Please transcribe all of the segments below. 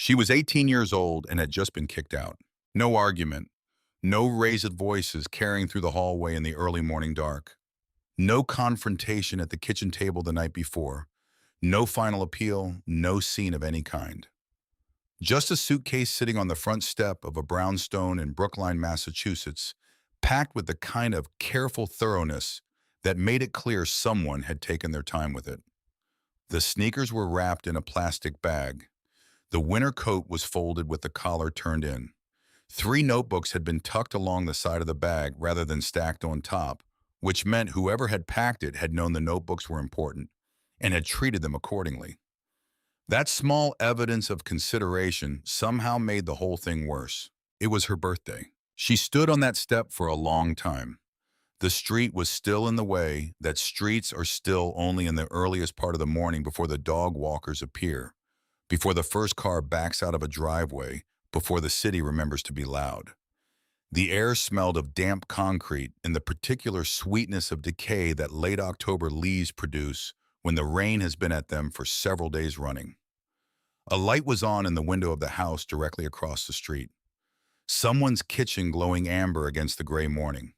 She was 18 years old and had just been kicked out. No argument, no raised voices carrying through the hallway in the early morning dark. No confrontation at the kitchen table the night before. No final appeal, no scene of any kind. Just a suitcase sitting on the front step of a brownstone in Brookline, Massachusetts, packed with the kind of careful thoroughness that made it clear someone had taken their time with it. The sneakers were wrapped in a plastic bag. The winter coat was folded with the collar turned in. 3 notebooks had been tucked along the side of the bag rather than stacked on top, which meant whoever had packed it had known the notebooks were important and had treated them accordingly. That small evidence of consideration somehow made the whole thing worse. It was her birthday. She stood on that step for a long time. The street was still in the way that streets are still only in the earliest part of the morning before the dog walkers appear, before the first car backs out of a driveway, before the city remembers to be loud. The air smelled of damp concrete and the particular sweetness of decay that late October leaves produce when the rain has been at them for several days running. A light was on in the window of the house directly across the street. Someone's kitchen glowing amber against the gray morning.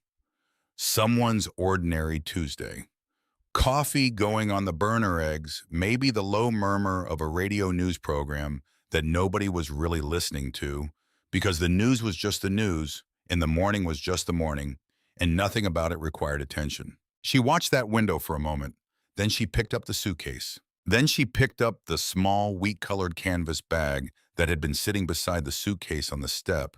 Someone's ordinary Tuesday. Coffee going on the burner eggs, maybe the low murmur of a radio news program that nobody was really listening to because the news was just the news and the morning was just the morning and nothing about it required attention. She watched that window for a moment. Then she picked up the suitcase. Then she picked up the small, wheat-colored canvas bag that had been sitting beside the suitcase on the step,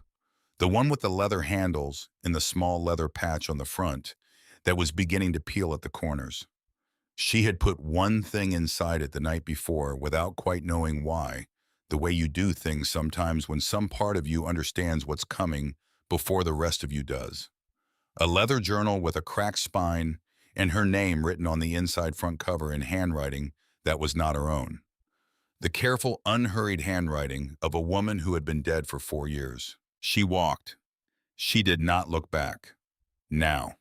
the one with the leather handles and the small leather patch on the front that was beginning to peel at the corners. She had put one thing inside it the night before without quite knowing why, the way you do things sometimes when some part of you understands what's coming before the rest of you does. A leather journal with a cracked spine and her name written on the inside front cover in handwriting that was not her own. The careful, unhurried handwriting of a woman who had been dead for 4 years. She walked. She did not look back. Now.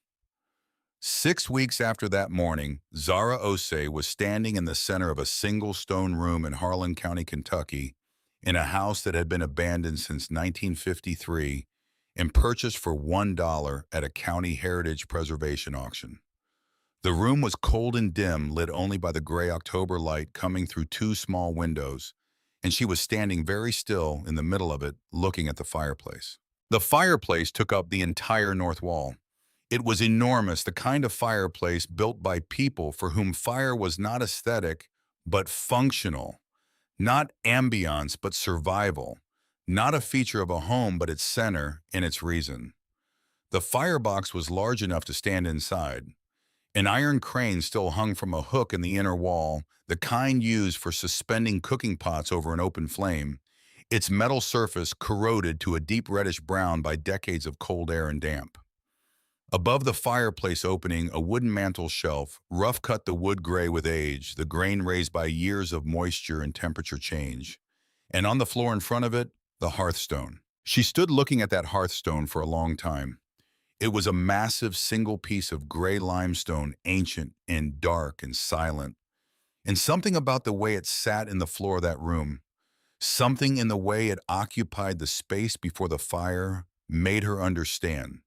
6 weeks after that morning, Zara Osei was standing in the center of a single stone room in Harlan County, Kentucky, in a house that had been abandoned since 1953 and purchased for $1 at a county heritage preservation auction. The room was cold and dim, lit only by the gray October light coming through 2 small windows, and she was standing very still in the middle of it, looking at the fireplace. The fireplace took up the entire north wall. It was enormous, the kind of fireplace built by people for whom fire was not aesthetic, but functional, not ambiance, but survival, not a feature of a home, but its center and its reason. The firebox was large enough to stand inside. An iron crane still hung from a hook in the inner wall, the kind used for suspending cooking pots over an open flame, its metal surface corroded to a deep reddish brown by decades of cold air and damp. Above the fireplace opening, a wooden mantel shelf, rough-cut the wood gray with age, the grain raised by years of moisture and temperature change. And on the floor in front of it, the hearthstone. She stood looking at that hearthstone for a long time. It was a massive single piece of gray limestone, ancient and dark and silent. And something about the way it sat in the floor of that room, something in the way it occupied the space before the fire, made her understand,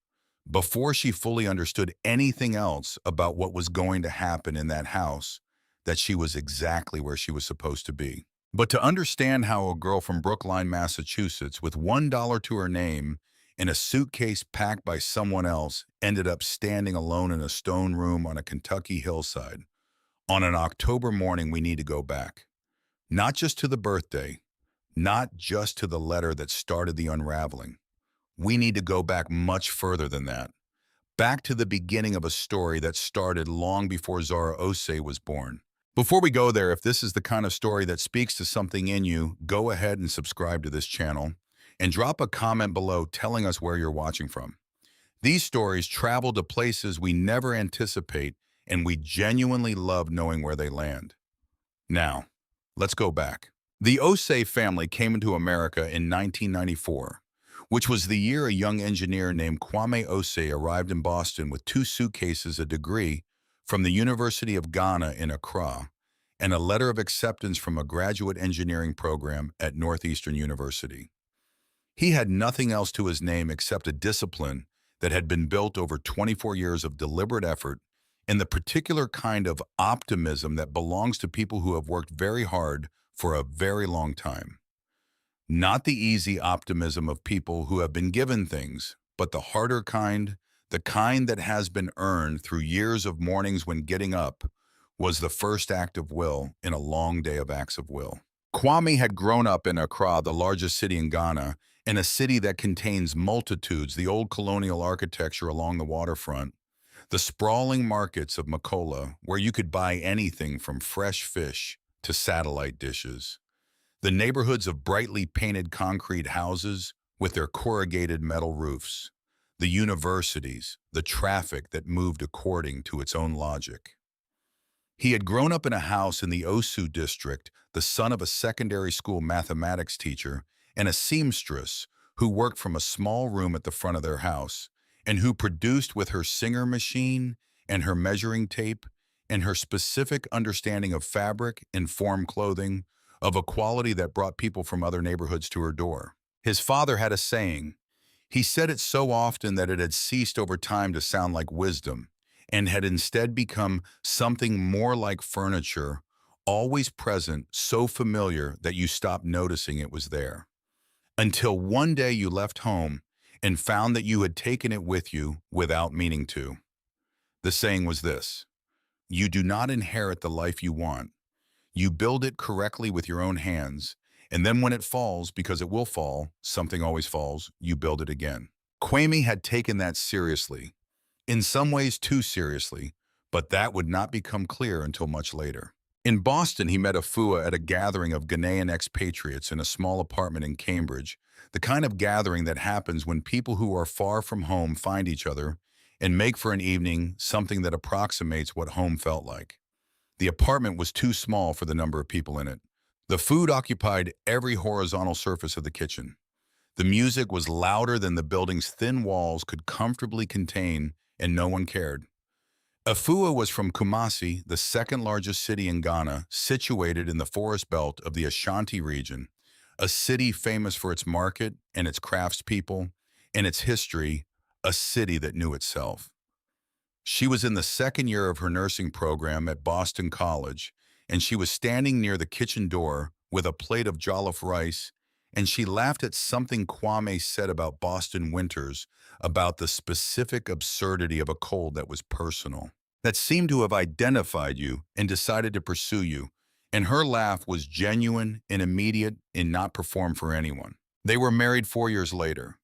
before she fully understood anything else about what was going to happen in that house, that she was exactly where she was supposed to be. But to understand how a girl from Brookline, Massachusetts, with $1 to her name, in a suitcase packed by someone else, ended up standing alone in a stone room on a Kentucky hillside. On an October morning, we need to go back. Not just to the birthday, not just to the letter that started the unraveling. We need to go back much further than that. Back to the beginning of a story that started long before Zara Osei was born. Before we go there, if this is the kind of story that speaks to something in you, go ahead and subscribe to this channel. And drop a comment below telling us where you're watching from. These stories travel to places we never anticipate, and we genuinely love knowing where they land. Now, let's go back. The Osei family came into America in 1994, which was the year a young engineer named Kwame Osei arrived in Boston with 2 suitcases, a degree from the University of Ghana in Accra, and a letter of acceptance from a graduate engineering program at Northeastern University. He had nothing else to his name except a discipline that had been built over 24 years of deliberate effort and the particular kind of optimism that belongs to people who have worked very hard for a very long time. Not the easy optimism of people who have been given things, but the harder kind, the kind that has been earned through years of mornings when getting up was the first act of will in a long day of acts of will. Kwame had grown up in Accra, the largest city in Ghana, in a city that contains multitudes, the old colonial architecture along the waterfront, the sprawling markets of Makola, where you could buy anything from fresh fish to satellite dishes, the neighborhoods of brightly painted concrete houses with their corrugated metal roofs, the universities, the traffic that moved according to its own logic. He had grown up in a house in the Osu district, the son of a secondary school mathematics teacher and a seamstress who worked from a small room at the front of their house and who produced with her singer machine and her measuring tape and her specific understanding of fabric and form clothing of a quality that brought people from other neighborhoods to her door. His father had a saying. He said it so often that it had ceased over time to sound like wisdom and had instead become something more like furniture, always present, so familiar that you stopped noticing it was there. Until one day you left home and found that you had taken it with you without meaning to. The saying was this: you do not inherit the life you want. You build it correctly with your own hands, and then when it falls, because it will fall, something always falls, you build it again. Kwame had taken that seriously, in some ways too seriously, but that would not become clear until much later. In Boston, he met Afua at a gathering of Ghanaian expatriates in a small apartment in Cambridge, the kind of gathering that happens when people who are far from home find each other and make for an evening something that approximates what home felt like. The apartment was too small for the number of people in it. The food occupied every horizontal surface of the kitchen. The music was louder than the building's thin walls could comfortably contain, and no one cared. Afua was from Kumasi, the second largest city in Ghana, situated in the forest belt of the Ashanti region, a city famous for its market and its craftspeople and its history, a city that knew itself. She was in the second year of her nursing program at Boston College, and she was standing near the kitchen door with a plate of jollof rice, and she laughed at something Kwame said about Boston winters, about the specific absurdity of a cold that was personal, that seemed to have identified you and decided to pursue you, and her laugh was genuine and immediate and not performed for anyone. They were married 4 years later.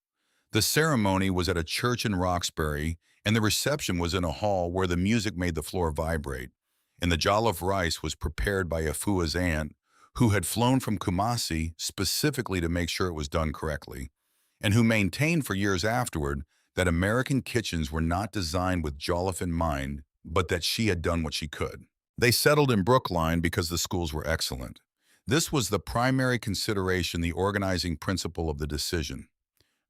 The ceremony was at a church in Roxbury, and the reception was in a hall where the music made the floor vibrate, and the jollof rice was prepared by Afua's aunt, who had flown from Kumasi specifically to make sure it was done correctly, and who maintained for years afterward that American kitchens were not designed with jollof in mind, but that she had done what she could. They settled in Brookline because the schools were excellent. This was the primary consideration, the organizing principle of the decision.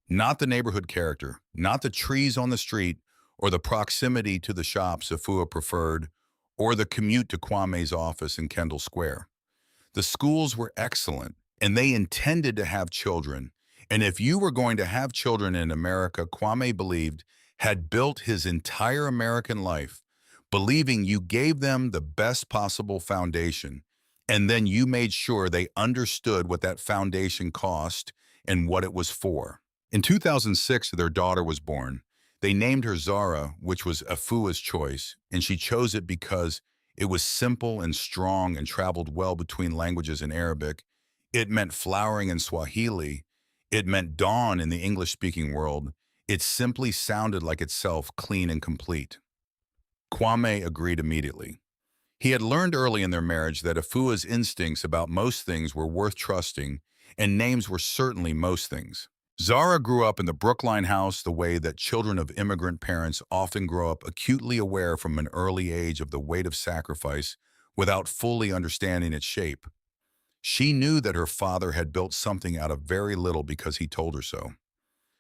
Not the neighborhood character, not the trees on the street, or the proximity to the shops Afua preferred, or the commute to Kwame's office in Kendall Square. The schools were excellent, and they intended to have children. And if you were going to have children in America, Kwame believed, had built his entire American life, believing you gave them the best possible foundation, and then you made sure they understood what that foundation cost and what it was for. In 2006, their daughter was born. They named her Zara, which was Afua's choice, and she chose it because it was simple and strong and traveled well between languages in Arabic. It meant flowering in Swahili. It meant dawn in the English-speaking world. It simply sounded like itself, clean and complete. Kwame agreed immediately. He had learned early in their marriage that Afua's instincts about most things were worth trusting, and names were certainly most things. Zara grew up in the Brookline house the way that children of immigrant parents often grow up, acutely aware from an early age of the weight of sacrifice without fully understanding its shape. She knew that her father had built something out of very little because he told her so.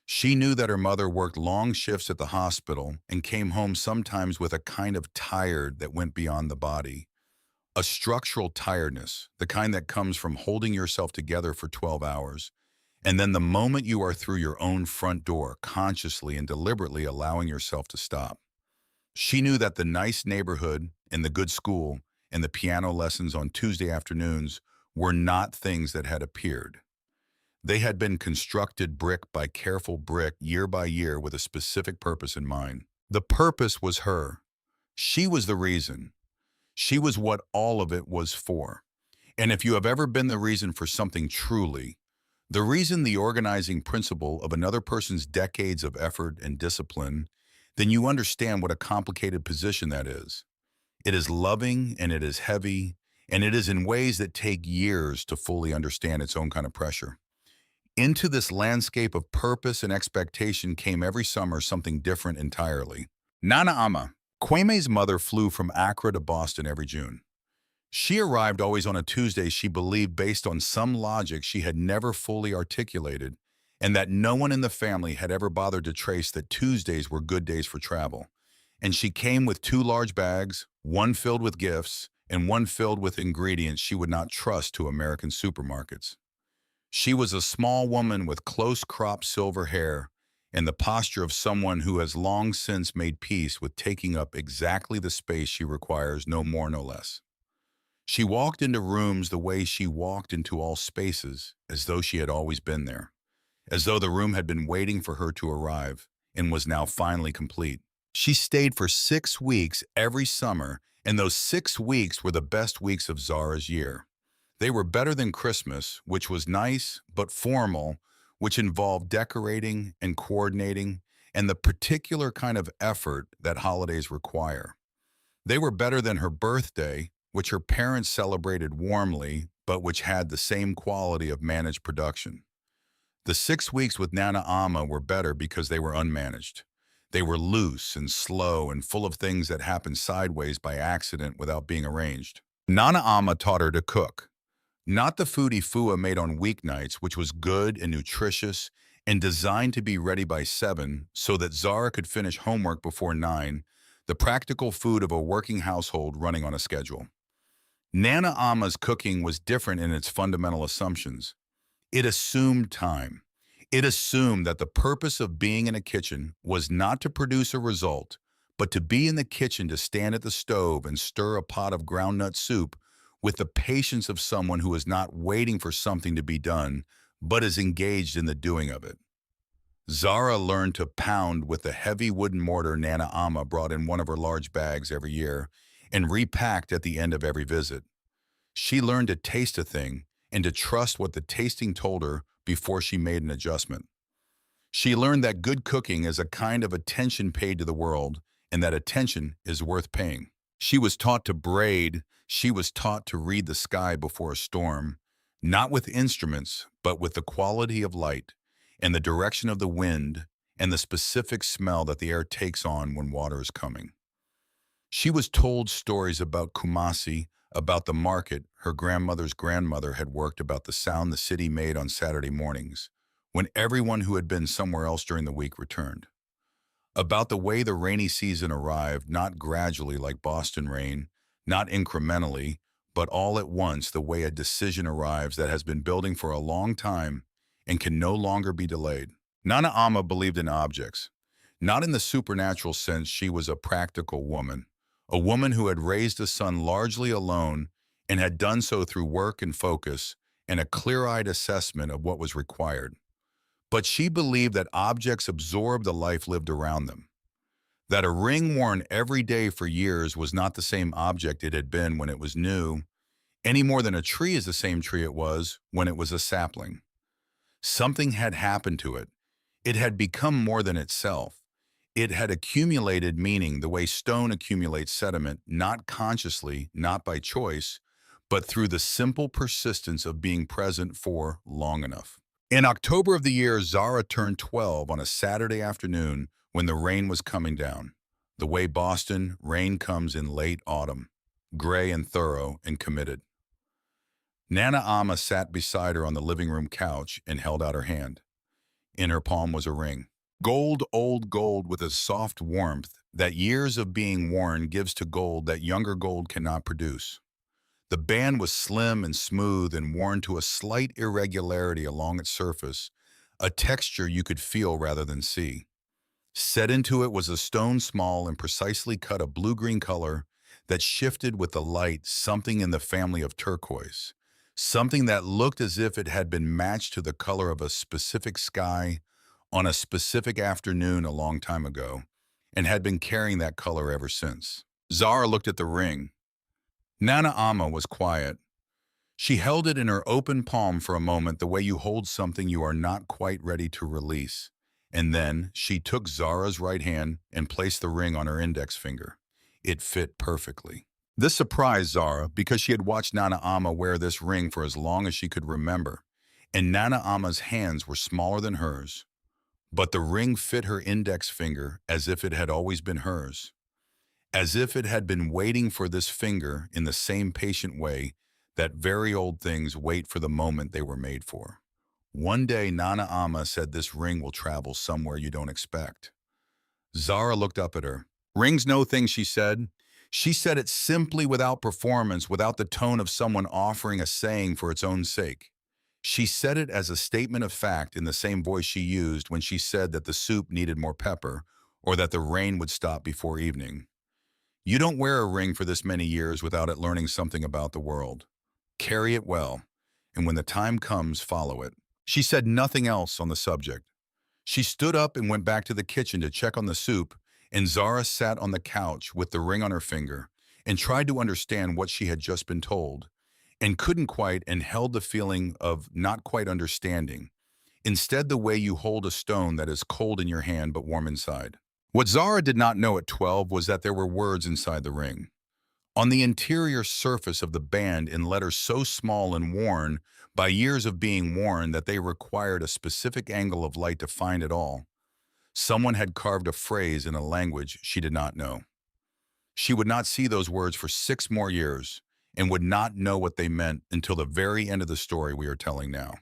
She knew that her mother worked long shifts at the hospital and came home sometimes with a kind of tired that went beyond the body. a structural tiredness, the kind that comes from holding yourself together for 12 hours, and then the moment you are through your own front door, consciously and deliberately allowing yourself to stop. She knew that the nice neighborhood and the good school and the piano lessons on Tuesday afternoons were not things that had appeared. They had been constructed brick by careful brick, year by year, with a specific purpose in mind. The purpose was her. She was the reason. She was what all of it was for. And if you have ever been the reason for something truly, the reason, the organizing principle of another person's decades of effort and discipline, then you understand what a complicated position that is. It is loving and it is heavy, and it is in ways that take years to fully understand its own kind of pressure. Into this landscape of purpose and expectation came every summer something different entirely. Nana Ama, Kwame's mother, flew from Accra to Boston every June. She arrived always on a Tuesday she believed, based on some logic she had never fully articulated, and that no one in the family had ever bothered to trace, that Tuesdays were good days for travel. And she came with two large bags, one filled with gifts and one filled with ingredients she would not trust to American supermarkets. She was a small woman with close-cropped silver hair and the posture of someone who has long since made peace with taking up exactly the space she requires, no more, no less. She walked into rooms the way she walked into all spaces, as though she had always been there, as though the room had been waiting for her to arrive and was now finally complete. She stayed for 6 weeks every summer, and those 6 weeks were the best weeks of Zara's year. They were better than Christmas, which was nice but formal, which involved decorating and coordinating and the particular kind of effort that holidays require. They were better than her birthday, which her parents celebrated warmly, but which had the same quality of managed production. The 6 weeks with Nana Ama were better because they were unmanaged. They were loose and slow and full of things that happened sideways by accident without being arranged. Nana Ama taught her to cook. Not the foodie fua made on weeknights, which was good and nutritious and designed to be ready by 7 so that Zara could finish homework before 9, the practical food of a working household running on a schedule. Nana Ama's cooking was different in its fundamental assumptions. It assumed time. It assumed that the purpose of being in a kitchen was not to produce a result, but to be in the kitchen, to stand at the stove and stir a pot of groundnut soup with the patience of someone who is not waiting for something to be done, but is engaged in the doing of it. Zara learned to pound with the heavy wooden mortar Nana Ama brought in one of her large bags every year and repacked at the end of every visit. She learned to taste a thing and to trust what the tasting told her before she made an adjustment. She learned that good cooking is a kind of attention paid to the world, and that attention is worth paying. She was taught to braid. She was taught to read the sky before a storm, not with instruments, but with the quality of light and the direction of the wind and the specific smell that the air takes on when water is coming. She was told stories about Kumasi, about the market her grandmother's grandmother had worked, about the sound the city made on Saturday mornings, when everyone who had been somewhere else during the week returned. About the way the rainy season arrived, not gradually like Boston rain, not incrementally, but all at once, the way a decision arrives that has been building for a long time and can no longer be delayed. Nana Ama believed in objects. Not in the supernatural sense. She was a practical woman, a woman who had raised a son largely alone and had done so through work and focus and a clear-eyed assessment of what was required. But she believed that objects absorbed the life lived around them, that a ring worn every day for years was not the same object it had been when it was new, any more than a tree is the same tree it was when it was a sapling. Something had happened to it. It had become more than itself. It had accumulated meaning the way stone accumulates sediment, not consciously, not by choice, but through the simple persistence of being present for long enough. In October of the year, Zara turned 12 on a Saturday afternoon when the rain was coming down. The way Boston rain comes in late autumn, gray and thorough and committed. Nana Ama sat beside her on the living room couch and held out her hand. In her palm was a ring. Gold, old gold, with a soft warmth that years of being worn gives to gold that younger gold cannot produce. The band was slim and smooth and worn to a slight irregularity along its surface, a texture you could feel rather than see. Set into it was a stone small and precisely cut a blue-green color that shifted with the light, something in the family of turquoise, something that looked as if it had been matched to the color of a specific sky on a specific afternoon a long time ago, and had been carrying that color ever since. Zara looked at the ring. Nana Amma was quiet. She held it in her open palm for a moment, the way you hold something you are not quite ready to release. And then she took Zara's right hand and placed the ring on her index finger. It fit perfectly. This surprised Zara because she had watched Nana Amma wear this ring for as long as she could remember, and Nana Amma's hands were smaller than hers, but the ring fit her index finger as if it had always been hers, as if it had been waiting for this finger in the same patient way that very old things wait for the moment they were made for. One day, Nana Amma said this ring will travel somewhere you don't expect. Zara looked up at her. Rings know things, she said. She said it simply, without performance, without the tone of someone offering a saying for its own sake. She said it as a statement of fact in the same voice she used when she said that the soup needed more pepper or that the rain would stop before evening. You don't wear a ring for this many years without it learning something about the world. Carry it well, and when the time comes, follow it. She said nothing else on the subject. She stood up and went back to the kitchen to check on the soup, and Zara sat on the couch with the ring on her finger and tried to understand what she had just been told, and couldn't quite, and held the feeling of not quite understanding. Instead, the way you hold a stone that is cold in your hand but warm inside. What Zara did not know at 12 was that there were words inside the ring. On the interior surface of the band, in letters so small and worn by years of being worn that they required a specific angle of light to find it all, someone had carved a phrase in a language she did not know. She would not see those words for 6 more years and would not know what they meant until the very end of the story we are telling now.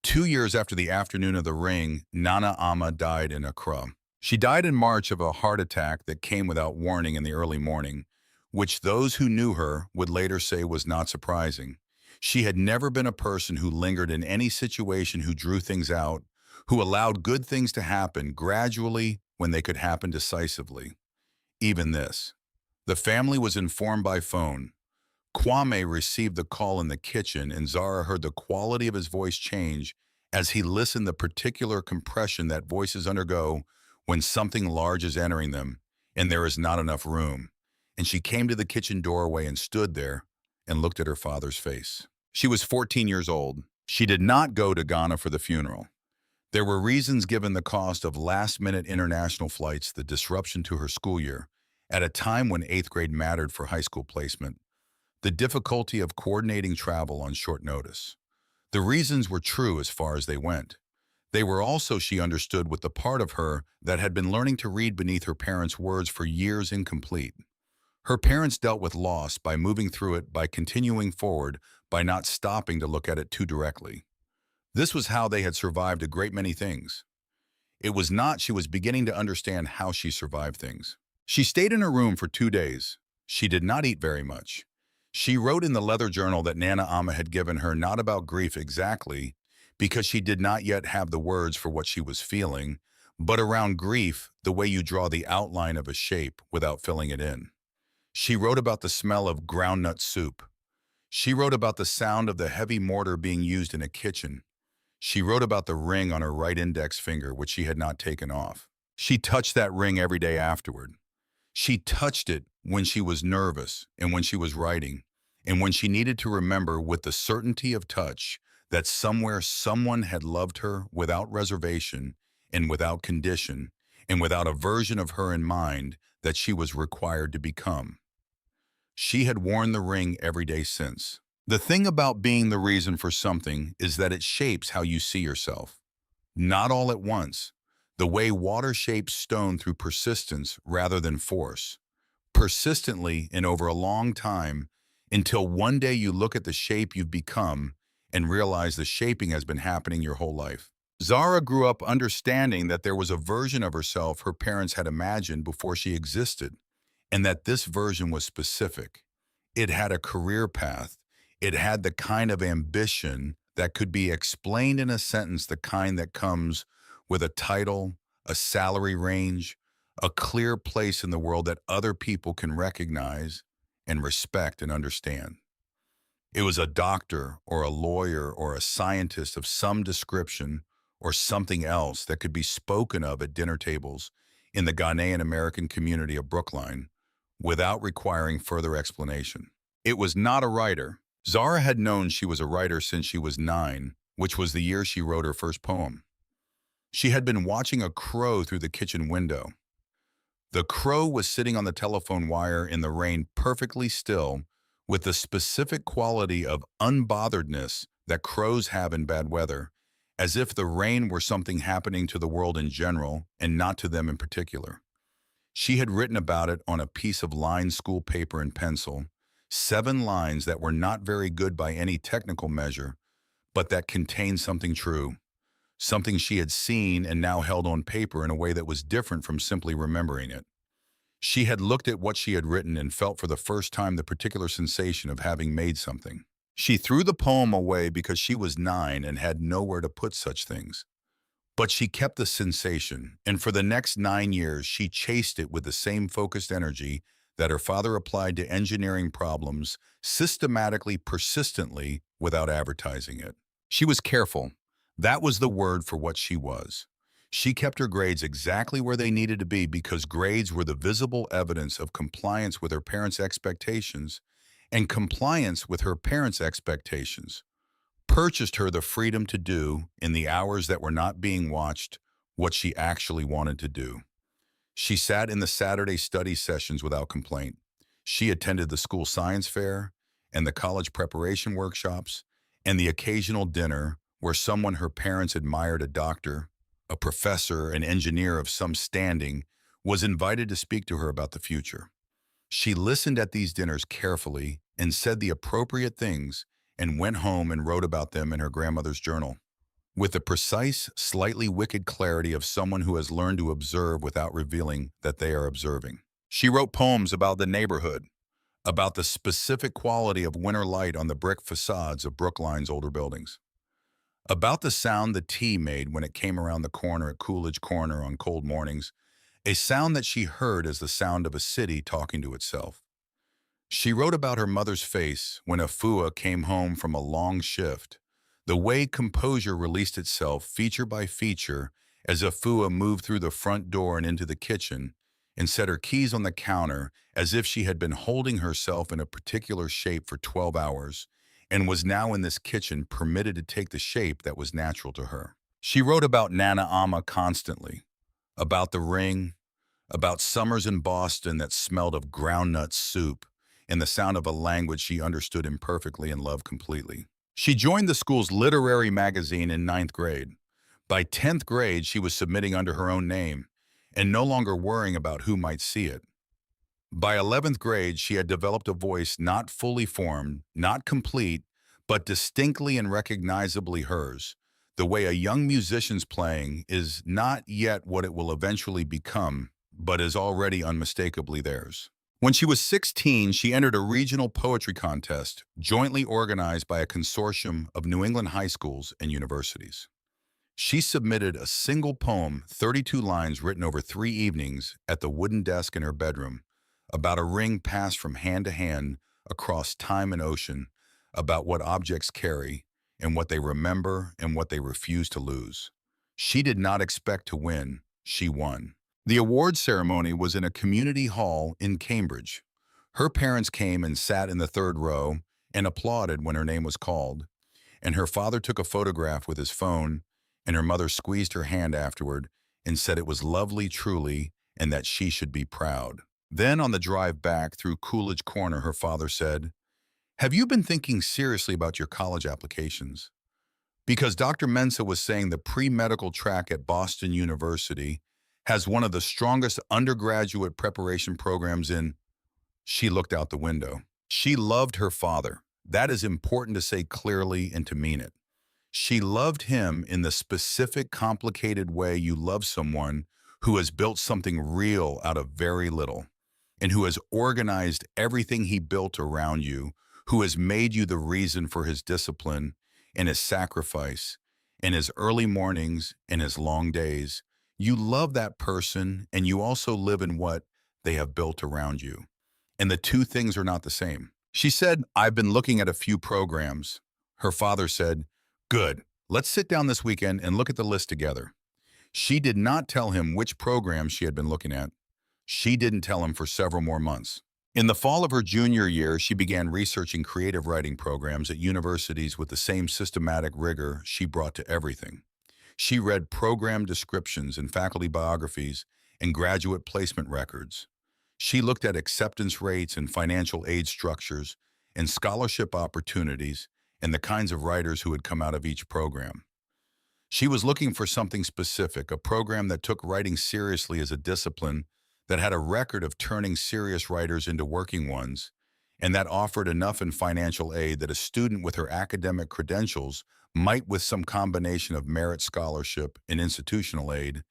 2 years after the afternoon of the ring, Nana Amma died in Accra. She died in March of a heart attack that came without warning in the early morning, which those who knew her would later say was not surprising. She had never been a person who lingered in any situation, who drew things out, who allowed good things to happen gradually when they could happen decisively. Even this. The family was informed by phone. Kwame received the call in the kitchen, and Zara heard the quality of his voice change as he listened, the particular compression that voices undergo when something large is entering them and there is not enough room. And she came to the kitchen doorway and stood there and looked at her father's face. She was 14 years old. She did not go to Ghana for the funeral. There were reasons, given the cost of last-minute international flights, the disruption to her school year, at a time when 8th grade mattered for high school placement, the difficulty of coordinating travel on short notice. The reasons were true as far as they went. They were also, she understood, with the part of her that had been learning to read beneath her parents' words for years, incomplete. Her parents dealt with loss by moving through it, by continuing forward, by not stopping to look at it too directly. This was how they had survived a great many things. It was not she was beginning to understand how she survived things. She stayed in her room for 2 days. She did not eat very much. She wrote in the leather journal that Nana Amma had given her, not about grief exactly, because she did not yet have the words for what she was feeling, but around grief, the way you draw the outline of a shape without filling it in. She wrote about the smell of groundnut soup. She wrote about the sound of the heavy mortar being used in a kitchen. She wrote about the ring on her right index finger, which she had not taken off. She touched that ring every day afterward. She touched it when she was nervous and when she was writing, and when she needed to remember with the certainty of touch that somewhere someone had loved her without reservation and without condition and without a version of her in mind that she was required to become. She had worn the ring every day since. The thing about being the reason for something is that it shapes how you see yourself. Not all at once. The way water shapes stone through persistence rather than force. Persistently and over a long time, until one day you look at the shape you've become and realize the shaping has been happening your whole life. Zara grew up understanding that there was a version of herself her parents had imagined before she existed, and that this version was specific. It had a career path. It had the kind of ambition that could be explained in a sentence, the kind that comes with a title, a salary range, a clear place in the world that other people can recognize and respect and understand. It was a doctor or a lawyer or a scientist of some description or something else that could be spoken of at dinner tables in the Ghanaian American community of Brookline without requiring further explanation. It was not a writer. Zara had known she was a writer since she was 9, which was the year she wrote her first poem. She had been watching a crow through the kitchen window. The crow was sitting on the telephone wire in the rain, perfectly still, with the specific quality of unbotheredness that crows have in bad weather, as if the rain were something happening to the world in general and not to them in particular. She had written about it on a piece of lined school paper in pencil, 7 lines that were not very good by any technical measure, but that contained something true, something she had seen and now held on paper in a way that was different from simply remembering it. She had looked at what she had written and felt for the first time the particular sensation of having made something. She threw the poem away because she was 9 and had nowhere to put such things. But she kept the sensation, and for the next 9 years she chased it with the same focused energy that her father applied to engineering problems, systematically, persistently, without advertising it. She was careful. That was the word for what she was. She kept her grades exactly where they needed to be because grades were the visible evidence of compliance with her parents' expectations, and compliance with her parents' expectations purchased her the freedom to do, in the hours that were not being watched, what she actually wanted to do. She sat in the Saturday study sessions without complaint. She attended the school science fair and the college preparation workshops and the occasional dinner where someone her parents admired, a doctor, a professor, an engineer of some standing, was invited to speak to her about the future. She listened at these dinners carefully and said the appropriate things and went home and wrote about them in her grandmother's journal. With the precise, slightly wicked clarity of someone who has learned to observe without revealing that they are observing. She wrote poems about the neighborhood, about the specific quality of winter light on the brick facades of Brookline's older buildings, about the sound the tea made when it came around the corner at Coolidge Corner on cold mornings, a sound that she heard as the sound of a city talking to itself. She wrote about her mother's face when Afua came home from a long shift, the way composure released itself feature by feature as Afua moved through the front door and into the kitchen and set her keys on the counter as if she had been holding herself in a particular shape for 12 hours and was now in this kitchen permitted to take the shape that was natural to her. She wrote about Nana Ama constantly, about the ring, about summers in Boston that smelled of groundnut soup, and the sound of a language she understood imperfectly and loved completely. She joined the school's literary magazine in 9th grade. By 10th grade, she was submitting under her own name and no longer worrying about who might see it. By 11th grade, she had developed a voice not fully formed, not complete, but distinctly and recognizably hers. The way a young musician's playing is not yet what it will eventually become, but is already unmistakably theirs. When she was 16, she entered a regional poetry contest jointly organized by a consortium of New England high schools and universities. She submitted a single poem, 32 lines written over 3 evenings at the wooden desk in her bedroom, about a ring passed from hand to hand across time and ocean, about what objects carry and what they remember and what they refuse to lose. She did not expect to win. She won. The award ceremony was in a community hall in Cambridge. Her parents came and sat in the 3rd row and applauded when her name was called, and her father took a photograph with his phone, and her mother squeezed her hand afterward and said it was lovely truly and that she should be proud. Then on the drive back through Coolidge Corner, her father said, "Have you been thinking seriously about your college applications? Because Dr. Mensah was saying the pre-medical track at Boston University has one of the strongest undergraduate preparation programs in." She looked out the window. She loved her father. That is important to say clearly and to mean it. She loved him in the specific, complicated way you love someone who has built something real out of very little. and who has organized everything he built around you, who has made you the reason for his discipline and his sacrifice, and his early mornings and his long days. You love that person, and you also live in what they have built around you. And the two things are not the same. She said, I've been looking at a few programs. Her father said, good, let's sit down this weekend and look at the list together. She did not tell him which programs she had been looking at. She didn't tell him for several more months. In the fall of her junior year, she began researching creative writing programs at universities with the same systematic rigor she brought to everything. She read program descriptions and faculty biographies and graduate placement records. She looked at acceptance rates and financial aid structures and scholarship opportunities and the kinds of writers who had come out of each program. She was looking for something specific, a program that took writing seriously as a discipline, that had a record of turning serious writers into working ones, and that offered enough in financial aid that a student with her academic credentials might, with some combination of merit scholarship and institutional aid,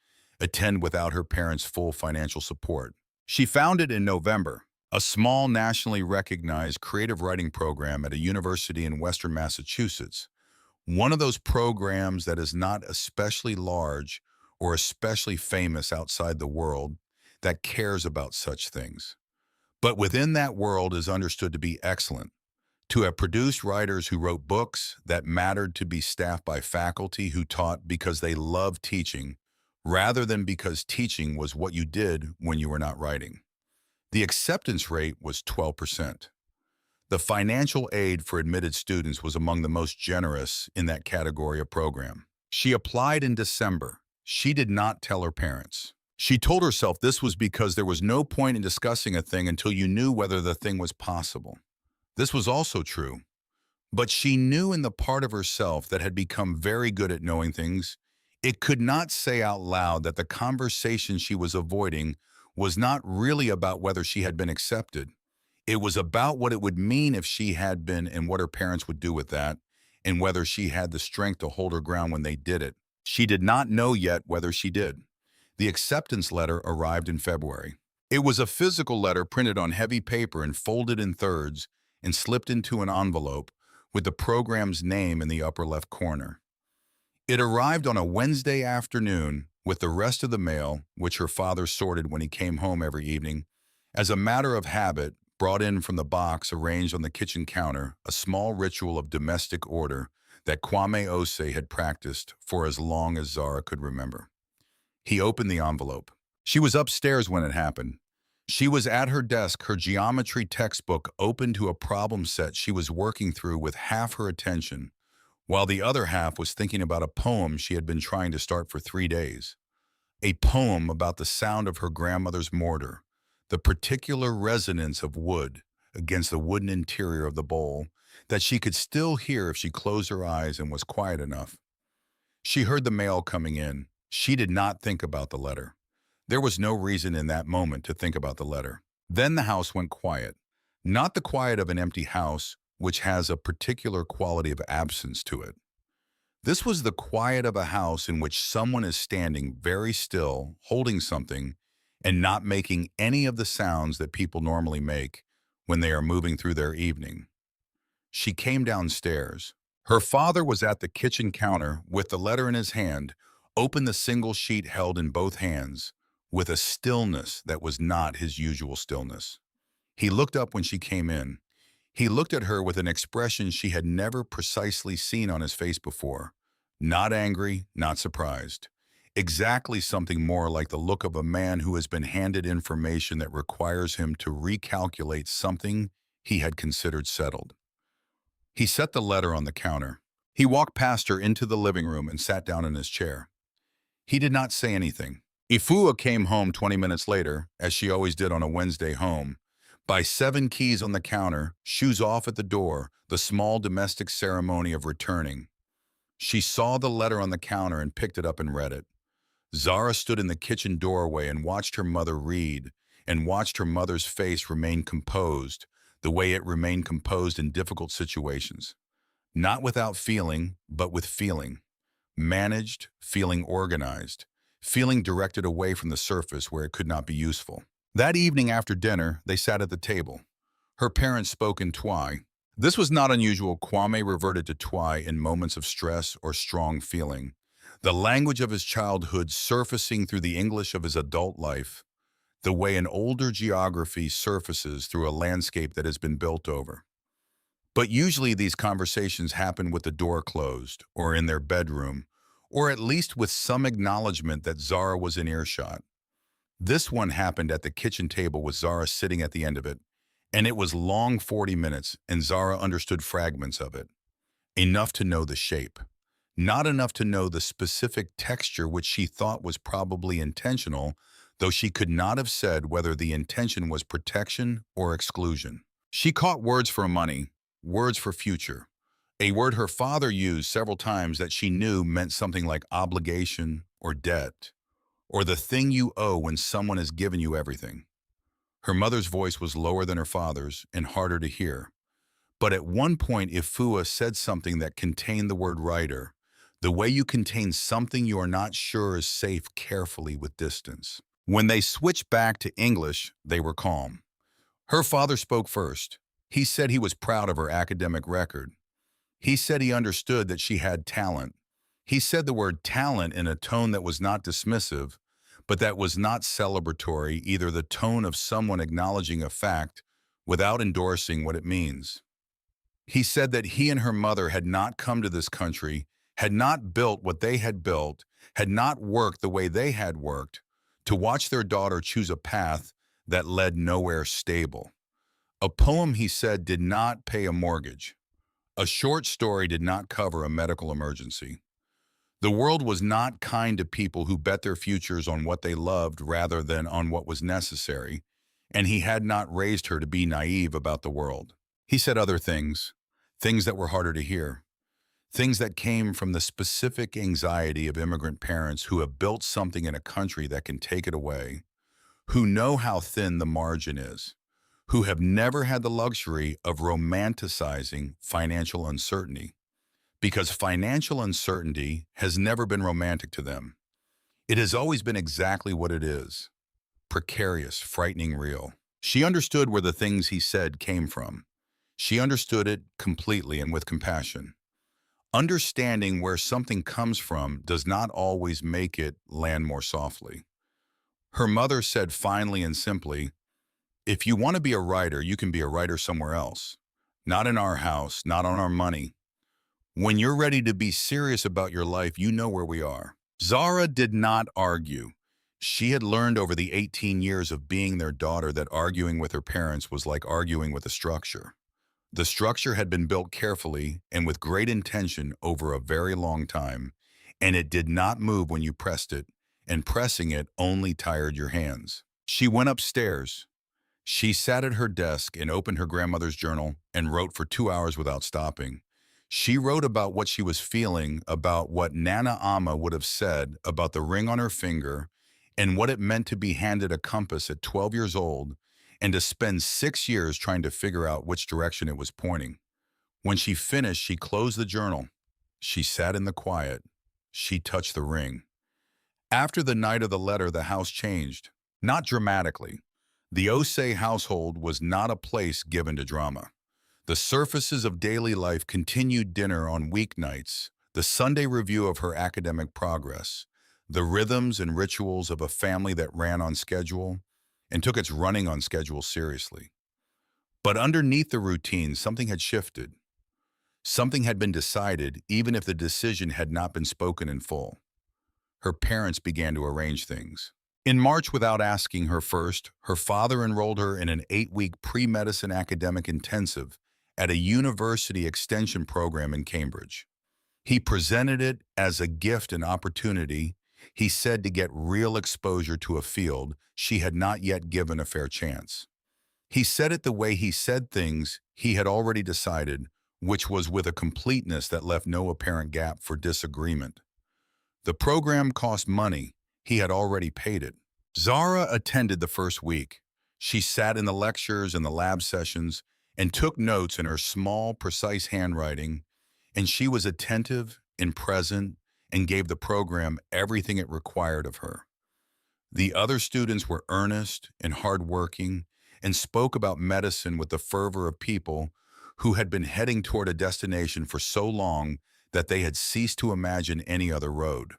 attend without her parents' full financial support. She founded in November a small nationally recognized creative writing program at a university in Western Massachusetts, one of those programs that is not especially large or especially famous outside the world that cares about such things, but within that world is understood to be excellent, to have produced writers who wrote books that mattered, to be staffed by faculty who taught because they loved teaching, rather than because teaching was what you did when you were not writing. The acceptance rate was 12%. The financial aid for admitted students was among the most generous in that category of program. She applied in December. She did not tell her parents. She told herself this was because there was no point in discussing a thing until you knew whether the thing was possible. This was also true. But she knew in the part of herself that had become very good at knowing things, it could not say out loud that the conversation she was avoiding was not really about whether she had been accepted. It was about what it would mean if she had been and what her parents would do with that, and whether she had the strength to hold her ground when they did it. She did not know yet whether she did. The acceptance letter arrived in February. It was a physical letter printed on heavy paper and folded in thirds and slipped into an envelope with the program's name in the upper left corner. It arrived on a Wednesday afternoon with the rest of the mail, which her father sorted when he came home every evening, as a matter of habit, brought in from the box arranged on the kitchen counter, a small ritual of domestic order that Kwame Osei had practiced for as long as Zara could remember. He opened the envelope. She was upstairs when it happened. She was at her desk, her geometry textbook open to a problem set she was working through with half her attention, while the other half was thinking about a poem she had been trying to start for 3 days. A poem about the sound of her grandmother's mortar, the particular resonance of wood against the wooden interior of the bowl that she could still hear if she closed her eyes and was quiet enough. She heard the mail coming in. She did not think about the letter. There was no reason in that moment to think about the letter. Then the house went quiet. Not the quiet of an empty house, which has a particular quality of absence to it. This was the quiet of a house in which someone is standing very still, holding something, and not making any of the sounds that people normally make when they are moving through their evening. She came downstairs. Her father was at the kitchen counter with the letter in his hand, opened the single sheet held in both hands, with a stillness that was not his usual stillness. He looked up when she came in. He looked at her with an expression she had never precisely seen on his face before. Not angry, not surprised. Exactly something more like the look of a man who has been handed information that requires him to recalculate something he had considered settled. He set the letter on the counter. He walked past her into the living room and sat down in his chair. He did not say anything. Ifua came home 20 minutes later, as she always did on a Wednesday home. By 7 keys on the counter, shoes off at the door, the small domestic ceremony of returning. She saw the letter on the counter and picked it up and read it. Zara stood in the kitchen doorway and watched her mother read, and watched her mother's face remain composed, the way it remained composed in difficult situations. Not without feeling, but with feeling. Managed, feeling organized, feeling directed away from the surface where it could not be useful. That evening after dinner, they sat at the table. Her parents spoke in Twi. This was not unusual. Kwame reverted to Twi in moments of stress or strong feeling. The language of his childhood surfacing through the English of his adult life, the way an older geography surfaces through a landscape that has been built over. But usually these conversations happen with the door closed, or in their bedroom, or at least with some acknowledgement that Zara was in earshot. This one happened at the kitchen table with Zara sitting at the end of it, and it was long 40 minutes, and Zara understood fragments of it. Enough to know the shape. Not enough to know the specific texture which she thought was probably intentional, though she could not have said whether the intention was protection or exclusion. She caught words for money, words for future, a word her father used several times that she knew meant something like obligation or debt, or the thing you owe when someone has given you everything. Her mother's voice was lower than her father's and harder to hear. But at one point, Ifua said something that contained the word writer, the way you contain something you are not sure is safe carefully with distance. When they switched back to English, they were calm. Her father spoke first. He said he was proud of her academic record. He said he understood that she had talent. He said the word talent in a tone that was not dismissive, but that was not celebratory, either the tone of someone acknowledging a fact without endorsing what it means. He said that he and her mother had not come to this country, had not built what they had built, had not worked the way they had worked, to watch their daughter choose a path that led nowhere stable. A poem, he said, did not pay a mortgage. A short story did not cover a medical emergency. The world was not kind to people who bet their futures on what they loved rather than on what was necessary, and he had not raised her to be naive about the world. He said other things, things that were harder to hear, things that came from the specific anxiety of immigrant parents who have built something in a country that can take it away, who know how thin the margin is, who have never had the luxury of romanticizing financial uncertainty, because financial uncertainty has never been romantic to them. It has always been exactly what it is: precarious, frightening, real. She understood where the things he said came from. She understood it completely and with compassion. Understanding where something comes from does not always make it land more softly. Her mother said finally and simply, "If you want to be a writer, you can be a writer somewhere else. Not in our house, not on our money. When you're ready to be serious about your life, you know where we are." Zara did not argue. She had learned over the 18 years of being their daughter that arguing with her parents was like arguing with a structure. The structure had been built carefully and with great intention over a very long time, and it did not move when you pressed it, and pressing it only tired your hands. She went upstairs. She sat at her desk and opened her grandmother's journal and wrote for 2 hours without stopping. She wrote about what she was feeling, about what Nana Amma would have said about the ring on her finger, and what it meant to be handed a compass at 12 years old and to spend 6 years trying to figure out which direction it was pointing. When she finished, she closed the journal. She sat in the quiet. She touched the ring. After the night of the letter, the house changed. Not dramatically. The Osei household was not a place given to drama. The surfaces of daily life continued: dinner on weeknights, the Sunday review of her academic progress, the rhythms and rituals of a family that ran on schedule and took its running on schedule seriously. But underneath the routine, something had shifted. Something had been decided, even if the decision had not been spoken in full. Her parents began to arrange things. In March, without asking her first, her father enrolled her in an 8-week pre-medicine academic intensive at a university extension program in Cambridge. He presented it as a gift and opportunity, he said, to get real exposure to a field she had not yet given a fair chance. He said it the way he said things he had already decided, which was with a completeness that left no apparent gap for disagreement. The program cost money. He had already paid it. Zara attended the first week. She sat in the lectures and the lab sessions and took notes in her small, precise handwriting, and she was attentive and present and gave the program everything it required of her. The other students were earnest and hardworking and spoke about medicine with the fervor of people who had been heading toward a destination for so long that they had ceased to imagine any other road.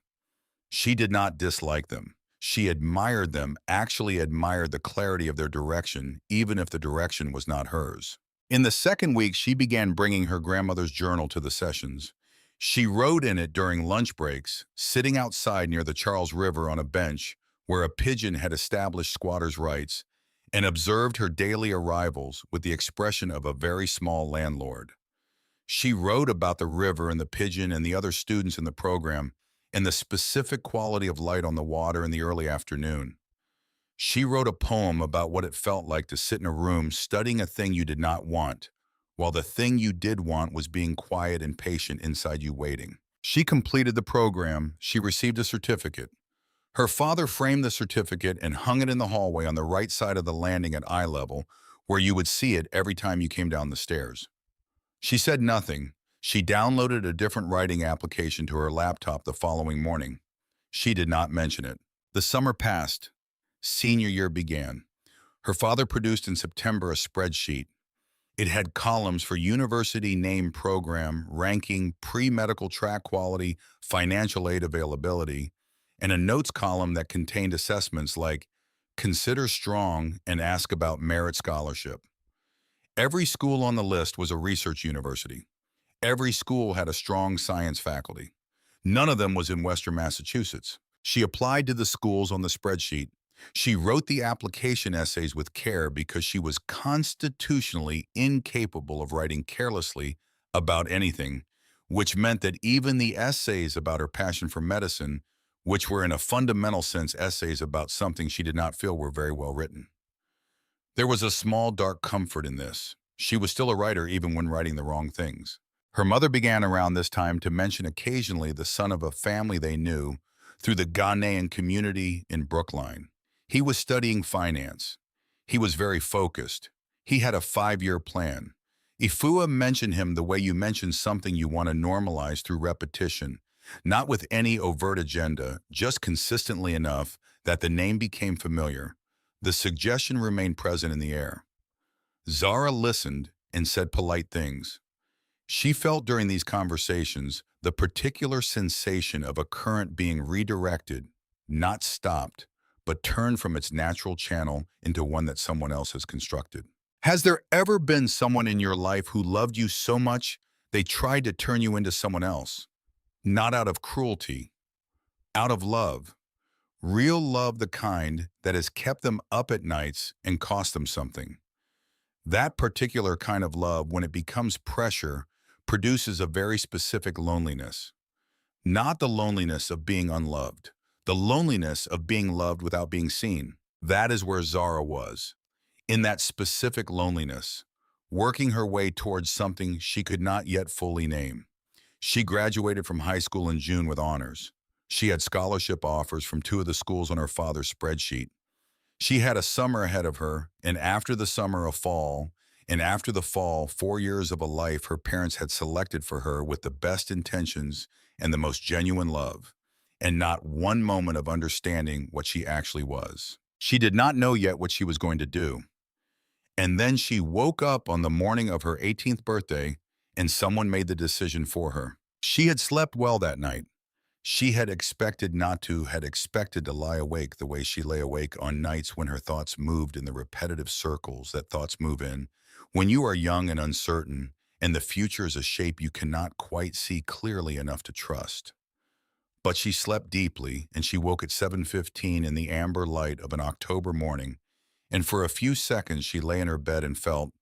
She did not dislike them. She admired them, actually admired the clarity of their direction, even if the direction was not hers. In the second week, she began bringing her grandmother's journal to the sessions. She wrote in it during lunch breaks, sitting outside near the Charles River on a bench where a pigeon had established squatters' rights, and observed her daily arrivals with the expression of a very small landlord. She wrote about the river and the pigeon and the other students in the program and the specific quality of light on the water in the early afternoon. She wrote a poem about what it felt like to sit in a room studying a thing you did not want, while the thing you did want was being quiet and patient inside you waiting. She completed the program. She received a certificate. Her father framed the certificate and hung it in the hallway on the right side of the landing at eye level, where you would see it every time you came down the stairs. She said nothing. She downloaded a different writing application to her laptop the following morning. She did not mention it. The summer passed. Senior year began. Her father produced in September a spreadsheet. It had columns for university name program, ranking, pre-medical track quality, financial aid availability, and a notes column that contained assessments like consider strong and ask about merit scholarship. Every school on the list was a research university. Every school had a strong science faculty. None of them was in Western Massachusetts. She applied to the schools on the spreadsheet. She wrote the application essays with care because she was constitutionally incapable of writing carelessly about anything, which meant that even the essays about her passion for medicine, which were in a fundamental sense essays about something she did not feel were very well written. There was a small dark comfort in this. She was still a writer even when writing the wrong things. Her mother began around this time to mention occasionally the son of a family they knew through the Ghanaian community in Brookline. He was studying finance. He was very focused. He had a 5-year plan. Ifua mentioned him the way you mention something you want to normalize through repetition, not with any overt agenda, just consistently enough that the name became familiar. The suggestion remained present in the air. Zara listened and said polite things. She felt during these conversations the particular sensation of a current being redirected, not stopped, but turned from its natural channel into one that someone else has constructed. Has there ever been someone in your life who loved you so much they tried to turn you into someone else? Not out of cruelty, out of love. Real love, the kind that has kept them up at nights and cost them something. That particular kind of love, when it becomes pressure, produces a very specific loneliness. Not the loneliness of being unloved, the loneliness of being loved without being seen. That is where Zara was, in that specific loneliness, working her way towards something she could not yet fully name. She graduated from high school in June with honors. She had scholarship offers from 2 of the schools on her father's spreadsheet. She had a summer ahead of her, and after the summer, a fall, and after the fall, 4 years of a life her parents had selected for her with the best intentions and the most genuine love, and not one moment of understanding what she actually was. She did not know yet what she was going to do. And then she woke up on the morning of her 18th birthday, and someone made the decision for her. She had slept well that night. She had expected not to, had expected to lie awake the way she lay awake on nights when her thoughts moved in the repetitive circles that thoughts move in. When you are young and uncertain, and the future is a shape you cannot quite see clearly enough to trust. But she slept deeply, and she woke at 7:15 in the amber light of an October morning, and for a few seconds she lay in her bed and felt,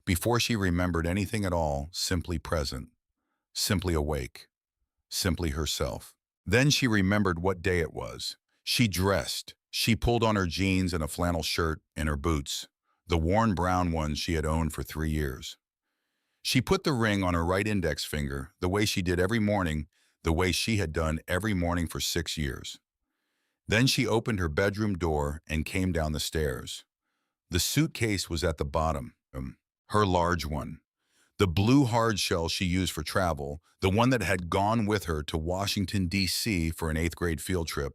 before she remembered anything at all, simply present, simply awake, simply herself. Then she remembered what day it was. She dressed. She pulled on her jeans and a flannel shirt and her boots, the worn brown ones she had owned for 3 years. She put the ring on her right index finger, the way she did every morning, the way she had done every morning for 6 years. Then she opened her bedroom door and came down the stairs. The suitcase was at the bottom, her large one. The blue hard shell she used for travel, the one that had gone with her to Washington, D.C. for an 8th grade field trip,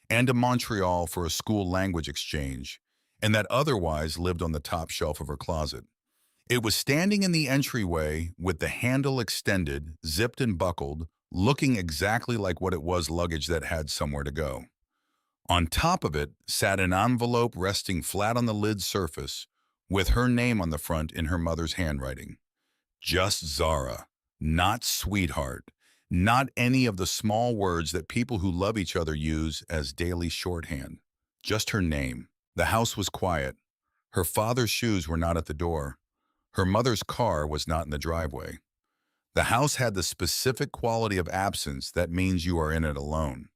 and to Montreal for a school language exchange, and that otherwise lived on the top shelf of her closet. It was standing in the entryway with the handle extended, zipped and buckled, looking exactly like what it was luggage that had somewhere to go. On top of it sat an envelope resting flat on the lid surface with her name on the front in her mother's handwriting. Just Zara, not sweetheart, not any of the small words that people who love each other use as daily shorthand. Just her name. The house was quiet. Her father's shoes were not at the door. Her mother's car was not in the driveway. The house had the specific quality of absence that means you are in it alone.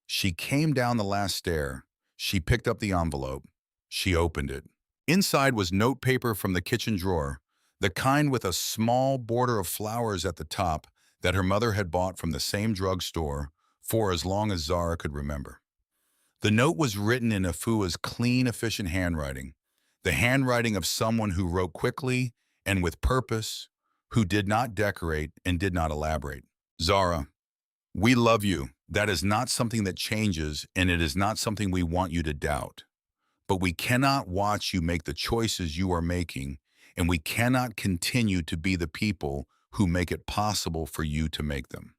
She came down the last stair. She picked up the envelope. She opened it. Inside was notepaper from the kitchen drawer, the kind with a small border of flowers at the top that her mother had bought from the same drugstore for as long as Zara could remember. The note was written in Afua's clean, efficient handwriting, the handwriting of someone who wrote quickly and with purpose, who did not decorate and did not elaborate. Zara, we love you. That is not something that changes, and it is not something we want you to doubt. But we cannot watch you make the choices you are making, and we cannot continue to be the people who make it possible for you to make them.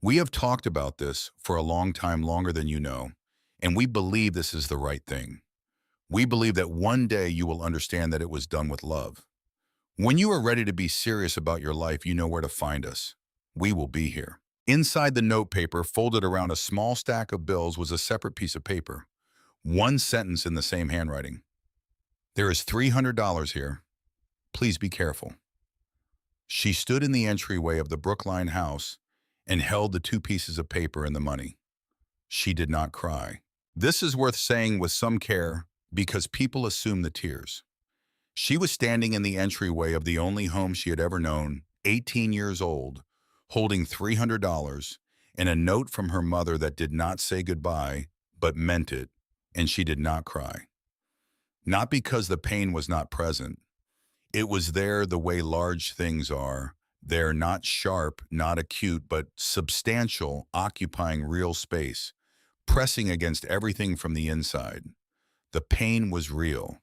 We have talked about this for a long time, longer than you know, and we believe this is the right thing. We believe that one day you will understand that it was done with love. When you are ready to be serious about your life, you know where to find us. We will be here. Inside the notepaper, folded around a small stack of bills, was a separate piece of paper. One sentence in the same handwriting. There is $300 here. Please be careful. She stood in the entryway of the Brookline house and held the two pieces of paper and the money. She did not cry. This is worth saying with some care because people assume the tears. She was standing in the entryway of the only home she had ever known, 18 years old, holding $300 and a note from her mother that did not say goodbye, but meant it, and she did not cry. Not because the pain was not present. It was there the way large things are. They're not sharp, not acute, but substantial, occupying real space, pressing against everything from the inside. The pain was real.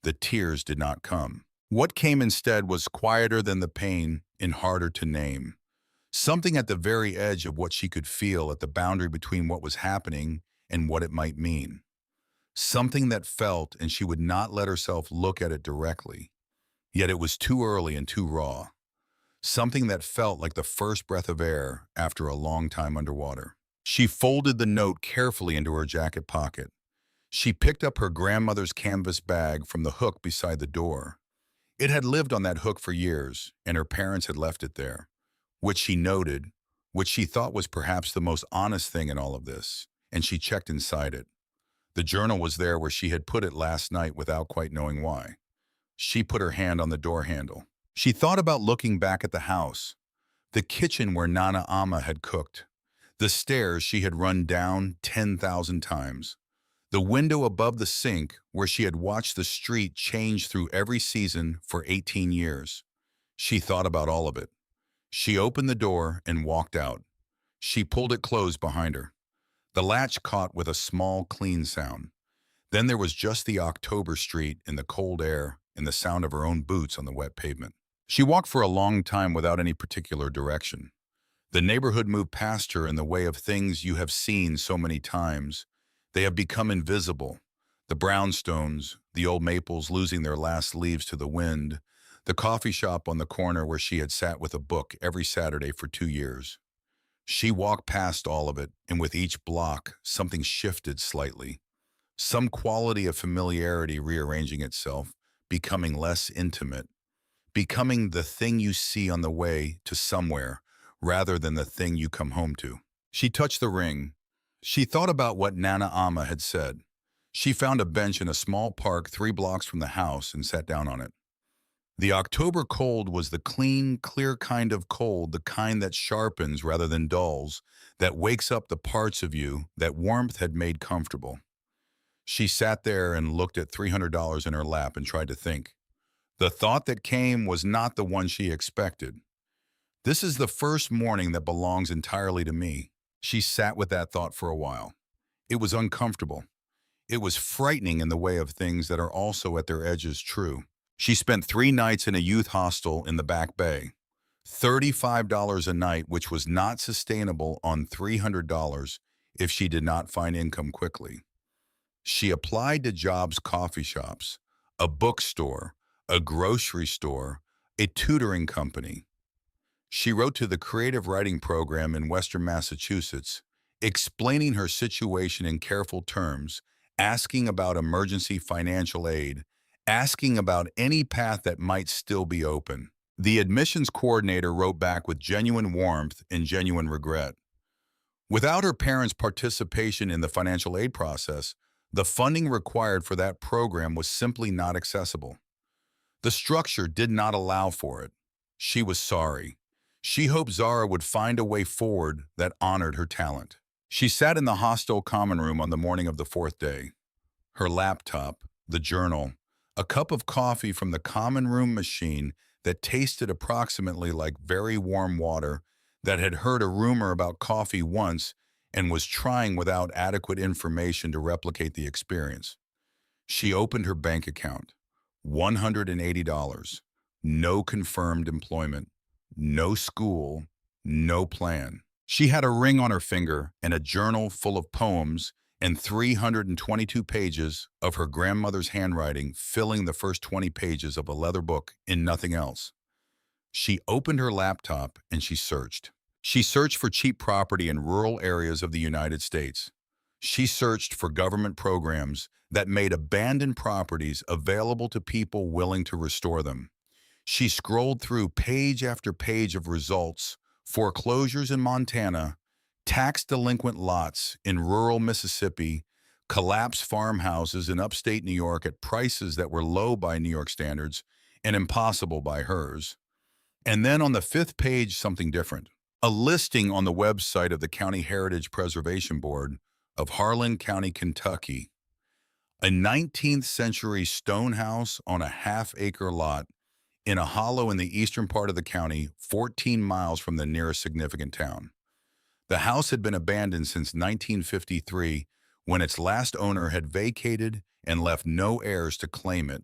The tears did not come. What came instead was quieter than the pain and harder to name. Something at the very edge of what she could feel, at the boundary between what was happening and what it might mean. Something that felt, and she would not let herself look at it directly. Yet it was too early and too raw. Something that felt like the first breath of air after a long time underwater. She folded the note carefully into her jacket pocket. She picked up her grandmother's canvas bag from the hook beside the door. It had lived on that hook for years, and her parents had left it there, which she noted, which she thought was perhaps the most honest thing in all of this, and she checked inside it. The journal was there where she had put it last night without quite knowing why. She put her hand on the door handle. She thought about looking back at the house, the kitchen where Nana Ama had cooked, the stairs she had run down 10,000 times, the window above the sink where she had watched the street change through every season for 18 years. She thought about all of it. She opened the door and walked out. She pulled it closed behind her. The latch caught with a small, clean sound. Then there was just the October street and the cold air and the sound of her own boots on the wet pavement. She walked for a long time without any particular direction. The neighborhood moved past her in the way of things you have seen so many times. They have become invisible. The brownstones, the old maples losing their last leaves to the wind, the coffee shop on the corner where she had sat with a book every Saturday for 2 years. She walked past all of it, and with each block, something shifted slightly. Some quality of familiarity rearranging itself, becoming less intimate, becoming the thing you see on the way to somewhere rather than the thing you come home to. She touched the ring. She thought about what Nana Ama had said. She found a bench in a small park 3 blocks from the house and sat down on it. The October cold was the clean, clear kind of cold, the kind that sharpens rather than dulls, that wakes up the parts of you that warmth had made comfortable. She sat there and looked at $300 in her lap and tried to think. The thought that came was not the one she expected. This is the first morning that belongs entirely to me. She sat with that thought for a while. It was uncomfortable. It was frightening in the way of things that are also at their edges true. She spent 3 nights in a youth hostel in the Back Bay. $35 a night, which was not sustainable on $300 if she did not find income quickly. She applied to jobs, coffee shops, a bookstore, a grocery store, a tutoring company. She wrote to the creative writing program in Western Massachusetts, explaining her situation in careful terms, asking about emergency financial aid, asking about any path that might still be open. The admissions coordinator wrote back with genuine warmth and genuine regret. Without her parents' participation in the financial aid process, the funding required for that program was simply not accessible. The structure did not allow for it. She was sorry. She hoped Zara would find a way forward that honored her talent. She sat in the hostel common room on the morning of the fourth day. Her laptop, the journal, a cup of coffee from the common room machine that tasted approximately like very warm water, that had heard a rumor about coffee once and was trying without adequate information to replicate the experience. She opened her bank account. $180. No confirmed employment. No school. No plan. She had a ring on her finger and a journal full of poems and 322 pages of her grandmother's handwriting filling the first 20 pages of a leather book in nothing else. She opened her laptop and she searched. She searched for cheap property in rural areas of the United States. She searched for government programs that made abandoned properties available to people willing to restore them. She scrolled through page after page of results: foreclosures in Montana, tax delinquent lots in rural Mississippi, collapsed farmhouses in upstate New York at prices that were low by New York standards and impossible by hers. And then on the fifth page, something different. A listing on the website of the County Heritage Preservation Board of Harlan County, Kentucky. A 19th century stone house on a half-acre lot in a hollow in the eastern part of the county, 14 miles from the nearest significant town. The house had been abandoned since 1953, when its last owner had vacated and left no heirs to claim it,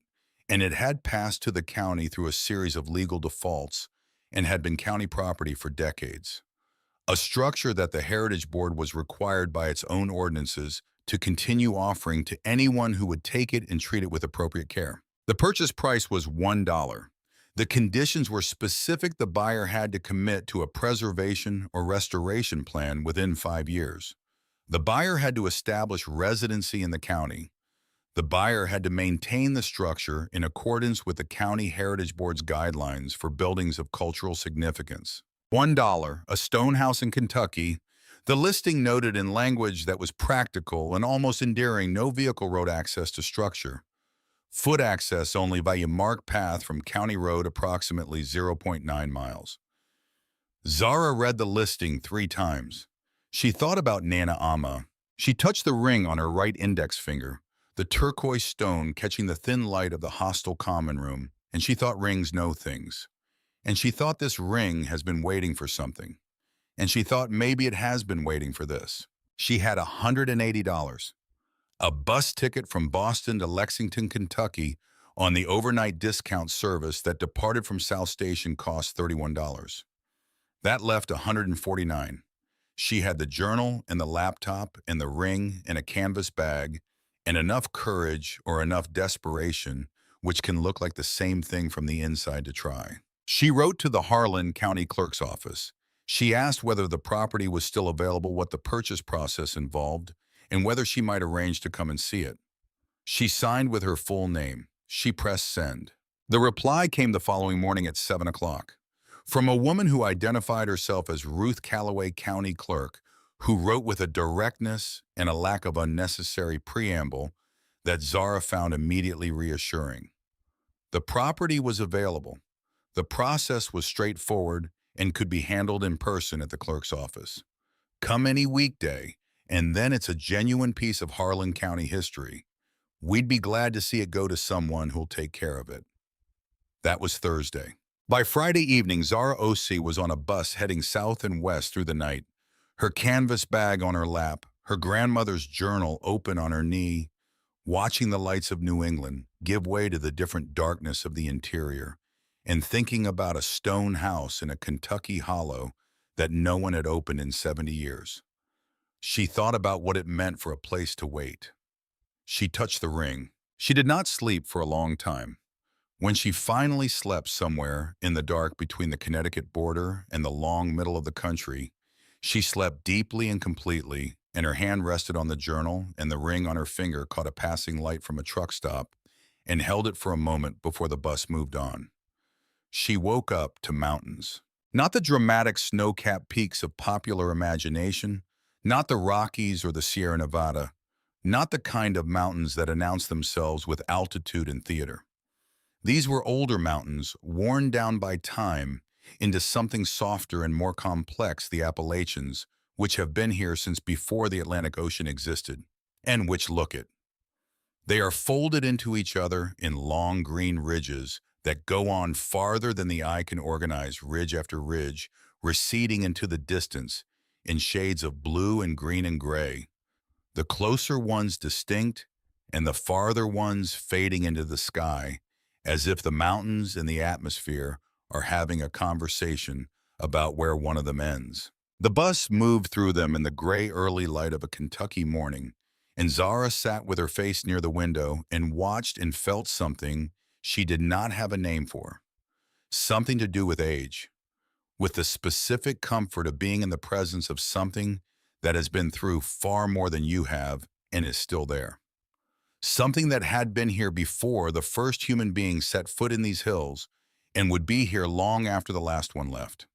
and it had passed to the county through a series of legal defaults and had been county property for decades. A structure that the Heritage Board was required by its own ordinances to continue offering to anyone who would take it and treat it with appropriate care. The purchase price was $1. The conditions were specific. The buyer had to commit to a preservation or restoration plan within 5 years. The buyer had to establish residency in the county. The buyer had to maintain the structure in accordance with the County Heritage Board's guidelines for buildings of cultural significance. $1, a stone house in Kentucky. The listing noted in language that was practical and almost endearing no vehicle road access to structure. Foot access only via marked path from County Road approximately 0.9 miles. Zara read the listing 3 times. She thought about Nana Amma. She touched the ring on her right index finger, the turquoise stone catching the thin light of the hostel common room, and she thought rings know things. And she thought this ring has been waiting for something. And she thought maybe it has been waiting for this. She had $180. A bus ticket from Boston to Lexington, Kentucky on the overnight discount service that departed from South Station cost $31. That left $149. She had the journal and the laptop and the ring and a canvas bag and enough courage or enough desperation, which can look like the same thing from the inside, to try. She wrote to the Harlan County Clerk's office. She asked whether the property was still available, what the purchase process involved, and whether she might arrange to come and see it. She signed with her full name. She pressed send. The reply came the following morning at 7 o'clock. From a woman who identified herself as Ruth Callaway County Clerk, who wrote with a directness and a lack of unnecessary preamble that Zara found immediately reassuring. The property was available. The process was straightforward and could be handled in person at the clerk's office. Come any weekday, and then it's a genuine piece of Harlan County history. We'd be glad to see it go to someone who'll take care of it. That was Thursday. By Friday evening, Zara O.C. was on a bus heading south and west through the night, her canvas bag on her lap, her grandmother's journal open on her knee, watching the lights of New England give way to the different darkness of the interior, and thinking about a stone house in a Kentucky hollow that no one had opened in 70 years. She thought about what it meant for a place to wait. She touched the ring. She did not sleep for a long time. When she finally slept somewhere in the dark between the Connecticut border and the long middle of the country, she slept deeply and completely, and her hand rested on the journal, and the ring on her finger caught a passing light from a truck stop and held it for a moment before the bus moved on. She woke up to mountains. Not the dramatic snow-capped peaks of popular imagination, not the Rockies or the Sierra Nevada, not the kind of mountains that announce themselves with altitude and theater. These were older mountains, worn down by time into something softer and more complex, the Appalachians, which have been here since before the Atlantic Ocean existed, and which look it. They are folded into each other in long green ridges that go on farther than the eye can organize, ridge after ridge, receding into the distance in shades of blue and green and gray, the closer ones distinct and the farther ones fading into the sky, as if the mountains and the atmosphere are having a conversation about where one of them ends. The bus moved through them in the gray early light of a Kentucky morning, and Zara sat with her face near the window and watched and felt something she did not have a name for. Something to do with age, with the specific comfort of being in the presence of something that has been through far more than you have and is still there. Something that had been here before the first human being set foot in these hills and would be here long after the last one left.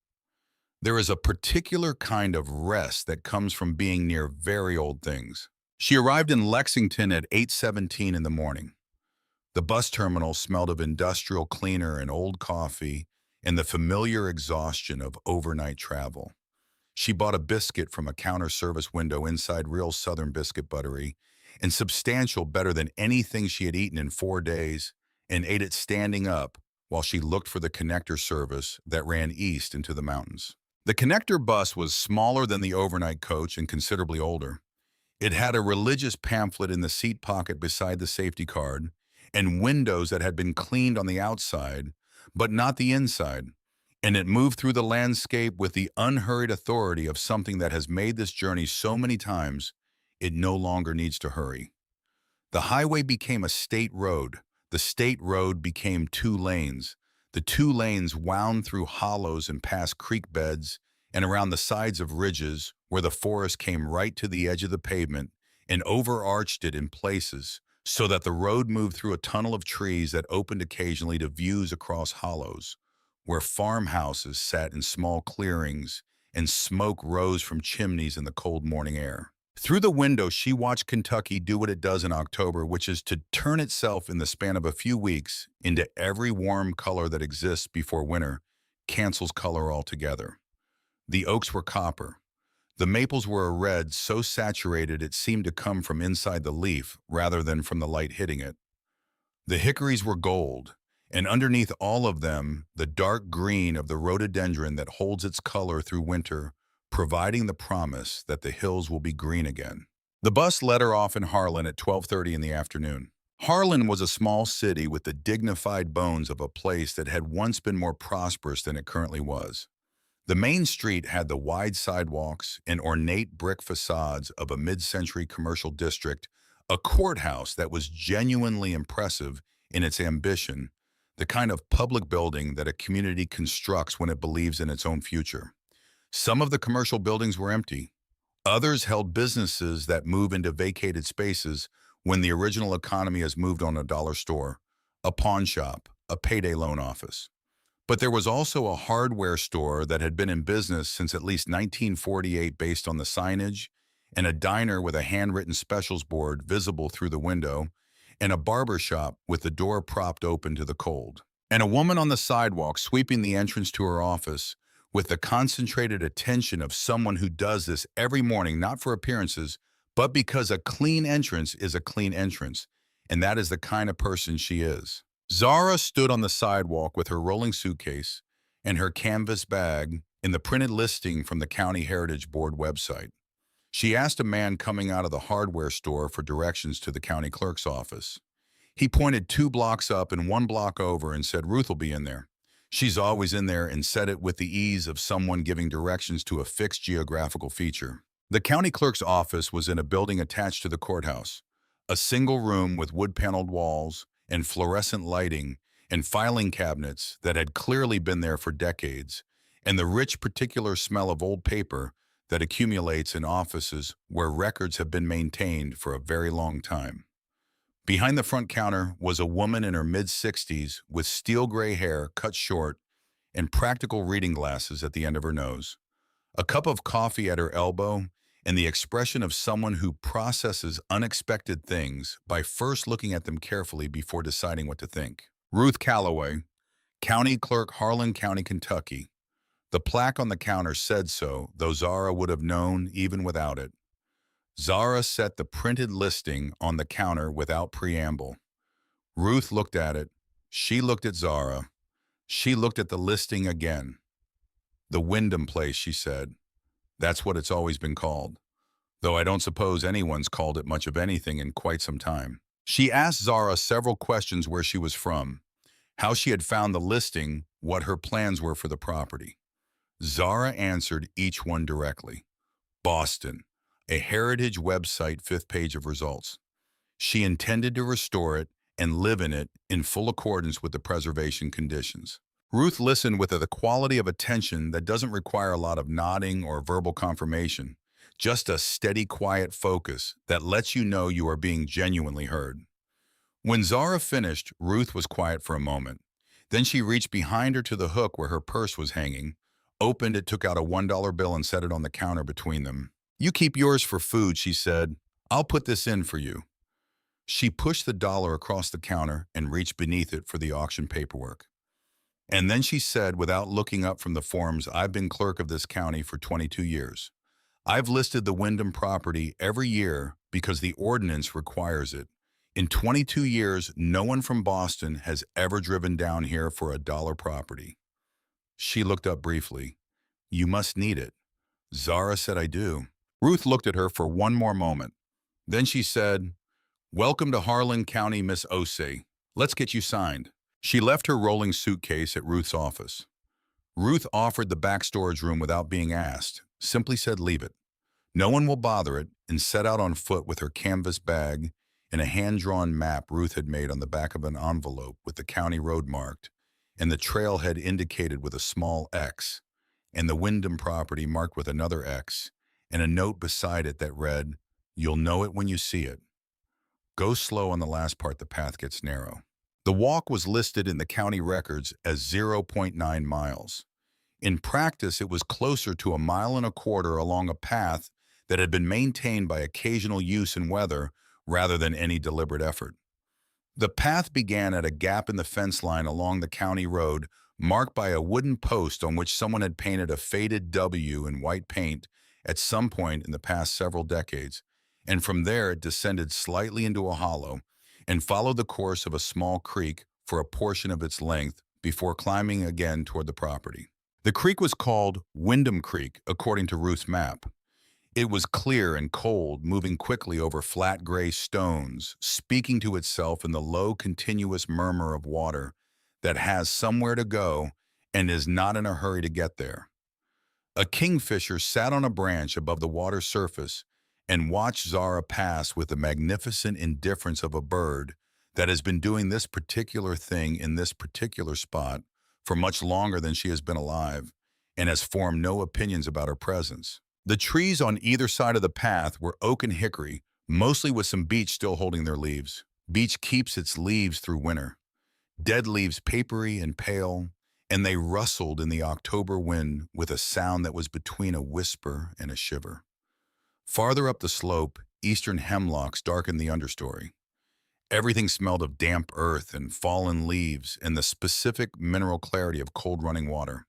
There is a particular kind of rest that comes from being near very old things. She arrived in Lexington at 8:17 in the morning. The bus terminal smelled of industrial cleaner and old coffee and the familiar exhaustion of overnight travel. She bought a biscuit from a counter service window inside real Southern biscuit buttery and substantial, better than anything she had eaten in 4 days, and ate it standing up while she looked for the connector service that ran east into the mountains. The connector bus was smaller than the overnight coach and considerably older. It had a religious pamphlet in the seat pocket beside the safety card and windows that had been cleaned on the outside, but not the inside. And it moved through the landscape with the unhurried authority of something that has made this journey so many times, it no longer needs to hurry. The highway became a state road. The state road became 2 lanes. The 2 lanes wound through hollows and past creek beds and around the sides of ridges where the forest came right to the edge of the pavement and overarched it in places so that the road moved through a tunnel of trees that opened occasionally to views across hollows, where farmhouses sat in small clearings and smoke rose from chimneys in the cold morning air. Through the window, she watched Kentucky do what it does in October, which is to turn itself in the span of a few weeks into every warm color that exists before winter cancels color altogether. The oaks were copper. The maples were a red so saturated it seemed to come from inside the leaf rather than from the light hitting it. The hickories were gold, and underneath all of them, the dark green of the rhododendron that holds its color through winter, providing the promise that the hills will be green again. The bus let her off in Harlan at 12:30 in the afternoon. Harlan was a small city with the dignified bones of a place that had once been more prosperous than it currently was. The main street had the wide sidewalks and ornate brick facades of a mid-century commercial district, a courthouse that was genuinely impressive in its ambition, the kind of public building that a community constructs when it believes in its own future. Some of the commercial buildings were empty. Others held businesses that move into vacated spaces when the original economy has moved on: a dollar store, a pawn shop, a payday loan office. But there was also a hardware store that had been in business since at least 1948 based on the signage, and a diner with a handwritten specials board visible through the window, and a barber shop with the door propped open to the cold. And a woman on the sidewalk sweeping the entrance to her office with the concentrated attention of someone who does this every morning, not for appearances, but because a clean entrance is a clean entrance, and that is the kind of person she is. Zara stood on the sidewalk with her rolling suitcase and her canvas bag in the printed listing from the County Heritage Board website. She asked a man coming out of the hardware store for directions to the county clerk's office. He pointed 2 blocks up and 1 block over and said, "Ruth will be in there." She's always in there, and said it with the ease of someone giving directions to a fixed geographical feature. The county clerk's office was in a building attached to the courthouse, a single room with wood-paneled walls and fluorescent lighting and filing cabinets that had clearly been there for decades, and the rich particular smell of old paper that accumulates in offices where records have been maintained for a very long time. Behind the front counter was a woman in her mid-60s with steel gray hair cut short and practical reading glasses at the end of her nose, a cup of coffee at her elbow, and the expression of someone who processes unexpected things by first looking at them carefully before deciding what to think. Ruth Calloway, County Clerk, Harlan County, Kentucky. The plaque on the counter said so, though Zara would have known even without it. Zara set the printed listing on the counter without preamble. Ruth looked at it. She looked at Zara. She looked at the listing again. "The Wyndham Place," she said. "That's what it's always been called, though I don't suppose anyone's called it much of anything in quite some time." She asked Zara several questions: where she was from, how she had found the listing, what her plans were for the property. Zara answered each one directly. Boston, a heritage website, 5th page of results. She intended to restore it and live in it in full accordance with the preservation conditions. Ruth listened with the quality of attention that doesn't require a lot of nodding or verbal confirmation, just a steady, quiet focus that lets you know you are being genuinely heard. When Zara finished, Ruth was quiet for a moment. Then she reached behind her to the hook where her purse was hanging, opened it, took out a $1 bill and set it on the counter between them. "You keep yours for food," she said. "I'll put this in for you." She pushed the dollar across the counter and reached beneath it for the auction paperwork. And then she said, without looking up from the forms, "I've been clerk of this county for 22 years. I've listed the Wyndham property every year because the ordinance requires it. In 22 years, no one from Boston has ever driven down here for a dollar property." She looked up briefly. "You must need it." Zara said, "I do." Ruth looked at her for one more moment. Then she said, "Welcome to Harlan County, Miss Osei. Let's get you signed." She left her rolling suitcase at Ruth's office. Ruth offered the back storage room without being asked, simply said, "Leave it. No one will bother it," and set out on foot with her canvas bag and a hand-drawn map Ruth had made on the back of an envelope with the county road marked, and the trailhead indicated with a small X, and the Wyndham property marked with another X, and a note beside it that read, "You'll know it when you see it. Go slow on the last part, the path gets narrow." The walk was listed in the county records as 0.9 miles. In practice, it was closer to 1.25 miles along a path that had been maintained by occasional use and weather rather than any deliberate effort. The path began at a gap in the fence line along the county road, marked by a wooden post on which someone had painted a faded W in white paint at some point in the past several decades, and from there it descended slightly into a hollow and followed the course of a small creek for a portion of its length before climbing again toward the property. The creek was called Wyndham Creek, according to Ruth's map. It was clear and cold, moving quickly over flat gray stones, speaking to itself in the low, continuous murmur of water that has somewhere to go and is not in a hurry to get there. A kingfisher sat on a branch above the water surface and watched Zara pass with the magnificent indifference of a bird that has been doing this particular thing in this particular spot for much longer than she has been alive and has formed no opinions about her presence. The trees on either side of the path were oak and hickory, mostly with some beech still holding their leaves. Beech keeps its leaves through winter. Dead leaves, papery and pale, and they rustled in the October wind with a sound that was between a whisper and a shiver. Farther up the slope, eastern hemlocks darkened the understory. Everything smelled of damp earth and fallen leaves and the specific mineral clarity of cold running water.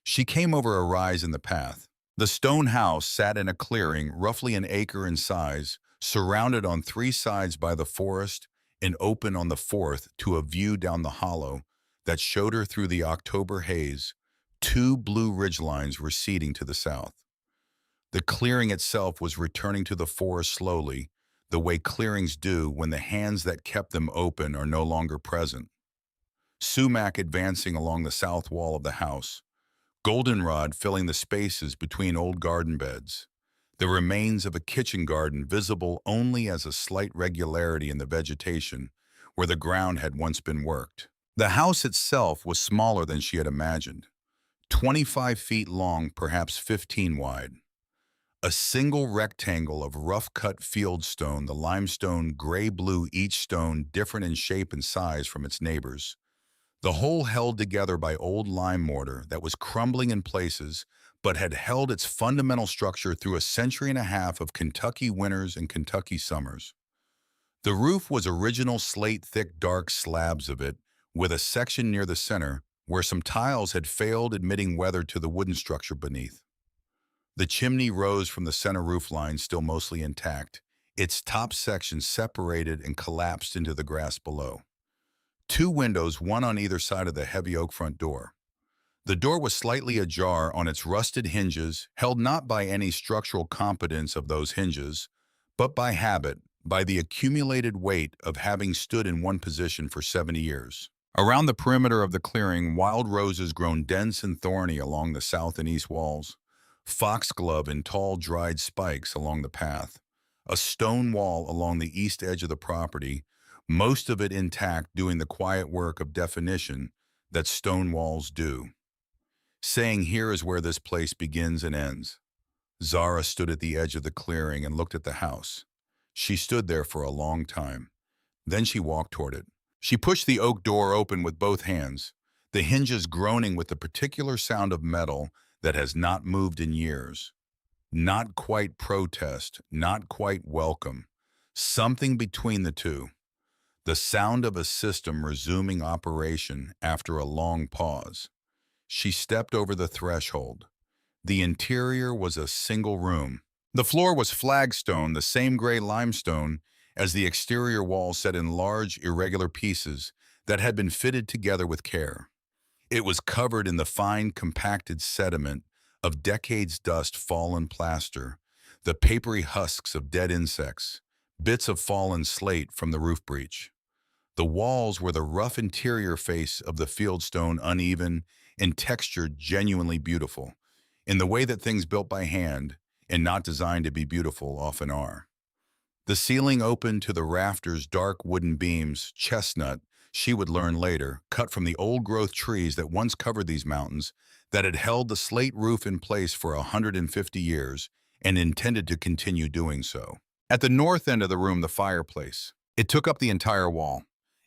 She came over a rise in the path. The stone house sat in a clearing roughly an acre in size, surrounded on 3 sides by the forest and open on the 4th to a view down the hollow that showed her through the October haze 2 blue ridgelines receding to the south. The clearing itself was returning to the forest slowly, the way clearings do when the hands that kept them open are no longer present. Sumac advancing along the south wall of the house, goldenrod filling the spaces between old garden beds, the remains of a kitchen garden visible only as a slight regularity in the vegetation where the ground had once been worked. The house itself was smaller than she had imagined, 25 feet long, perhaps 15 wide. A single rectangle of rough-cut field stone, the limestone gray-blue, each stone different in shape and size from its neighbors. The whole held together by old lime mortar that was crumbling in places, but had held its fundamental structure through a century and a half of Kentucky winters and Kentucky summers. The roof was original slate-thick dark slabs of it, with a section near the center where some tiles had failed, admitting weather to the wooden structure beneath. The chimney rose from the center roof line, still mostly intact, its top section separated and collapsed into the grass below. Two windows, one on either side of the heavy oak front door. The door was slightly ajar on its rusted hinges, held not by any structural competence of those hinges, but by habit, by the accumulated weight of having stood in one position for 70 years. Around the perimeter of the clearing, wild roses grown dense and thorny along the south and east walls, foxglove in tall dried spikes along the path, a stone wall along the east edge of the property, most of it intact, doing the quiet work of definition that stone walls do, saying, "Here is where this place begins and ends." Zara stood at the edge of the clearing and looked at the house. She stood there for a long time. Then she walked toward it. She pushed the oak door open with both hands, the hinges groaning with the particular sound of metal that has not moved in years. Not quite protest, not quite welcome. Something between the two. The sound of a system resuming operation after a long pause. She stepped over the threshold. The interior was a single room. The floor was flagstone, the same gray limestone as the exterior walls, set in large, irregular pieces that had been fitted together with care. It was covered in the fine, compacted sediment of decades' dust, fallen plaster, the papery husks of dead insects, bits of fallen slate from the roof breach. The walls were the rough interior face of the fieldstone, uneven and textured, genuinely beautiful, in the way that things built by hand and not designed to be beautiful often are. The ceiling opened to the rafters, dark wooden beams, chestnut, she would learn later, cut from the old-growth trees that once covered these mountains, that had held the slate roof in place for 150 years and intended to continue doing so. At the north end of the room, the fireplace. It took up the entire wall.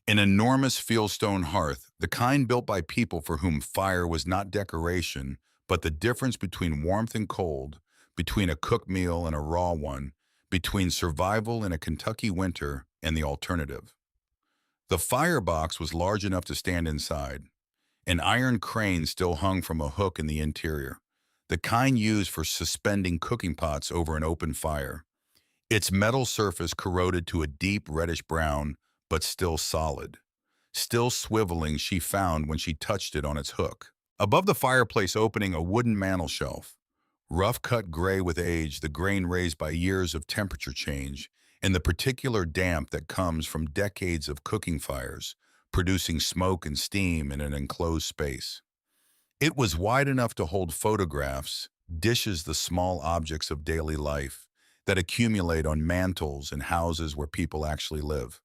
An enormous fieldstone hearth, the kind built by people for whom fire was not decoration, but the difference between warmth and cold, between a cooked meal and a raw one, between survival in a Kentucky winter and the alternative. The firebox was large enough to stand inside. An iron crane still hung from a hook in the interior, the kind used for suspending cooking pots over an open fire. Its metal surface corroded to a deep reddish brown, but still solid. Still swiveling, she found when she touched it on its hook. Above the fireplace opening, a wooden mantel shelf. Rough-cut gray with age, the grain raised by years of temperature change, and the particular damp that comes from decades of cooking fires, producing smoke and steam in an enclosed space. It was wide enough to hold photographs, dishes, the small objects of daily life that accumulate on mantels in houses where people actually live.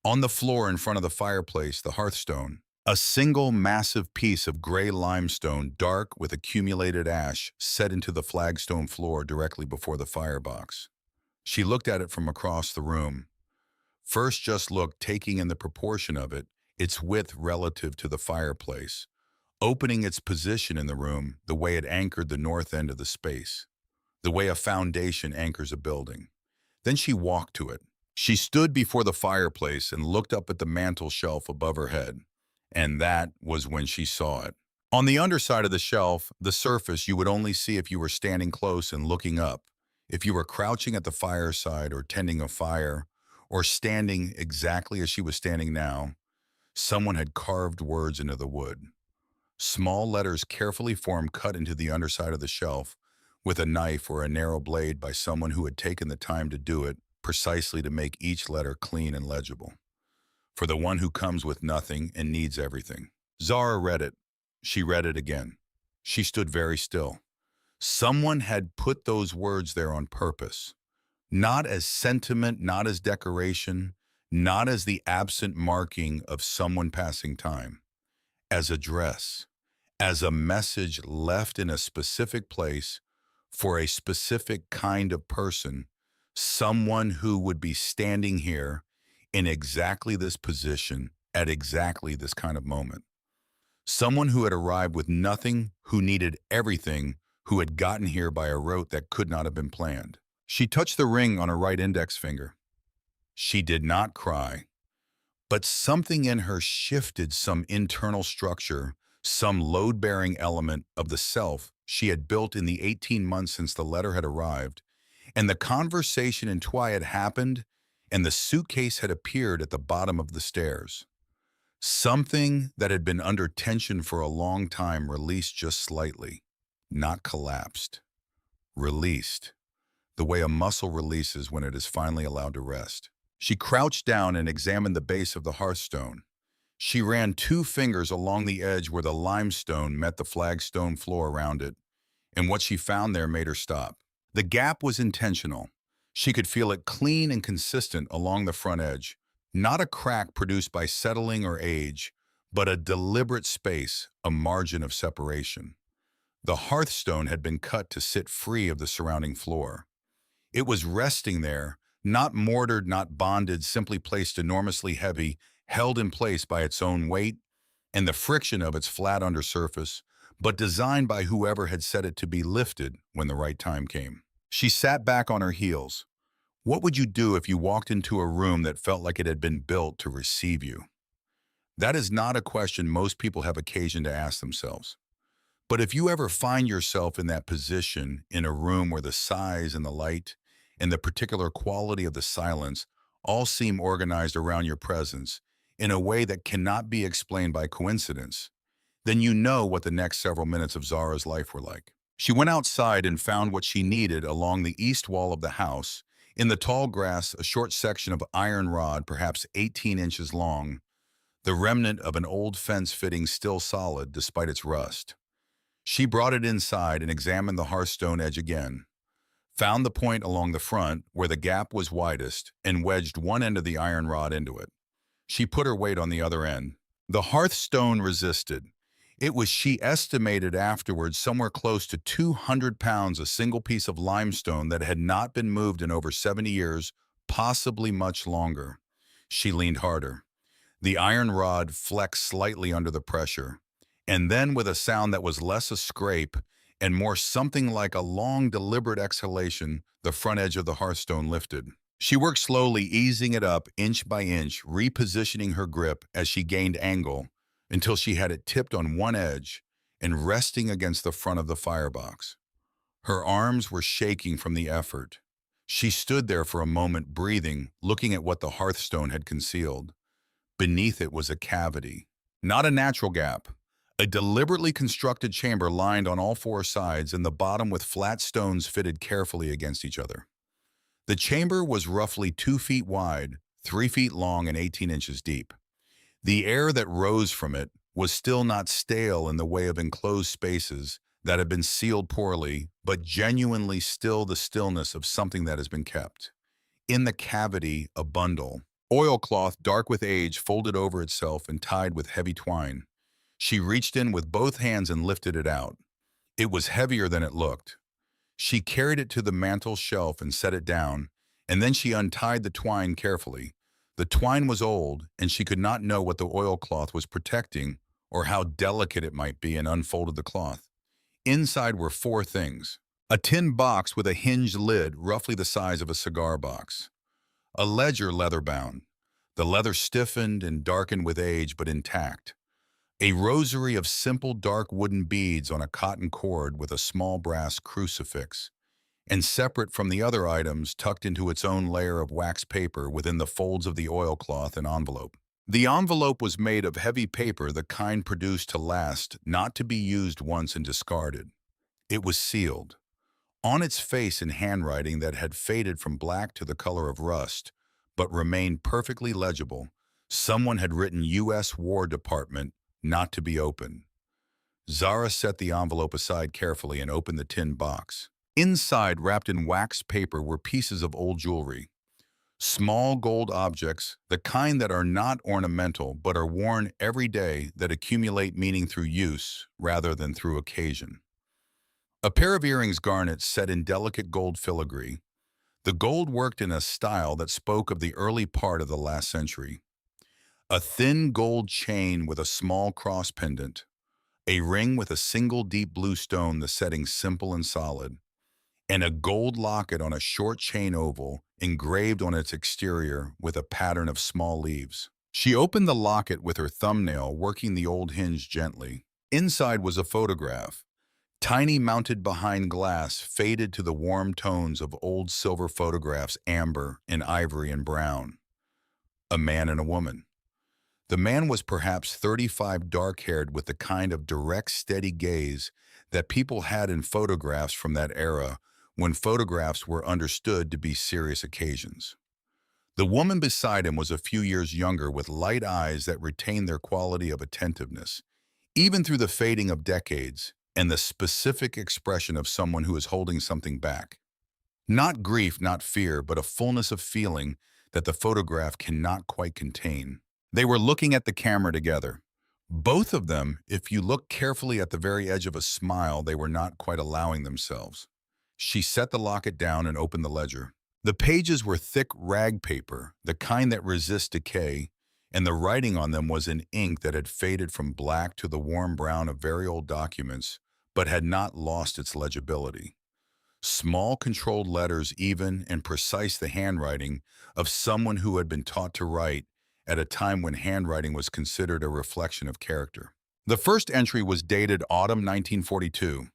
On the floor in front of the fireplace, the hearthstone, a single massive piece of gray limestone, dark with accumulated ash, set into the flagstone floor directly before the firebox. She looked at it from across the room. First just looked, taking in the proportion of it, its width relative to the fireplace, opening its position in the room, the way it anchored the north end of the space, the way a foundation anchors a building. Then she walked to it. She stood before the fireplace and looked up at the mantel shelf above her head. And that was when she saw it. On the underside of the shelf, the surface you would only see if you were standing close and looking up, if you were crouching at the fireside or tending a fire, or standing exactly as she was standing now, someone had carved words into the wood. Small letters carefully formed cut into the underside of the shelf, with a knife or a narrow blade by someone who had taken the time to do it precisely to make each letter clean and legible. For the one who comes with nothing and needs everything. Zara read it. She read it again. She stood very still. Someone had put those words there on purpose, not as sentiment, not as decoration, not as the absent marking of someone passing time, as a dress, as a message left in a specific place for a specific kind of person, someone who would be standing here in exactly this position at exactly this kind of moment. Someone who had arrived with nothing, who needed everything, who had gotten here by a route that could not have been planned. She touched the ring on her right index finger. She did not cry, but something in her shifted, some internal structure, some load-bearing element of the self she had built in the 18 months since the letter had arrived, and the conversation in Twy had happened, and the suitcase had appeared at the bottom of the stairs. Something that had been under tension for a long time released just slightly, not collapsed. Released, the way a muscle releases when it is finally allowed to rest. She crouched down and examined the base of the hearthstone. She ran two fingers along the edge where the limestone met the flagstone floor around it, and what she found there made her stop. The gap was intentional. She could feel it clean and consistent along the front edge, not a crack produced by settling or age, but a deliberate space, a margin of separation. The hearthstone had been cut to sit free of the surrounding floor. It was resting there, not mortared, not bonded, simply placed enormously heavy, held in place by its own weight and the friction of its flat undersurface, but designed by whoever had set it to be lifted when the right time came. She sat back on her heels. What would you do if you walked into a room that felt like it had been built to receive you? That is not a question most people have occasion to ask themselves. But if you ever find yourself in that position, in a room where the size and the light and the particular quality of the silence all seem organized around your presence in a way that cannot be explained by coincidence, then you know what the next several minutes of Zara's life were like. She went outside and found what she needed along the east wall of the house. In the tall grass, a short section of iron rod, perhaps 18 inches long, the remnant of an old fence fitting still solid despite its rust. She brought it inside and examined the hearthstone edge again, found the point along the front where the gap was widest, and wedged one end of the iron rod into it. She put her weight on the other end. The hearthstone resisted. It was, she estimated afterwards, somewhere close to 200 pounds, a single piece of limestone that had not been moved in over 70 years, possibly much longer. She leaned harder. The iron rod flexed slightly under the pressure, and then with a sound that was less a scrape and more something like a long, deliberate exhalation, the front edge of the hearthstone lifted. She worked slowly, easing it up inch by inch, repositioning her grip as she gained angle until she had it tipped on one edge and resting against the front of the firebox. Her arms were shaking from the effort. She stood there for a moment, breathing, looking at what the hearthstone had concealed. Beneath it was a cavity, not a natural gap, a deliberately constructed chamber lined on all four sides and the bottom with flat stones fitted carefully against each other. The chamber was roughly 2 feet wide, 3 feet long, and 18 inches deep. The air that rose from it was still not stale in the way of enclosed spaces that had been sealed poorly, but genuinely still the stillness of something that has been kept. In the cavity, a bundle, oilcloth dark with age, folded over itself and tied with heavy twine. She reached in with both hands and lifted it out. It was heavier than it looked. She carried it to the mantel shelf and set it down, and then she untied the twine carefully. The twine was old, and she could not know what the oilcloth was protecting or how delicate it might be, and unfolded the cloth. Inside were 4 things. A tin box with a hinged lid roughly the size of a cigar box. A ledger leather-bound, the leather stiffened and darkened with age but intact. A rosary of simple dark wooden beads on a cotton cord with a small brass crucifix, and separate from the other items, tucked into its own layer of wax paper within the folds of the oilcloth, an envelope. The envelope was made of heavy paper, the kind produced to last, not to be used once and discarded. It was sealed. On its face in handwriting that had faded from black to the color of rust, but remained perfectly legible, someone had written U.S. War Department, not to be opened. Zara set the envelope aside carefully and opened the tin box. Inside, wrapped in wax paper, were pieces of old jewelry. Small gold objects, the kind that are not ornamental but are worn every day, that accumulate meaning through use rather than through occasion. A pair of earrings garnet set in delicate gold filigree. The gold worked in a style that spoke of the early part of the last century. A thin gold chain with a small cross pendant. A ring with a single deep blue stone, the setting simple and solid. And a gold locket on a short chain oval, engraved on its exterior with a pattern of small leaves. She opened the locket with her thumbnail, working the old hinge gently. Inside was a photograph, tiny, mounted behind glass, faded to the warm tones of old silver photographs, amber and ivory and brown. A man and a woman. The man was perhaps 35, dark-haired, with the kind of direct, steady gaze that people had in photographs from that era when photographs were understood to be serious occasions. The woman beside him was a few years younger, with light eyes that retained their quality of attentiveness, even through the fading of decades, and the specific expression of someone who is holding something back. Not grief, not fear, but a fullness of feeling that the photograph cannot quite contain. They were looking at the camera together. Both of them, if you look carefully at the very edge of a smile, they were not quite allowing themselves. She set the locket down and opened the ledger. The pages were thick rag paper, the kind that resists decay, and the writing on them was in ink that had faded from black to the warm brown of very old documents, but had not lost its legibility. Small, controlled letters, even and precise, the handwriting of someone who had been taught to write at a time when handwriting was considered a reflection of character. The first entry was dated autumn 1942.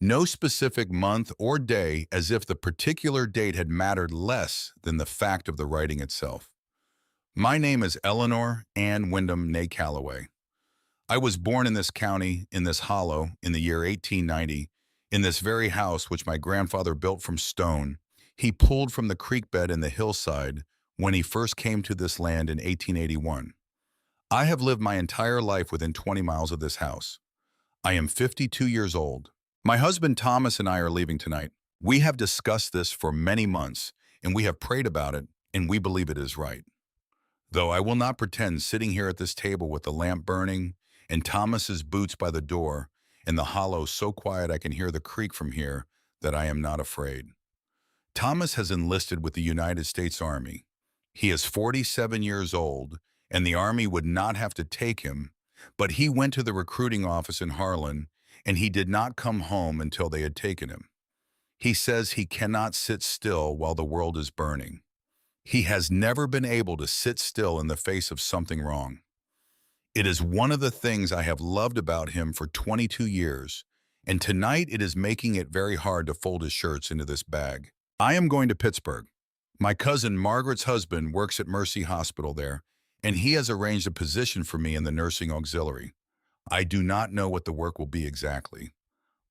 No specific month or day, as if the particular date had mattered less than the fact of the writing itself. My name is Eleanor Ann Wyndham Nay Calloway. I was born in this county, in this hollow, in the year 1890, in this very house which my grandfather built from stone. He pulled from the creek bed in the hillside when he first came to this land in 1881. I have lived my entire life within 20 miles of this house. I am 52 years old. My husband Thomas and I are leaving tonight. We have discussed this for many months, and we have prayed about it, and we believe it is right. Though I will not pretend, sitting here at this table with the lamp burning and Thomas's boots by the door, and the hollow so quiet I can hear the creak from here, that I am not afraid. Thomas has enlisted with the United States Army. He is 47 years old, and the Army would not have to take him, but he went to the recruiting office in Harlan, and he did not come home until they had taken him. He says he cannot sit still while the world is burning. He has never been able to sit still in the face of something wrong. It is one of the things I have loved about him for 22 years, and tonight it is making it very hard to fold his shirts into this bag. I am going to Pittsburgh. My cousin Margaret's husband works at Mercy Hospital there, and he has arranged a position for me in the nursing auxiliary. I do not know what the work will be exactly.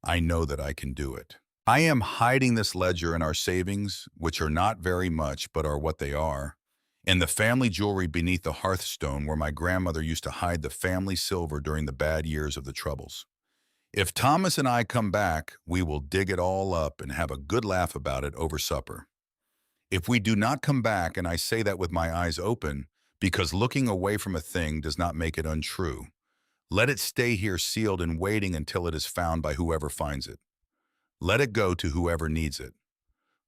I know that I can do it. I am hiding this ledger in our savings, which are not very much but are what they are, and the family jewelry beneath the hearthstone where my grandmother used to hide the family silver during the bad years of the Troubles. If Thomas and I come back, we will dig it all up and have a good laugh about it over supper. If we do not come back, and I say that with my eyes open, because looking away from a thing does not make it untrue, let it stay here sealed and waiting until it is found by whoever finds it. Let it go to whoever needs it.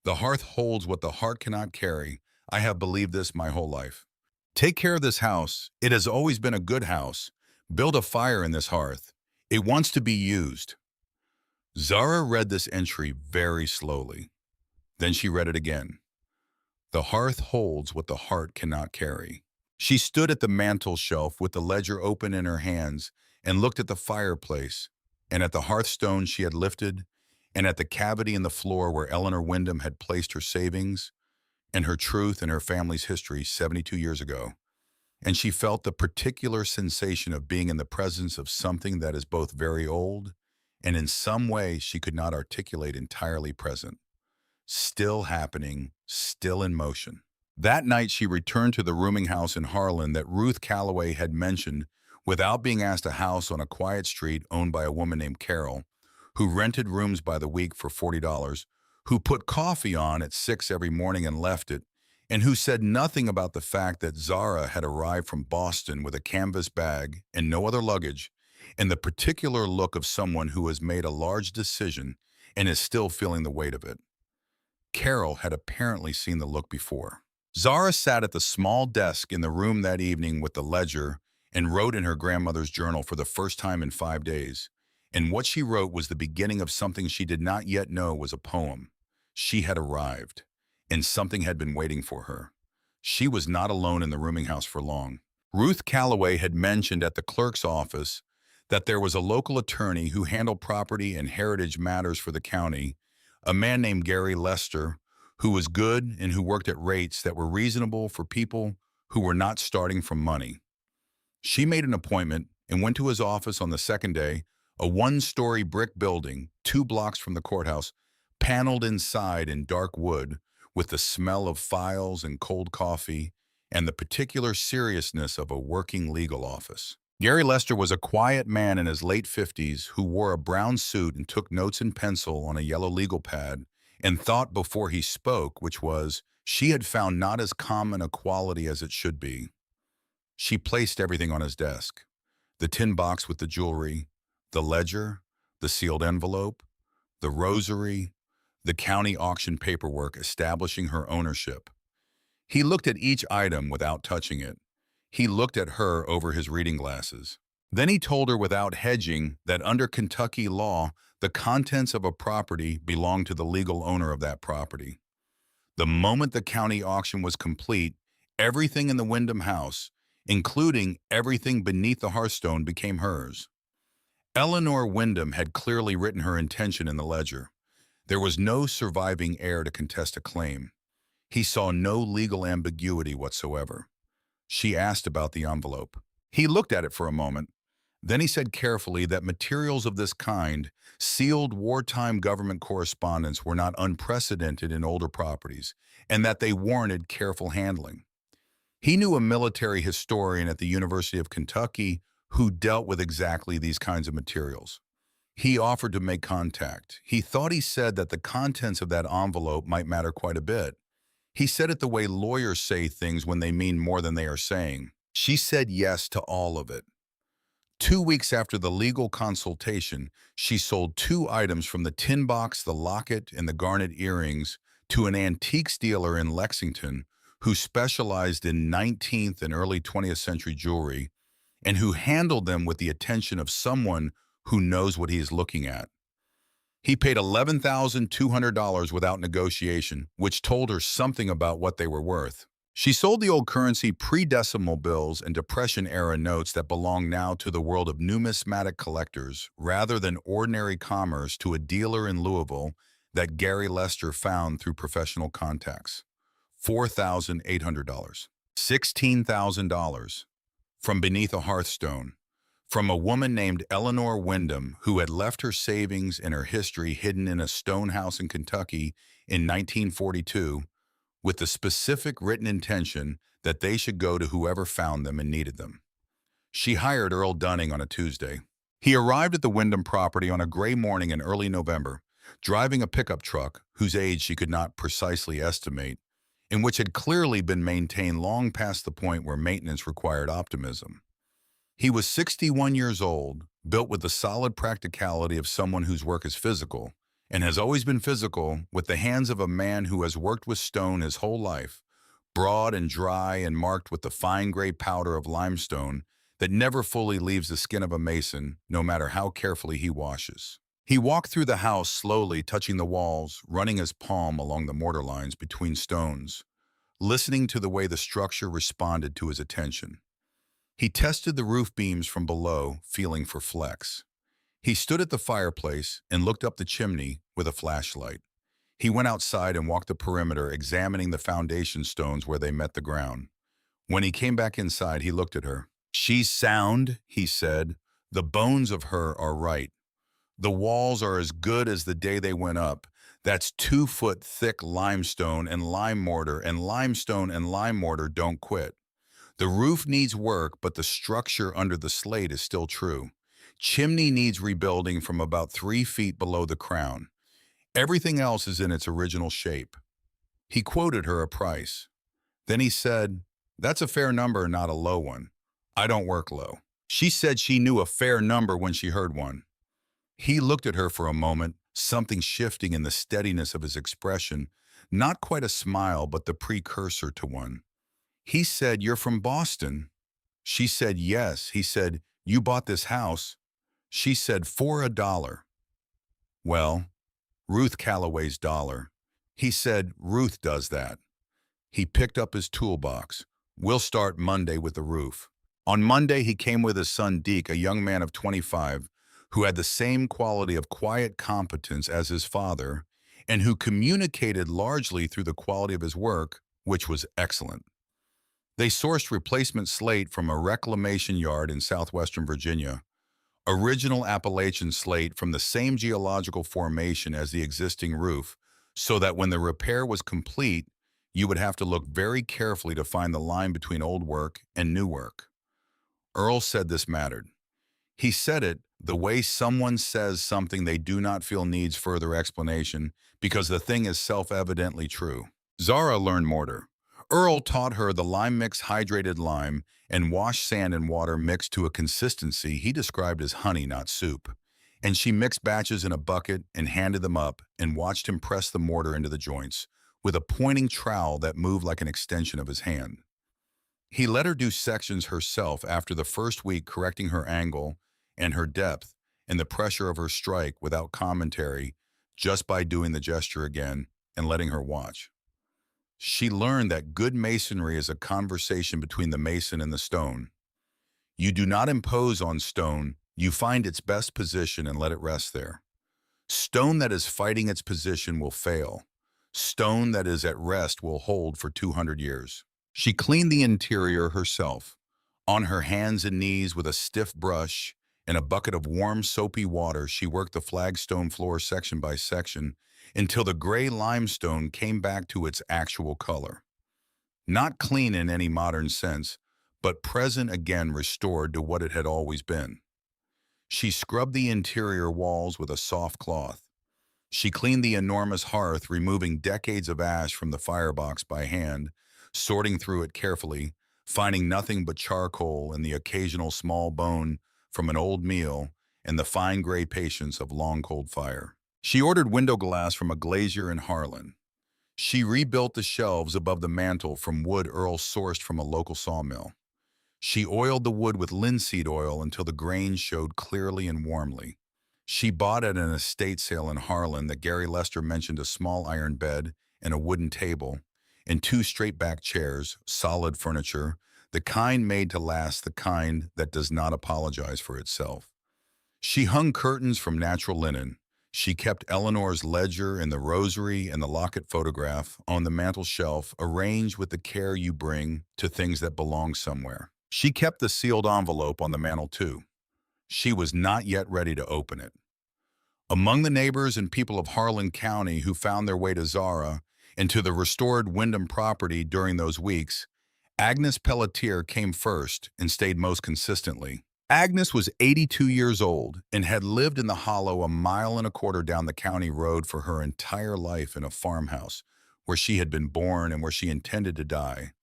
The hearth holds what the heart cannot carry. I have believed this my whole life. Take care of this house. It has always been a good house. Build a fire in this hearth. It wants to be used. Zara read this entry very slowly. Then she read it again. The hearth holds what the heart cannot carry. She stood at the mantel shelf with the ledger open in her hands and looked at the fireplace, and at the hearthstone she had lifted, and at the cavity in the floor where Eleanor Wyndham had placed her savings and her truth and her family's history 72 years ago. And she felt the particular sensation of being in the presence of something that is both very old and in some way she could not articulate entirely present. Still happening, still in motion. That night she returned to the rooming house in Harlan that Ruth Calloway had mentioned without being asked, a house on a quiet street owned by a woman named Carol, who rented rooms by the week for $40, who put coffee on at 6 every morning and left it, and who said nothing about the fact that Zara had arrived from Boston with a canvas bag and no other luggage, and the particular look of someone who has made a large decision and is still feeling the weight of it. Carol had apparently seen the look before. Zara sat at the small desk in the room that evening with the ledger and wrote in her grandmother's journal for the first time in 5 days. And what she wrote was the beginning of something she did not yet know was a poem. She had arrived, and something had been waiting for her. She was not alone in the rooming house for long. Ruth Calloway had mentioned at the clerk's office that there was a local attorney who handled property and heritage matters for the county, a man named Gary Lester, who was good and who worked at rates that were reasonable for people who were not starting from money. She made an appointment and went to his office on the second day, a one-story brick building 2 blocks from the courthouse, paneled inside in dark wood, with the smell of files and cold coffee and the particular seriousness of a working legal office. Gary Lester was a quiet man in his late 50s who wore a brown suit and took notes in pencil on a yellow legal pad and thought before he spoke, which was, she had found not as common a quality as it should be. She placed everything on his desk: the tin box with the jewelry, the ledger, the sealed envelope, the rosary, the county auction paperwork establishing her ownership. He looked at each item without touching it. He looked at her over his reading glasses. Then he told her without hedging that under Kentucky law, the contents of a property belonged to the legal owner of that property. The moment the county auction was complete, everything in the Wyndham house, including everything beneath the hearthstone, became hers. Eleanor Wyndham had clearly written her intention in the ledger. There was no surviving heir to contest a claim. He saw no legal ambiguity whatsoever. She asked about the envelope. He looked at it for a moment. Then he said carefully that materials of this kind, sealed wartime government correspondence, were not unprecedented in older properties, and that they warranted careful handling. He knew a military historian at the University of Kentucky who dealt with exactly these kinds of materials. He offered to make contact. He thought he said that the contents of that envelope might matter quite a bit. He said it the way lawyers say things when they mean more than they are saying. She said yes to all of it. 2 weeks after the legal consultation, she sold 2 items from the tin box, the locket, and the garnet earrings to an antiques dealer in Lexington who specialized in 19th and early 20th century jewelry and who handled them with the attention of someone who knows what he is looking at. He paid $11,200 without negotiation, which told her something about what they were worth. She sold the old currency pre-decimal bills and Depression-era notes that belong now to the world of numismatic collectors rather than ordinary commerce to a dealer in Louisville that Gary Lester found through professional contacts. $4,800. $16,000. From beneath a hearthstone. From a woman named Eleanor Wyndham, who had left her savings and her history hidden in a stone house in Kentucky in 1942, with the specific written intention that they should go to whoever found them and needed them. She hired Earl Dunning on a Tuesday. He arrived at the Wyndham property on a gray morning in early November, driving a pickup truck whose age she could not precisely estimate, and which had clearly been maintained long past the point where maintenance required optimism. He was 61 years old, built with the solid practicality of someone whose work is physical, and has always been physical, with the hands of a man who has worked with stone his whole life, broad and dry and marked with the fine gray powder of limestone that never fully leaves the skin of a mason, no matter how carefully he washes. He walked through the house slowly, touching the walls, running his palm along the mortar lines between stones, listening to the way the structure responded to his attention. He tested the roof beams from below, feeling for flecks. He stood at the fireplace and looked up the chimney with a flashlight. He went outside and walked the perimeter, examining the foundation stones where they met the ground. When he came back inside, he looked at her. "She's sound," he said. "The bones of her are right. The walls are as good as the day they went up. That's 2 foot thick limestone and lime mortar, and limestone and lime mortar don't quit. The roof needs work, but the structure under the slate is still true. Chimney needs rebuilding from about 3 feet below the crown. Everything else is in its original shape. He quoted her a price. Then he said, "That's a fair number, not a low one. I don't work low." She said she knew a fair number when she heard one. He looked at her for a moment, something shifting in the steadiness of his expression, not quite a smile, but the precursor to one. He said, "You're from Boston." She said, "Yes." He said, "You bought this house?" She said, "For $1." Well, Ruth Calloway's dollar. He said, "Ruth does that." He picked up his toolbox. "We'll start Monday with the roof." On Monday, he came with his son Deke, a young man of 25, who had the same quality of quiet competence as his father, and who communicated largely through the quality of his work, which was excellent. They sourced replacement slate from a reclamation yard in southwestern Virginia, original Appalachian slate from the same geological formation as the existing roof, so that when the repair was complete, you would have to look very carefully to find the line between old work and new work. Earl said this mattered. He said it the way someone says something they do not feel needs further explanation because the thing is self-evidently true. Zara learned mortar. Earl taught her the lime mix, hydrated lime, and washed sand and water mixed to a consistency he described as honey, not soup. And she mixed batches in a bucket and handed them up and watched him press the mortar into the joints with a pointing trowel that moved like an extension of his hand. He let her do sections herself after the first week, correcting her angle and her depth and the pressure of her strike without commentary, just by doing the gesture again and letting her watch. She learned that good masonry is a conversation between the mason and the stone. You do not impose on stone, you find its best position and let it rest there. Stone that is fighting its position will fail. Stone that is at rest will hold for 200 years. She cleaned the interior herself, on her hands and knees with a stiff brush and a bucket of warm, soapy water. She worked the flagstone floor section by section until the gray limestone came back to its actual color. Not clean in any modern sense, but present again, restored to what it had always been. She scrubbed the interior walls with a soft cloth. She cleaned the enormous hearth, removing decades of ash from the firebox by hand, sorting through it carefully, finding nothing but charcoal and the occasional small bone from an old meal and the fine gray patience of long cold fire. She ordered window glass from a glazier in Harlan. She rebuilt the shelves above the mantel from wood Earl sourced from a local sawmill. She oiled the wood with linseed oil until the grains showed clearly and warmly. She bought at an estate sale in Harlan that Gary Lester mentioned a small iron bed and a wooden table and 2 straight-back chairs, solid furniture, the kind made to last, the kind that does not apologize for itself. She hung curtains from natural linen. She kept Eleanor's ledger and the rosary and the locket photograph on the mantel shelf, arranged with the care you bring to things that belong somewhere. She kept the sealed envelope on the mantel too. She was not yet ready to open it. Among the neighbors and people of Harlan County who found their way to Zara and to the restored Wyndham property during those weeks, Agnes Pelletier came first and stayed most consistently. Agnes was 82 years old and had lived in the hollow 1.25 miles down the county road for her entire life in a farmhouse where she had been born and where she intended to die.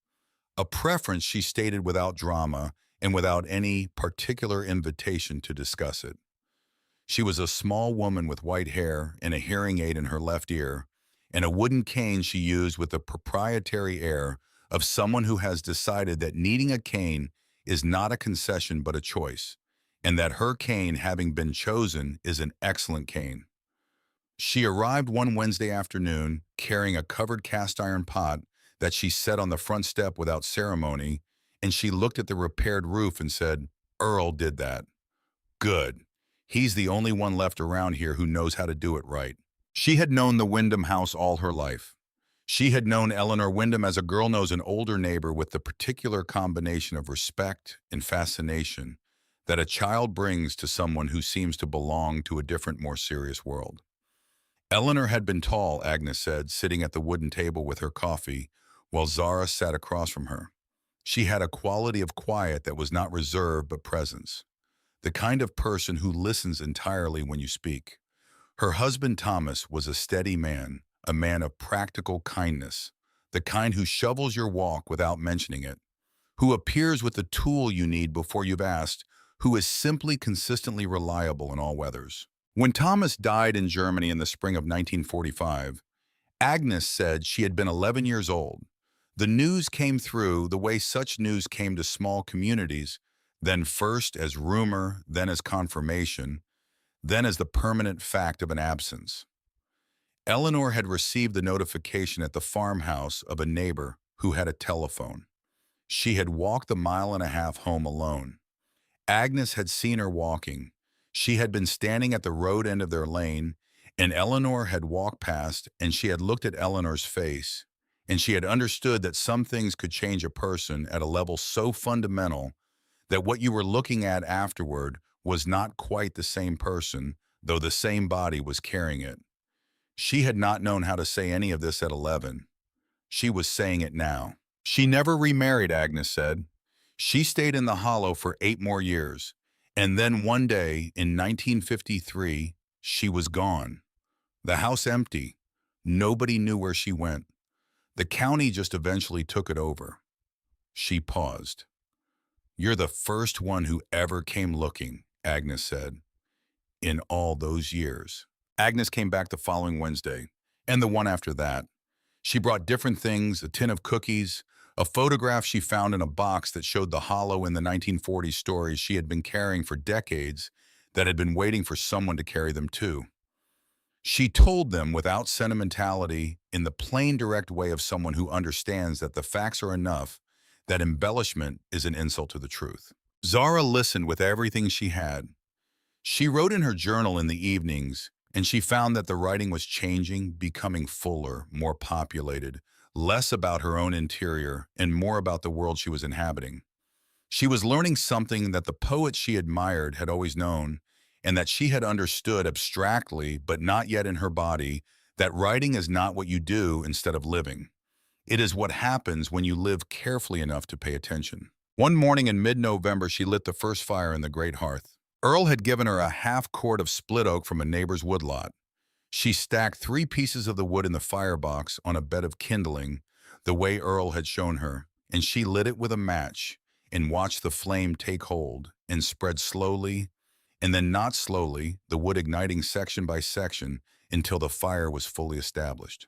A preference she stated without drama and without any particular invitation to discuss it. She was a small woman with white hair and a hearing aid in her left ear, and a wooden cane she used with the proprietary air of someone who has decided that needing a cane is not a concession but a choice, and that her cane, having been chosen, is an excellent cane. She arrived one Wednesday afternoon carrying a covered cast-iron pot that she set on the front step without ceremony, and she looked at the repaired roof and said, "Earl did that. Good. He's the only one left around here who knows how to do it right." She had known the Wyndham house all her life. She had known Eleanor Wyndham as a girl knows an older neighbor, with the particular combination of respect and fascination that a child brings to someone who seems to belong to a different, more serious world. Eleanor had been tall, Agnes said, sitting at the wooden table with her coffee, while Zara sat across from her. She had a quality of quiet that was not reserve but presence, the kind of person who listens entirely when you speak. Her husband Thomas was a steady man, a man of practical kindness, the kind who shovels your walk without mentioning it, who appears with the tool you need before you've asked, who is simply consistently reliable in all weathers. When Thomas died in Germany in the spring of 1945, Agnes said she had been 11 years old. The news came through the way such news came to small communities, then first as rumor, then as confirmation, then as the permanent fact of an absence. Eleanor had received the notification at the farmhouse of a neighbor who had a telephone. She had walked the mile and a half home alone. Agnes had seen her walking. She had been standing at the road end of their lane, and Eleanor had walked past, and she had looked at Eleanor's face, and she had understood that some things could change a person at a level so fundamental that what you were looking at afterward was not quite the same person, though the same body was carrying it. She had not known how to say any of this at 11. She was saying it now. She never remarried, Agnes said. She stayed in the Hollow for 8 more years, and then one day in 1953, she was gone. The house empty. Nobody knew where she went. The county just eventually took it over. She paused. "You're the first one who ever came looking," Agnes said, "in all those years." Agnes came back the following Wednesday, and the one after that. She brought different things, a tin of cookies, a photograph she found in a box that showed the Hollow in the 1940s stories she had been carrying for decades that had been waiting for someone to carry them too. She told them without sentimentality, in the plain direct way of someone who understands that the facts are enough, that embellishment is an insult to the truth. Zara listened with everything she had. She wrote in her journal in the evenings, and she found that the writing was changing, becoming fuller, more populated, less about her own interior and more about the world she was inhabiting. She was learning something that the poets she admired had always known, and that she had understood abstractly but not yet in her body, that writing is not what you do instead of living. It is what happens when you live carefully enough to pay attention. One morning in mid-November, she lit the first fire in the great hearth. Earl had given her a half-cord of split oak from a neighbor's woodlot. She stacked 3 pieces of the wood in the firebox on a bed of kindling, the way Earl had shown her, and she lit it with a match and watched the flame take hold and spread slowly, and then not slowly, the wood igniting section by section until the fire was fully established.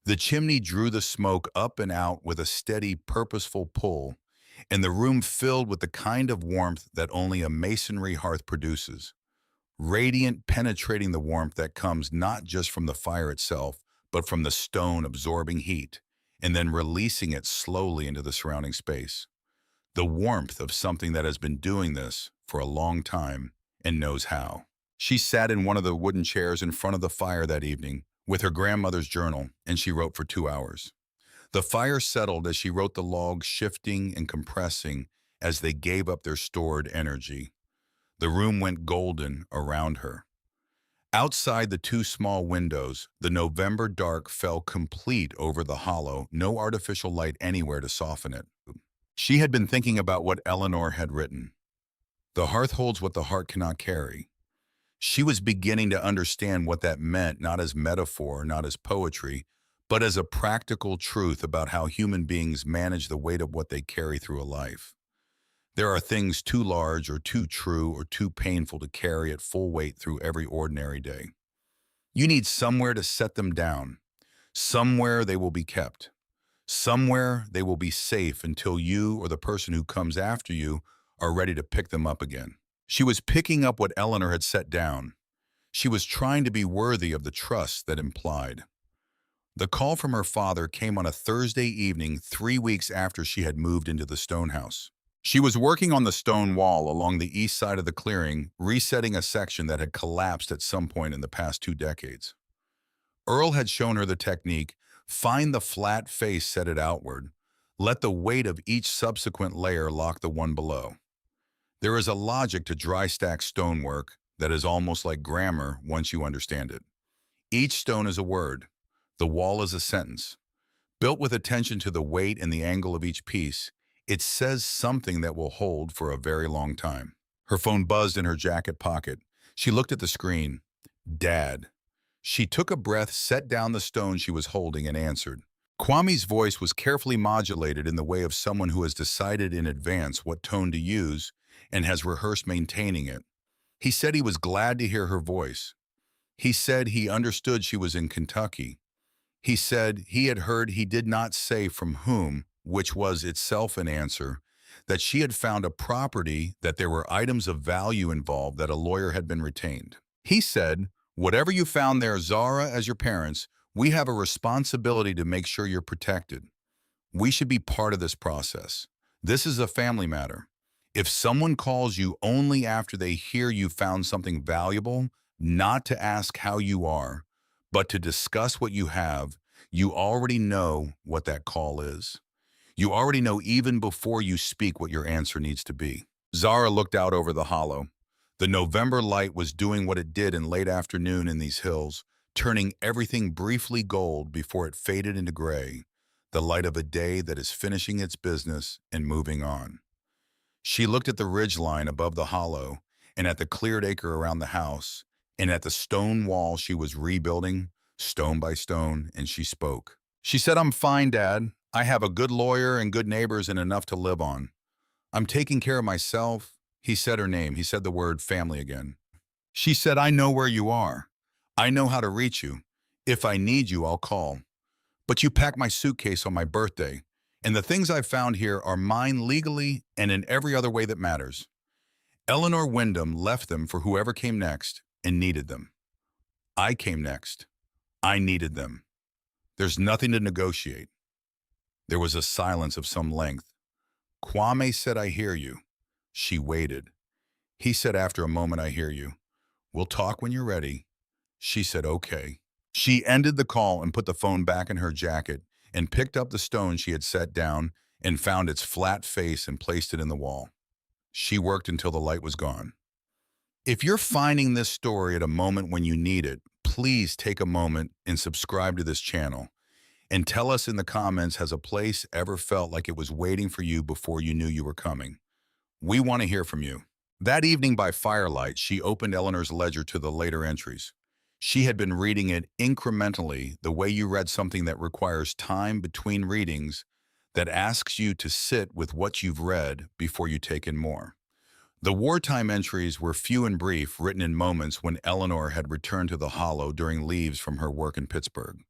The chimney drew the smoke up and out with a steady, purposeful pull, and the room filled with the kind of warmth that only a masonry hearth produces. Radiant, penetrating the warmth that comes not just from the fire itself, but from the stone absorbing heat, and then releasing it slowly into the surrounding space. The warmth of something that has been doing this for a long time and knows how. She sat in one of the wooden chairs in front of the fire that evening with her grandmother's journal, and she wrote for 2 hours. The fire settled as she wrote, the logs shifting and compressing as they gave up their stored energy. The room went golden around her. Outside the 2 small windows, the November dark fell complete over the Hollow, no artificial light anywhere to soften it. She had been thinking about what Eleanor had written. The hearth holds what the heart cannot carry. She was beginning to understand what that meant, not as metaphor, not as poetry, but as a practical truth about how human beings manage the weight of what they carry through a life. There are things too large or too true or too painful to carry at full weight through every ordinary day. You need somewhere to set them down. Somewhere they will be kept. Somewhere they will be safe until you or the person who comes after you are ready to pick them up again. She was picking up what Eleanor had set down. She was trying to be worthy of the trust that implied. The call from her father came on a Thursday evening 3 weeks after she had moved into the stone house. She was working on the stone wall along the east side of the clearing, resetting a section that had collapsed at some point in the past 2 decades. Earl had shown her the technique: find the flat face, set it outward. Let the weight of each subsequent layer lock the one below. There is a logic to dry stack stonework that is almost like grammar once you understand it. Each stone is a word. The wall is a sentence. Built with attention to the weight and the angle of each piece, it says something that will hold for a very long time. Her phone buzzed in her jacket pocket. She looked at the screen. Dad. She took a breath, set down the stone she was holding, and answered. Kwame's voice was carefully modulated in the way of someone who has decided in advance what tone to use and has rehearsed maintaining it. He said he was glad to hear her voice. He said he understood she was in Kentucky. He said he had heard he did not say from whom, which was itself an answer, that she had found a property, that there were items of value involved, that a lawyer had been retained. He said, whatever you found there, Zara, as your parents, we have a responsibility to make sure you're protected. We should be part of this process. This is a family matter. If someone calls you only after they hear you found something valuable, not to ask how you are, but to discuss what you have, you already know what that call is. You already know even before you speak what your answer needs to be. Zara looked out over the hollow. The November light was doing what it did in late afternoon in these hills, turning everything briefly gold before it faded into gray, the light of a day that is finishing its business and moving on. She looked at the ridge line above the hollow and at the cleared acre around the house and at the stone wall she was rebuilding, stone by stone, and she spoke. She said, I'm fine, Dad. I have a good lawyer and good neighbors and enough to live on. I'm taking care of myself. He said her name. He said the word family again. She said, I know where you are. I know how to reach you. If I need you, I'll call. But you packed my suitcase on my birthday, and the things I've found here are mine legally and in every other way that matters. Eleanor Wyndham left them for whoever came next and needed them. I came next. I needed them. There's nothing to negotiate. There was a silence of some length. Kwame said, I hear you. She waited. He said after a moment, I hear you. We'll talk when you're ready. She said, okay. She ended the call and put the phone back in her jacket and picked up the stone she had set down and found its flat face and placed it in the wall. She worked until the light was gone. If you're finding this story at a moment when you need it, please take a moment and subscribe to this channel. And tell us in the comments, has a place ever felt like it was waiting for you before you knew you were coming? We want to hear from you. That evening by firelight, she opened Eleanor's ledger to the later entries. She had been reading it incrementally, the way you read something that requires time between readings, that asks you to sit with what you've read before you take in more. The wartime entries were few and brief, written in moments when Eleanor had returned to the Hollow during leaves from her work in Pittsburgh.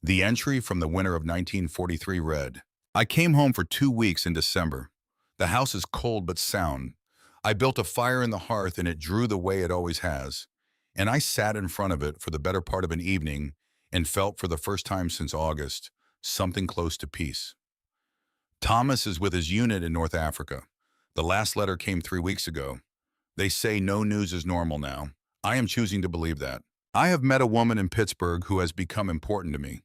The entry from the winter of 1943 read, I came home for 2 weeks in December. The house is cold but sound. I built a fire in the hearth and it drew the way it always has. And I sat in front of it for the better part of an evening and felt for the first time since August something close to peace. Thomas is with his unit in North Africa. The last letter came 3 weeks ago. They say no news is normal now. I am choosing to believe that. I have met a woman in Pittsburgh who has become important to me.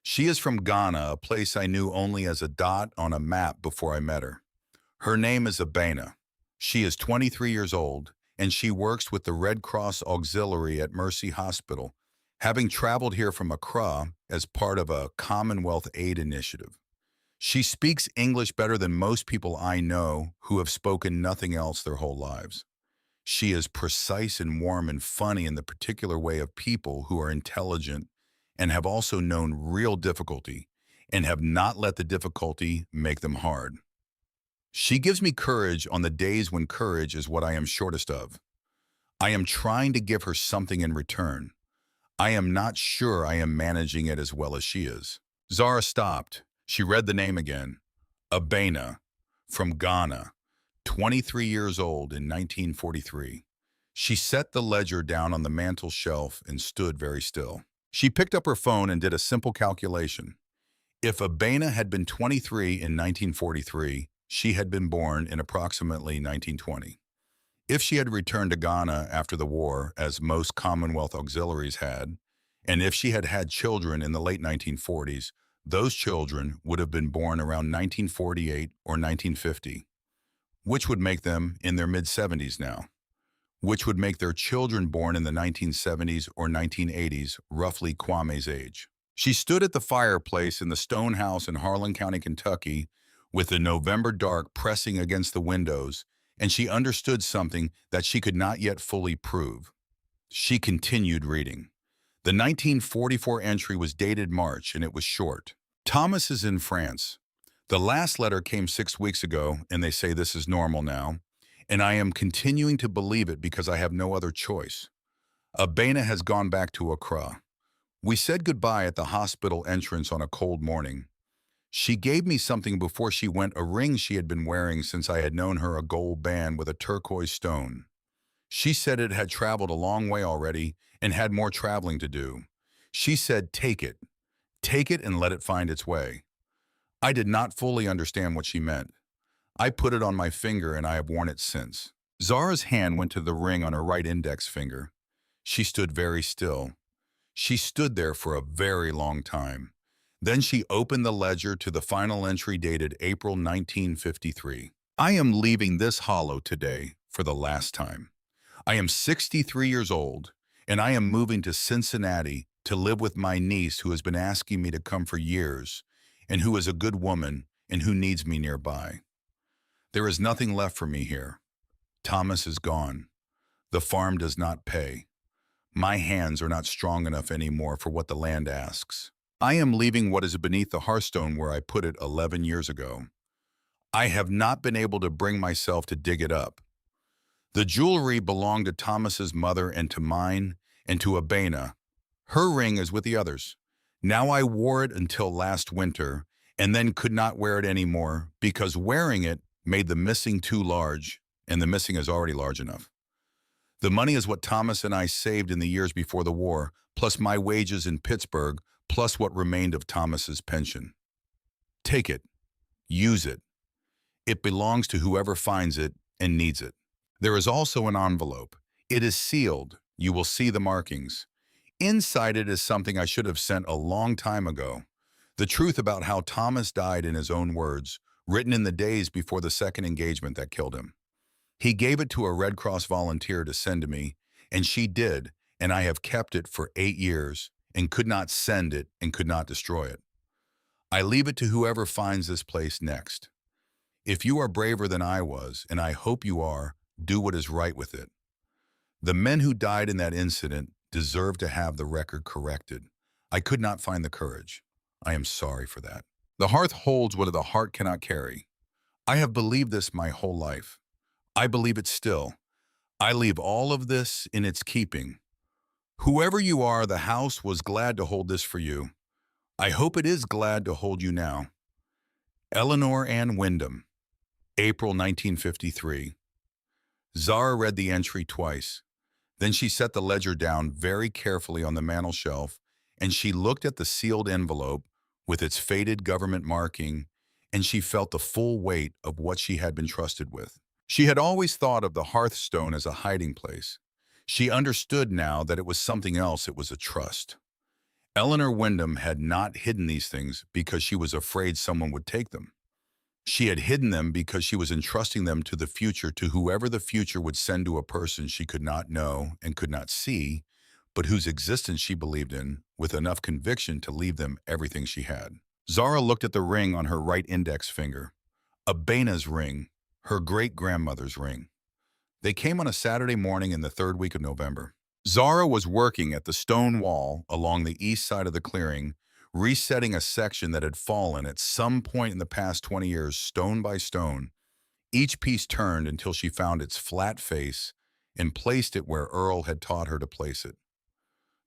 She is from Ghana, a place I knew only as a dot on a map before I met her. Her name is Abena. She is 23 years old, and she works with the Red Cross Auxiliary at Mercy Hospital, having traveled here from Accra as part of a Commonwealth aid initiative. She speaks English better than most people I know who have spoken nothing else their whole lives. She is precise and warm and funny in the particular way of people who are intelligent and have also known real difficulty and have not let the difficulty make them hard. She gives me courage on the days when courage is what I am shortest of. I am trying to give her something in return. I am not sure I am managing it as well as she is. Zara stopped. She read the name again. Abena, from Ghana, 23 years old in 1943. She set the ledger down on the mantel shelf and stood very still. She picked up her phone and did a simple calculation. If Abena had been 23 in 1943, she had been born in approximately 1920. If she had returned to Ghana after the war, as most Commonwealth auxiliaries had, and if she had had children in the late 1940s, those children would have been born around 1948 or 1950. which would make them in their mid-70s now, which would make their children born in the 1970s or 1980s, roughly Kwame's age. She stood at the fireplace in the stone house in Harlan County, Kentucky, with the November dark pressing against the windows, and she understood something that she could not yet fully prove. She continued reading. The 1944 entry was dated March, and it was short. Thomas is in France. The last letter came 6 weeks ago, and they say this is normal now, and I am continuing to believe it because I have no other choice. Abena has gone back to Accra. We said goodbye at the hospital entrance on a cold morning. She gave me something before she went, a ring she had been wearing since I had known her, a gold band with a turquoise stone. She said it had traveled a long way already and had more traveling to do. She said, take it and let it find its way. I did not fully understand what she meant. I put it on my finger and I have worn it since. Zara's hand went to the ring on her right index finger. She stood very still. She stood there for a very long time. Then she opened the ledger to the final entry dated April 1953. I am leaving this hollow today for the last time. I am 63 years old, and I am moving to Cincinnati to live with my niece who has been asking me to come for years, and who is a good woman and who needs me nearby. There is nothing left for me here. Thomas is gone. The farm does not pay. My hands are not strong enough anymore for what the land asks. I am leaving what is beneath the hearthstone where I put it 11 years ago. I have not been able to bring myself to dig it up. The jewelry belonged to Thomas's mother and to mine and to Abena. Her ring is with the others. Now I wore it until last winter and then could not wear it anymore because wearing it made the missing too large, and the missing is already large enough. The money is what Thomas and I saved in the years before the war, plus my wages in Pittsburgh, plus what remained of Thomas's pension. Take it. Use it. It belongs to whoever finds it and needs it. There is also an envelope. It is sealed. You will see the markings. Inside it is something I should have sent a long time ago. The truth about how Thomas died in his own words, written in the days before the second engagement that killed him. He gave it to a Red Cross volunteer to send to me, and she did, and I have kept it for 8 years and could not send it and could not destroy it. I leave it to whoever finds this place next. If you are braver than I was, and I hope you are, do what is right with it. The men who died in that incident deserve to have the record corrected. I could not find the courage. I am sorry for that. The hearth holds what the heart cannot carry. I have believed this my whole life. I believe it still. I leave all of this in its keeping. Whoever you are, the house was glad to hold this for you. I hope it is glad to hold you now. Eleanor Ann Wyndham, April 1953. Zara read the entry twice. Then she set the ledger down very carefully on the mantel shelf, and she looked at the sealed envelope with its faded government marking, and she felt the full weight of what she had been trusted with. She had always thought of the hearthstone as a hiding place. She understood now that it was something else. It was a trust. Eleanor Wyndham had not hidden these things because she was afraid someone would take them. She had hidden them because she was entrusting them to the future, to whoever the future would send to a person she could not know and could not see, but whose existence she believed in, with enough conviction to leave them everything she had. Zara looked at the ring on her right index finger. Abena's ring, her great-grandmother's ring. They came on a Saturday morning in the third week of November. Zara was working at the stone wall along the east side of the clearing, resetting a section that had fallen at some point in the past 20 years, stone by stone. Each piece turned until she found its flat face and placed it where Earl had taught her to place it.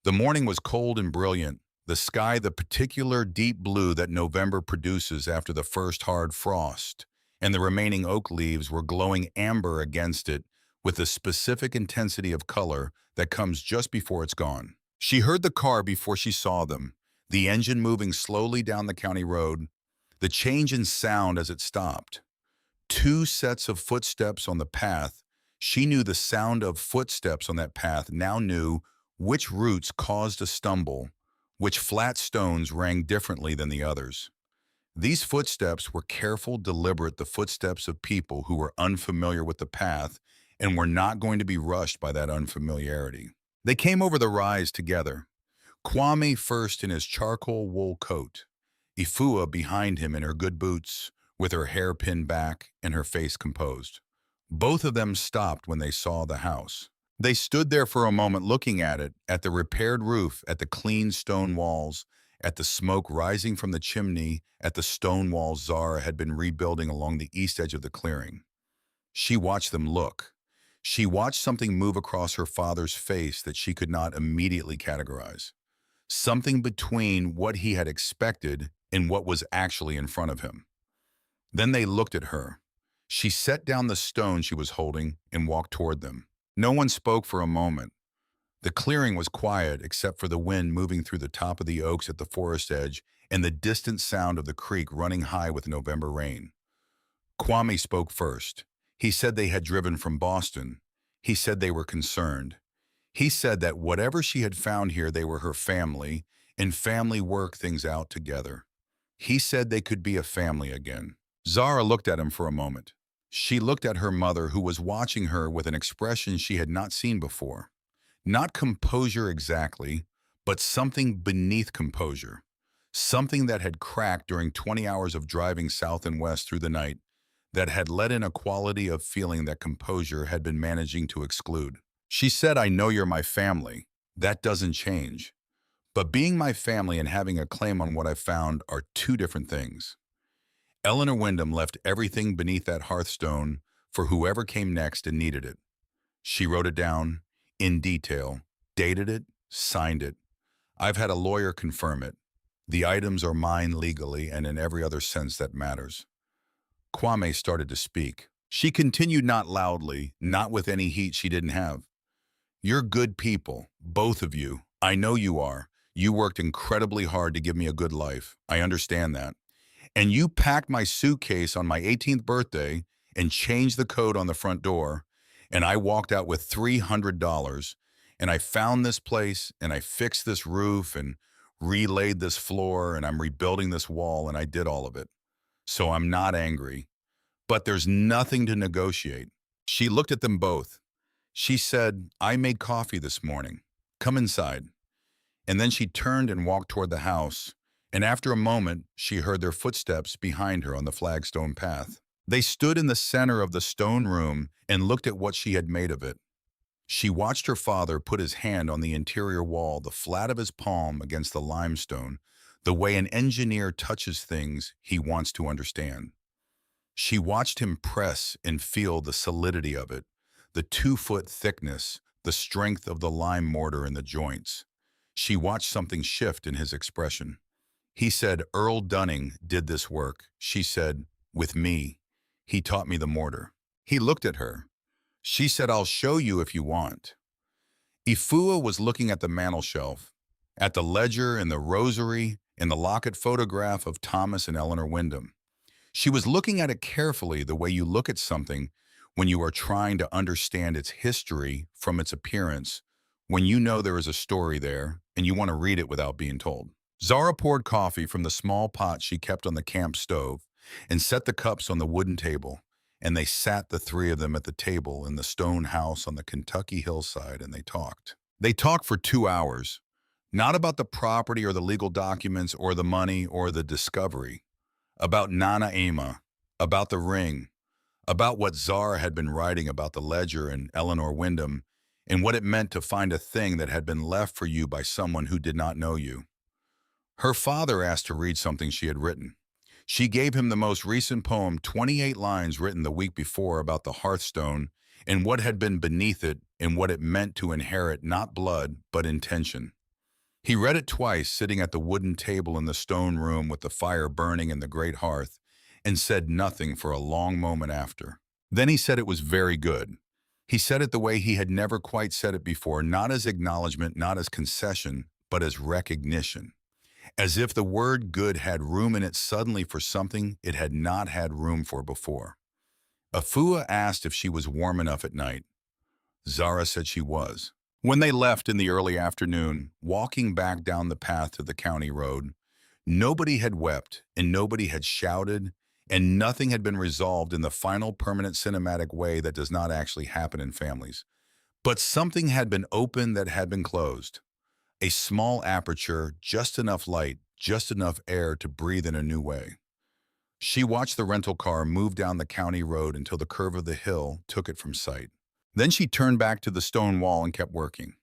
The morning was cold and brilliant, the sky the particular deep blue that November produces after the first hard frost, and the remaining oak leaves were glowing amber against it with the specific intensity of color that comes just before it's gone. She heard the car before she saw them, the engine moving slowly down the county road, the change in sound as it stopped. 2 sets of footsteps on the path. She knew the sound of footsteps on that path, now knew which roots caused a stumble, which flat stones rang differently than the others. These footsteps were careful, deliberate, the footsteps of people who were unfamiliar with the path and were not going to be rushed by that unfamiliarity. They came over the rise together, Kwame first in his charcoal wool coat, Ifua behind him in her good boots, with her hair pinned back and her face composed. Both of them stopped when they saw the house. They stood there for a moment looking at it, at the repaired roof, at the clean stone walls, at the smoke rising from the chimney, at the stone walls Zara had been rebuilding along the east edge of the clearing. She watched them look. She watched something move across her father's face that she could not immediately categorize. Something between what he had expected and what was actually in front of him. Then they looked at her. She set down the stone she was holding and walked toward them. No one spoke for a moment. The clearing was quiet except for the wind moving through the top of the oaks at the forest edge and the distant sound of the creek running high with November rain. Kwame spoke first. He said they had driven from Boston. He said they were concerned. He said that whatever she had found here, they were her family, and family work things out together. He said they could be a family again. Zara looked at him for a moment. She looked at her mother, who was watching her with an expression she had not seen before. Not composure exactly, but something beneath composure. Something that had cracked during 20 hours of driving south and west through the night, that had let in a quality of feeling that composure had been managing to exclude. She said, "I know you're my family. That doesn't change. But being my family and having a claim on what I found are two different things." Eleanor Wyndham left everything beneath that hearthstone for whoever came next and needed it. She wrote it down in detail, dated it, signed it. I've had a lawyer confirm it. The items are mine legally and in every other sense that matters. Kwame started to speak. She continued, not loudly, not with any heat she didn't have. "You're good people, both of you. I know you are. You worked incredibly hard to give me a good life. I understand that. And you packed my suitcase on my 18th birthday and changed the code on the front door, and I walked out with $300, and I found this place, and I fixed this roof, and relaid this floor, and I'm rebuilding this wall, and I did all of it. So I'm not angry. But there's nothing to negotiate." She looked at them both. She said, "I made coffee this morning. Come inside." And then she turned and walked toward the house, and after a moment, she heard their footsteps behind her on the flagstone path. They stood in the center of the stone room and looked at what she had made of it. She watched her father put his hand on the interior wall, the flat of his palm against the limestone, the way an engineer touches things he wants to understand. She watched him press and feel the solidity of it, the 2-foot thickness, the strength of the lime mortar in the joints. She watched something shift in his expression. He said, "Earl Dunning did this work." She said, "With me. He taught me the mortar." He looked at her. She said, "I'll show you if you want." Ifua was looking at the mantel shelf, at the ledger and the rosary and the locket photograph of Thomas and Eleanor Wyndham. She was looking at it carefully, the way you look at something when you are trying to understand its history from its appearance, when you know there is a story there and you want to read it without being told. Zara poured coffee from the small pot she kept on the camp stove and set the cups on the wooden table, and they sat, the three of them, at the table in the stone house on the Kentucky hillside, and they talked. They talked for 2 hours, not about the property or the legal documents or the money or the discovery, about Nana Ama, about the ring, about what Zara had been writing about the ledger and Eleanor Wyndham, and what it meant to find a thing that had been left for you by someone who did not know you. Her father asked to read something she had written. She gave him the most recent poem, 28 lines written the week before, about the hearthstone and what had been beneath it and what it meant to inherit not blood but intention. He read it twice, sitting at the wooden table in the stone room with the fire burning in the great hearth, and said nothing for a long moment after. Then he said it was very good. He said it the way he had never quite said it before, not as acknowledgement, not as concession, but as recognition. As if the word good had room in it suddenly for something it had not had room for before. Afua asked if she was warm enough at night. Zara said she was. When they left in the early afternoon, walking back down the path to the county road, Nobody had wept, and nobody had shouted, and nothing had been resolved in the final permanent cinematic way that does not actually happen in families. But something had been opened that had been closed. A small aperture, just enough light, just enough air to breathe in a new way. She watched the rental car move down the county road until the curve of the hill took it from sight. Then she turned back to the stone wall and kept working.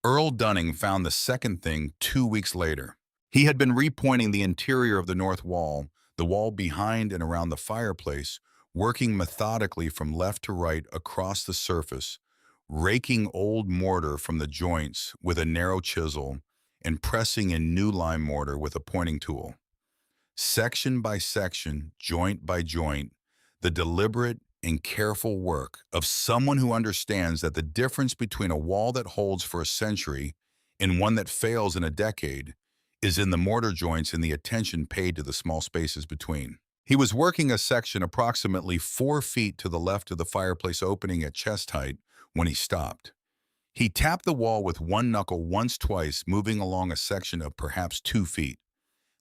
Earl Dunning found the second thing 2 weeks later. He had been repointing the interior of the north wall, the wall behind and around the fireplace, working methodically from left to right across the surface, raking old mortar from the joints with a narrow chisel and pressing in new lime mortar with a pointing tool. Section by section, joint by joint, the deliberate and careful work of someone who understands that the difference between a wall that holds for a century and one that fails in a decade is in the mortar joints and the attention paid to the small spaces between. He was working a section approximately 4 feet to the left of the fireplace opening at chest height when he stopped. He tapped the wall with one knuckle twice, moving along a section of perhaps 2 feet.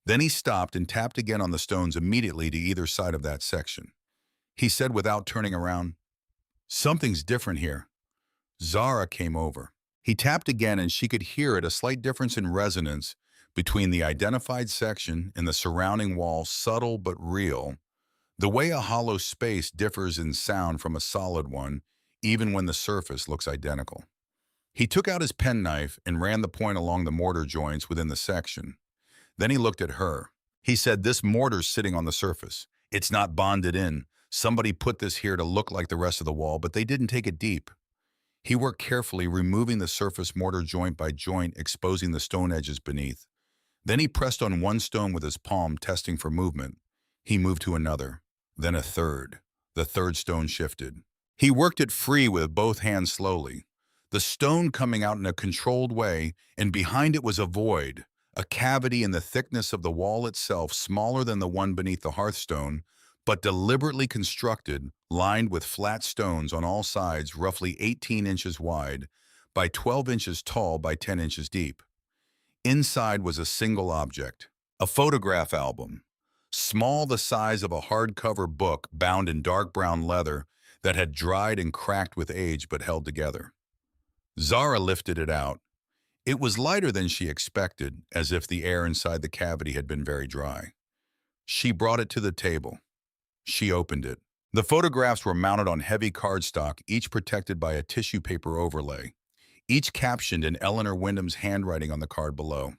Then he stopped and tapped again on the stones immediately to either side of that section. He said without turning around, "Something's different here." Zara came over. He tapped again and she could hear it, a slight difference in resonance between the identified section and the surrounding wall, subtle but real. The way a hollow space differs in sound from a solid one, even when the surface looks identical. He took out his penknife and ran the point along the mortar joints within the section. Then he looked at her. He said, "This mortar's sitting on the surface. It's not bonded in. Somebody put this here to look like the rest of the wall, but they didn't take it deep." He worked carefully, removing the surface mortar joint by joint, exposing the stone edges beneath. Then he pressed on one stone with his palm, testing for movement. He moved to another, then a third. The third stone shifted. He worked it free with both hands slowly, the stone coming out in a controlled way, and behind it was a void, a cavity in the thickness of the wall itself, smaller than the one beneath the hearthstone, but deliberately constructed, lined with flat stones on all sides, roughly 18 inches wide by 12 inches tall by 10 inches deep. Inside was a single object, a photograph album, small the size of a hardcover book bound in dark brown leather that had dried and cracked with age but held together. Zara lifted it out. It was lighter than she expected, as if the air inside the cavity had been very dry. She brought it to the table. She opened it. The photographs were mounted on heavy cardstock, each protected by a tissue paper overlay, each captioned in Eleanor Wyndham's handwriting on the card below.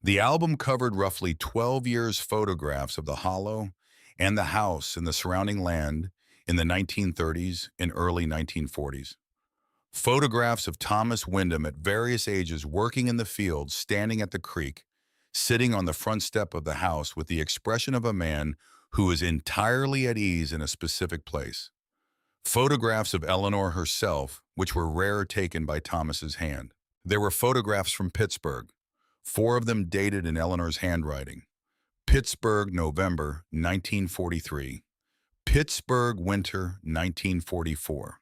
The album covered roughly 12 years' photographs of the Hollow and the house and the surrounding land in the 1930s and early 1940s. Photographs of Thomas Wyndham at various ages working in the fields, standing at the creek, sitting on the front step of the house with the expression of a man who is entirely at ease in a specific place. Photographs of Eleanor herself, which were rare, taken by Thomas's hand. There were photographs from Pittsburgh, 4 of them dated in Eleanor's handwriting. Pittsburgh, November 1943. Pittsburgh, winter 1944.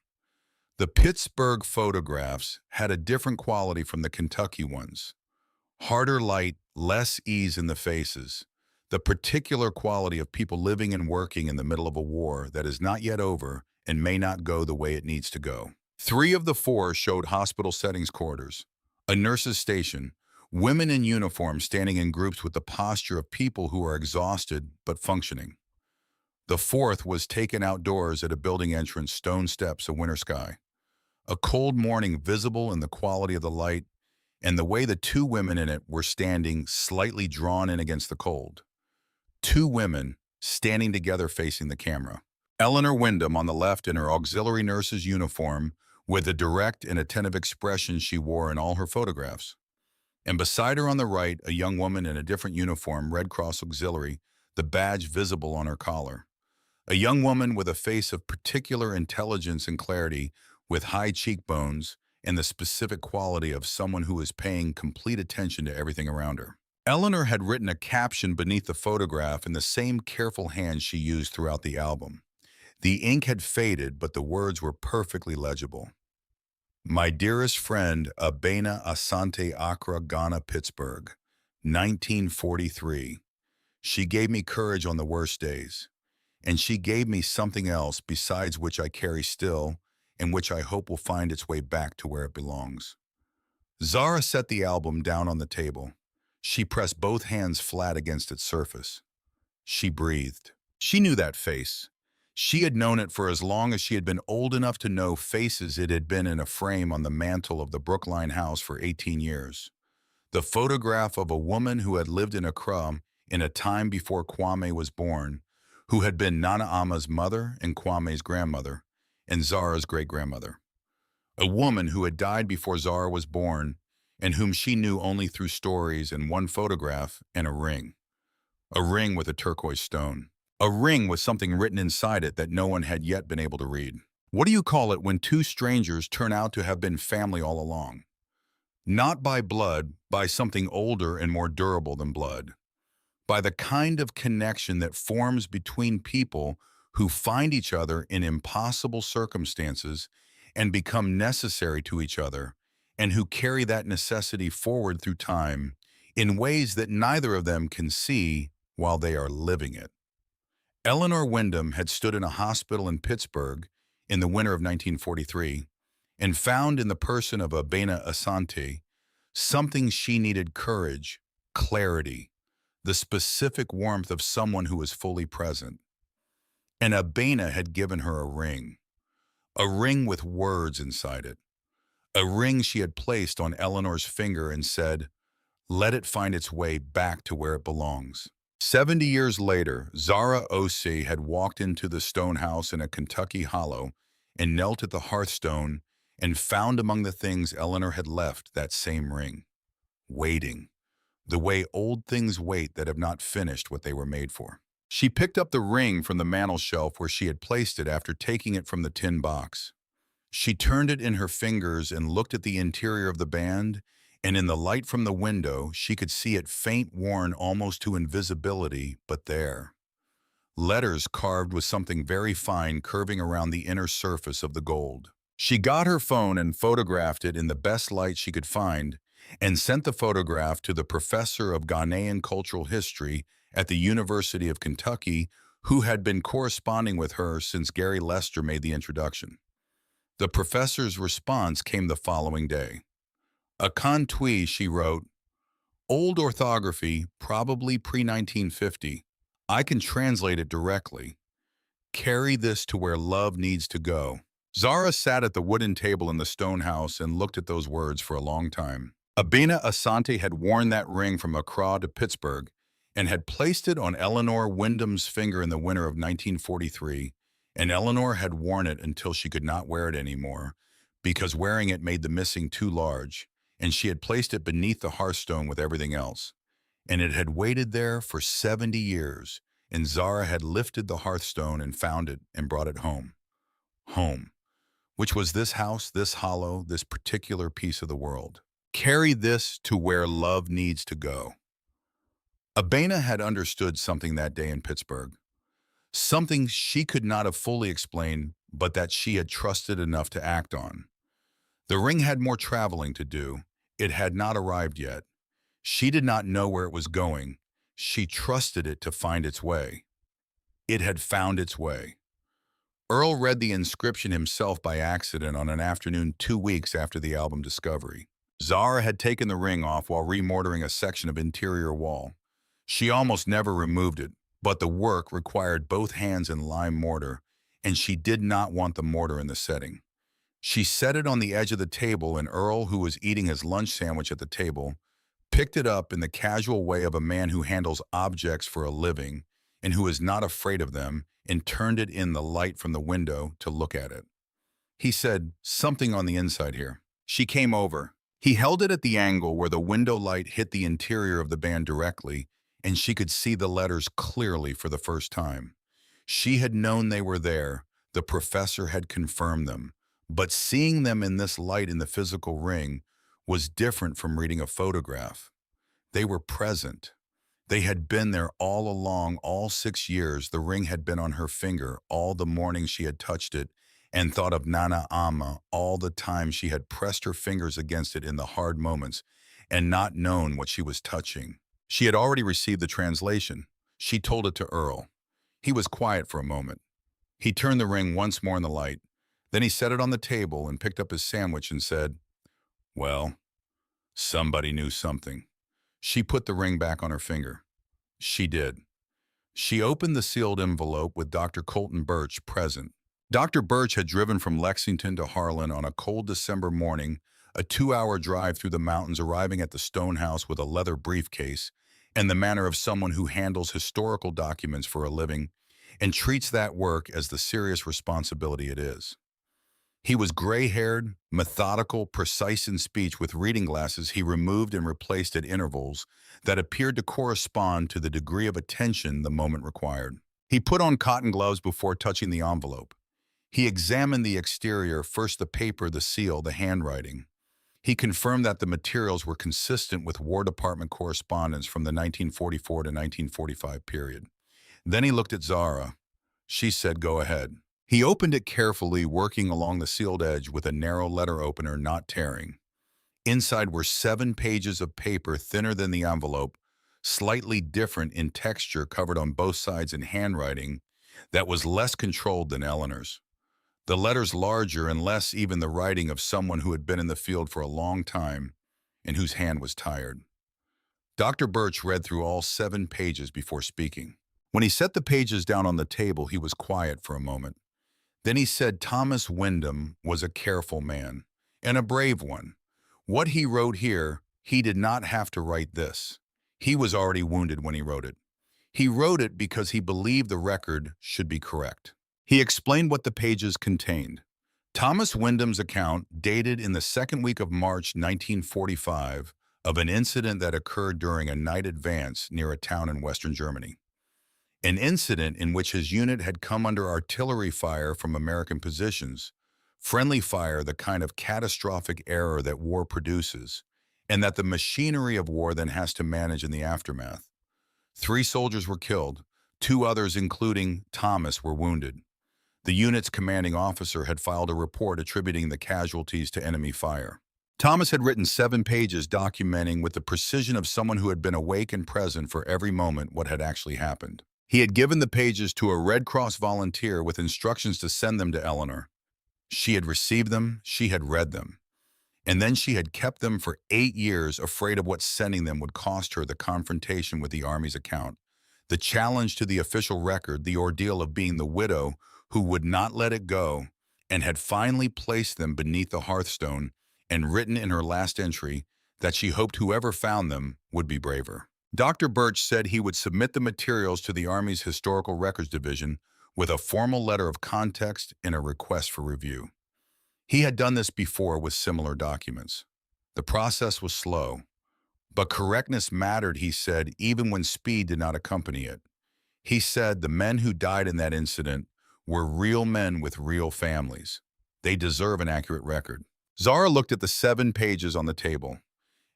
The Pittsburgh photographs had a different quality from the Kentucky ones. Harder light, less ease in the faces. The particular quality of people living and working in the middle of a war that is not yet over and may not go the way it needs to go. 3 of the 4 showed hospital settings quarters, a nurse's station, women in uniform standing in groups with the posture of people who are exhausted but functioning. The 4th was taken outdoors at a building entrance, stone steps, a winter sky. A cold morning visible in the quality of the light and the way the 2 women in it were standing, slightly drawn in against the cold. 2 women standing together facing the camera. Eleanor Wyndham on the left in her auxiliary nurse's uniform with the direct and attentive expression she wore in all her photographs. And beside her on the right, a young woman in a different uniform, Red Cross Auxiliary, the badge visible on her collar. A young woman with a face of particular intelligence and clarity, with high cheekbones and the specific quality of someone who is paying complete attention to everything around her. Eleanor had written a caption beneath the photograph in the same careful hand she used throughout the album. The ink had faded, but the words were perfectly legible. "My dearest friend, Abena Asante Accra, Ghana, Pittsburgh, 1943. She gave me courage on the worst days, and she gave me something else besides which I carry still, and which I hope will find its way back to where it belongs. Zara set the album down on the table. She pressed both hands flat against its surface. She breathed. She knew that face. She had known it for as long as she had been old enough to know faces. It had been in a frame on the mantel of the Brookline house for 18 years. The photograph of a woman who had lived in Accra in a time before Kwame was born, who had been Nana Ama's mother and Kwame's grandmother, and Zara's great-grandmother. A woman who had died before Zara was born, and whom she knew only through stories and one photograph and a ring. A ring with a turquoise stone. A ring with something written inside it that no one had yet been able to read. What do you call it when two strangers turn out to have been family all along? Not by blood, by something older and more durable than blood. By the kind of connection that forms between people who find each other in impossible circumstances and become necessary to each other, and who carry that necessity forward through time in ways that neither of them can see while they are living it. Eleanor Wyndham had stood in a hospital in Pittsburgh in the winter of 1943 and found in the person of Abena Asante something she needed: courage, clarity, the specific warmth of someone who was fully present. And Abena had given her a ring with words inside it, a ring she had placed on Eleanor's finger and said, "Let it find its way back to where it belongs." 70 years later, Zara Osei had walked into the stone house in a Kentucky hollow and knelt at the hearthstone and found among the things Eleanor had left that same ring, waiting, the way old things wait that have not finished what they were made for. She picked up the ring from the mantel shelf where she had placed it after taking it from the tin box. She turned it in her fingers and looked at the interior of the band, and in the light from the window, she could see it faint, worn almost to invisibility, but there. Letters carved with something very fine curving around the inner surface of the gold. She got her phone and photographed it in the best light she could find, and sent the photograph to the professor of Ghanaian cultural history at the University of Kentucky, who had been corresponding with her since Gary Lester made the introduction. The professor's response came the following day. A Kantwi, she wrote, "Old orthography, probably pre-1950. I can translate it directly. Carry this to where love needs to go." Zara sat at the wooden table in the stone house and looked at those words for a long time. Abena Asante had worn that ring from Accra to Pittsburgh and had placed it on Eleanor Wyndham's finger in the winter of 1943, and Eleanor had worn it until she could not wear it anymore because wearing it made the missing too large, and she had placed it beneath the hearthstone with everything else. And it had waited there for 70 years, and Zara had lifted the hearthstone and found it and brought it home. Home, which was this house, this hollow, this particular piece of the world. Carry this to where love needs to go. Abena had understood something that day in Pittsburgh, something she could not have fully explained, but that she had trusted enough to act on. The ring had more traveling to do. It had not arrived yet. She did not know where it was going. She trusted it to find its way. It had found its way. Earl read the inscription himself by accident on an afternoon 2 weeks after the album discovery. Zara had taken the ring off while remortaring a section of interior wall. She almost never removed it, but the work required both hands in lime mortar, and she did not want the mortar in the setting. She set it on the edge of the table, and Earl, who was eating his lunch sandwich at the table, picked it up in the casual way of a man who handles objects for a living and who is not afraid of them, and turned it in the light from the window to look at it. He said, "Something on the inside here." She came over. He held it at the angle where the window light hit the interior of the band directly, and she could see the letters clearly for the first time. She had known they were there. The professor had confirmed them. But seeing them in this light in the physical ring was different from reading a photograph. They were present. They had been there all along, all 6 years. The ring had been on her finger all the morning she had touched it and thought of Nana Ama all the time she had pressed her fingers against it in the hard moments and not known what she was touching. She had already received the translation. She told it to Earl. He was quiet for a moment. He turned the ring once more in the light. Then he set it on the table and picked up his sandwich and said, "Well, somebody knew something." She put the ring back on her finger. She did. She opened the sealed envelope with Dr. Colton Birch present. Dr. Birch had driven from Lexington to Harlan on a cold December morning, a 2-hour drive through the mountains, arriving at the stone house with a leather briefcase and the manner of someone who handles historical documents for a living and treats that work as the serious responsibility it is. He was gray-haired, methodical, precise in speech with reading glasses he removed and replaced at intervals that appeared to correspond to the degree of attention the moment required. He put on cotton gloves before touching the envelope. He examined the exterior, first the paper, the seal, the handwriting. He confirmed that the materials were consistent with War Department correspondence from the 1944 to 1945 period. Then he looked at Zara. She said, "Go ahead." He opened it carefully, working along the sealed edge with a narrow letter opener, not tearing. Inside were 7 pages of paper thinner than the envelope, slightly different in texture, covered on both sides in handwriting that was less controlled than Eleanor's. The letters larger and less even the writing of someone who had been in the field for a long time and whose hand was tired. Dr. Birch read through all 7 pages before speaking. When he set the pages down on the table, he was quiet for a moment. Then he said Thomas Wyndham was a careful man, and a brave one. What he wrote here, he did not have to write this. He was already wounded when he wrote it. He wrote it because he believed the record should be correct. He explained what the pages contained. Thomas Wyndham's account, dated in the second week of March 1945, of an incident that occurred during a night advance near a town in western Germany. An incident in which his unit had come under artillery fire from American positions, friendly fire, the kind of catastrophic error that war produces, and that the machinery of war then has to manage in the aftermath. 3 soldiers were killed, 2 others, including Thomas, were wounded. The unit's commanding officer had filed a report attributing the casualties to enemy fire. Thomas had written 7 pages documenting with the precision of someone who had been awake and present for every moment what had actually happened. He had given the pages to a Red Cross volunteer with instructions to send them to Eleanor. She had received them, she had read them, and then she had kept them for 8 years, afraid of what sending them would cost her: the confrontation with the Army's account, the challenge to the official record, the ordeal of being the widow who would not let it go, and had finally placed them beneath the hearthstone and written in her last entry that she hoped whoever found them would be braver. Dr. Birch said he would submit the materials to the Army's Historical Records Division with a formal letter of context and a request for review. He had done this before with similar documents. The process was slow, but correctness mattered, he said, even when speed did not accompany it. He said the men who died in that incident were real men with real families. They deserve an accurate record. Zara looked at the 7 pages on the table.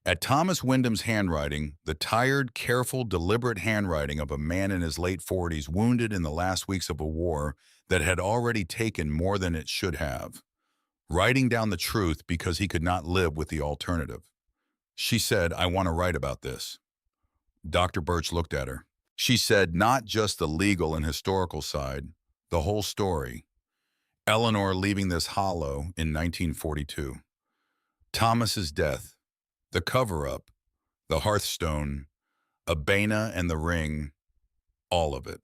At Thomas Wyndham's handwriting, the tired, careful, deliberate handwriting of a man in his late 40s, wounded in the last weeks of a war that had already taken more than it should have, writing down the truth because he could not live with the alternative. She said, "I want to write about this." Dr. Birch looked at her. She said, "Not just the legal and historical side, the whole story. Eleanor leaving this hollow in 1942. Thomas's death. The cover-up, the hearthstone, Abena and the ring, all of it."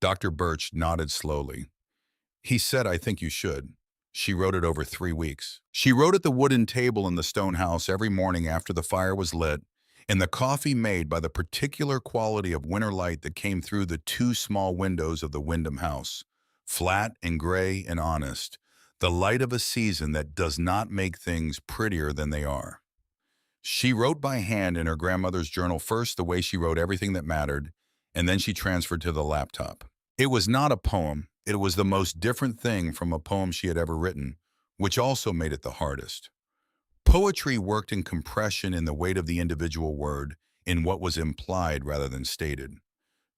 Dr. Birch nodded slowly. He said, "I think you should." She wrote it over 3 weeks. She wrote at the wooden table in the stone house every morning after the fire was lit, and the coffee made by the particular quality of winter light that came through the 2 small windows of the Wyndham house, flat and gray and honest, the light of a season that does not make things prettier than they are. She wrote by hand in her grandmother's journal, first the way she wrote everything that mattered, and then she transferred to the laptop. It was not a poem. It was the most different thing from a poem she had ever written, which also made it the hardest. Poetry worked in compression, in the weight of the individual word, in what was implied rather than stated.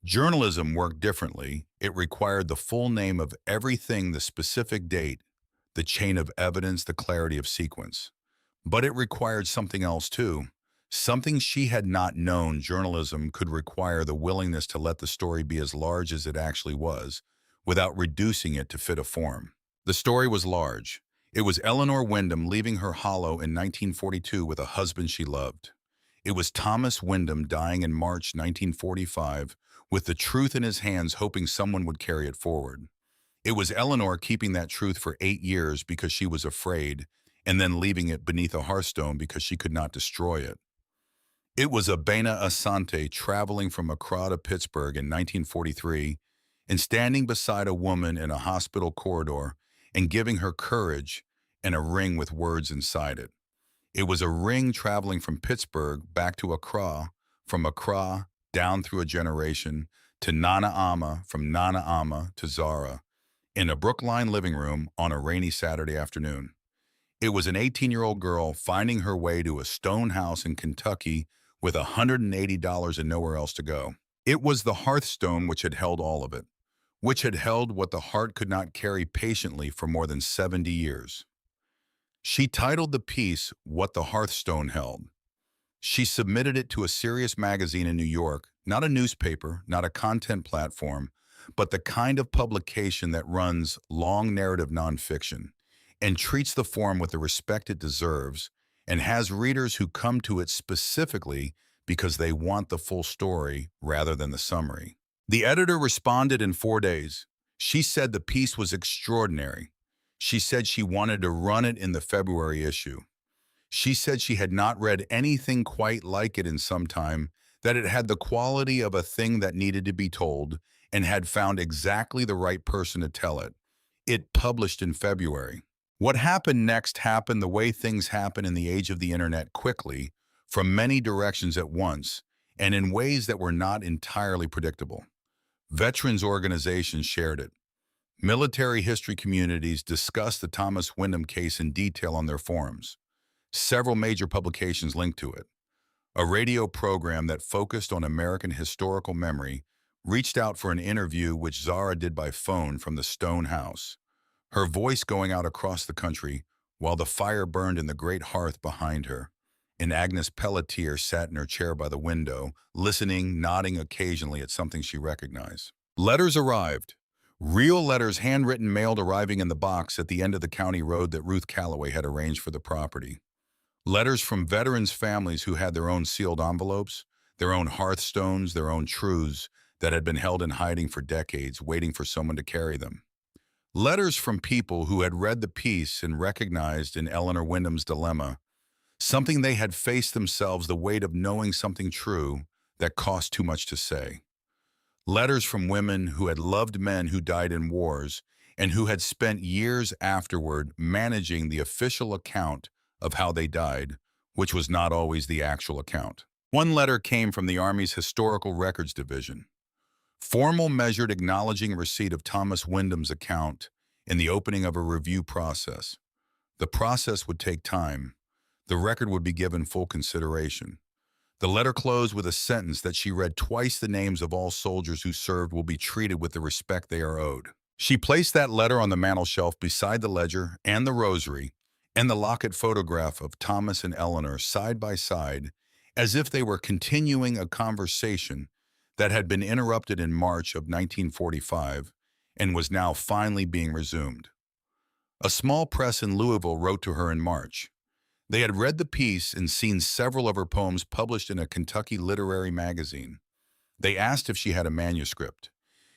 Journalism worked differently. It required the full name of everything, the specific date, the chain of evidence, the clarity of sequence. But it required something else too, Something she had not known journalism could require the willingness to let the story be as large as it actually was, without reducing it to fit a form. The story was large. It was Eleanor Wyndham leaving her hollow in 1942 with a husband she loved. It was Thomas Wyndham dying in March 1945, with the truth in his hands, hoping someone would carry it forward. It was Eleanor keeping that truth for 8 years because she was afraid, and then leaving it beneath a hearthstone because she could not destroy it. It was Abena Asante traveling from Accra to Pittsburgh in 1943 and standing beside a woman in a hospital corridor and giving her courage and a ring with words inside it. It was a ring traveling from Pittsburgh back to Accra, from Accra down through a generation, to Nana Ama, from Nana Ama to Zara, in a Brookline living room on a rainy Saturday afternoon. It was an 18-year-old girl finding her way to a stone house in Kentucky with $180 and nowhere else to go. It was the hearthstone which had held all of it, which had held what the heart could not carry patiently for more than 70 years. She titled the piece What the Hearthstone Held. She submitted it to a serious magazine in New York, not a newspaper, not a content platform, but the kind of publication that runs long narrative nonfiction and treats the form with the respect it deserves and has readers who come to it specifically because they want the full story rather than the summary. The editor responded in 4 days. She said the piece was extraordinary. She said she wanted to run it in the February issue. She said she had not read anything quite like it in some time, that it had the quality of a thing that needed to be told and had found exactly the right person to tell it. It published in February. What happened next happened the way things happen in the age of the internet, quickly, from many directions at once, and in ways that were not entirely predictable. Veterans organizations shared it. Military history communities discussed the Thomas Wyndham case in detail on their forums. Several major publications linked to it. A radio program that focused on American historical memory reached out for an interview, which Zara did by phone from the stone house, her voice going out across the country while the fire burned in the great hearth behind her. And Agnes Pelletier sat in her chair by the window, listening, nodding occasionally at something she recognized. Letters arrived. Real letters, handwritten, mailed, arriving in the box at the end of the county road that Ruth Calloway had arranged for the property. Letters from veterans' families who had their own sealed envelopes, their own hearthstones, their own truths that had been held in hiding for decades, waiting for someone to carry them. Letters from people who had read the piece and recognized in Eleanor Wyndham's dilemma something they had faced themselves, the weight of knowing something true that cost too much to say. Letters from women who had loved men who died in wars and who had spent years afterward managing the official account of how they died, which was not always the actual account. One letter came from the Army's Historical Records Division. Formal measured acknowledging receipt of Thomas Wyndham's account in the opening of a review process. The process would take time. The record would be given full consideration. The letter closed with a sentence that she read twice: the names of all soldiers who served will be treated with the respect they are owed. She placed that letter on the mantel shelf beside the ledger and the rosary and the locket photograph of Thomas and Eleanor side by side, as if they were continuing a conversation that had been interrupted in March of 1945 and was now finally being resumed. A small press in Louisville wrote to her in March. They had read the piece and seen several of her poems published in a Kentucky literary magazine. They asked if she had a manuscript.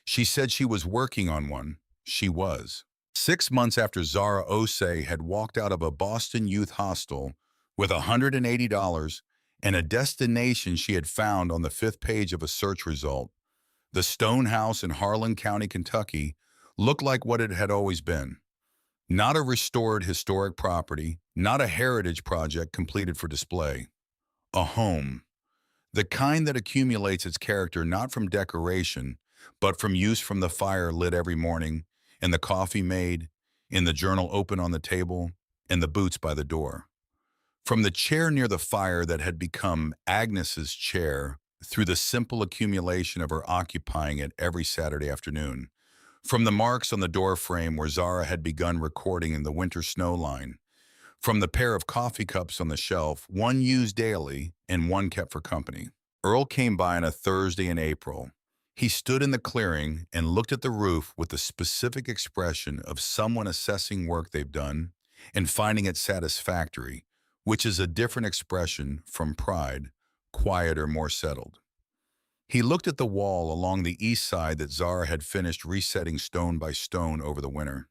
She said she was working on one. She was. 6 months after Zara Osei had walked out of a Boston youth hostel with $180 and a destination she had found on the 5th page of a search result, the stone house in Harlan County, Kentucky, looked like what it had always been. Not a restored historic property, not a heritage project completed for display. A home. The kind that accumulates its character not from decoration, but from use, from the fire lit every morning, and the coffee made, in the journal open on the table, and the boots by the door. From the chair near the fire that had become Agnes's chair through the simple accumulation of her occupying it every Saturday afternoon. From the marks on the door frame where Zara had begun recording in the winter snow line. From the pair of coffee cups on the shelf, one used daily and one kept for company. Earl came by on a Thursday in April. He stood in the clearing and looked at the roof with the specific expression of someone assessing work they've done and finding it satisfactory, which is a different expression from pride, quieter, more settled. He looked at the wall along the east side that Zara had finished resetting stone by stone over the winter.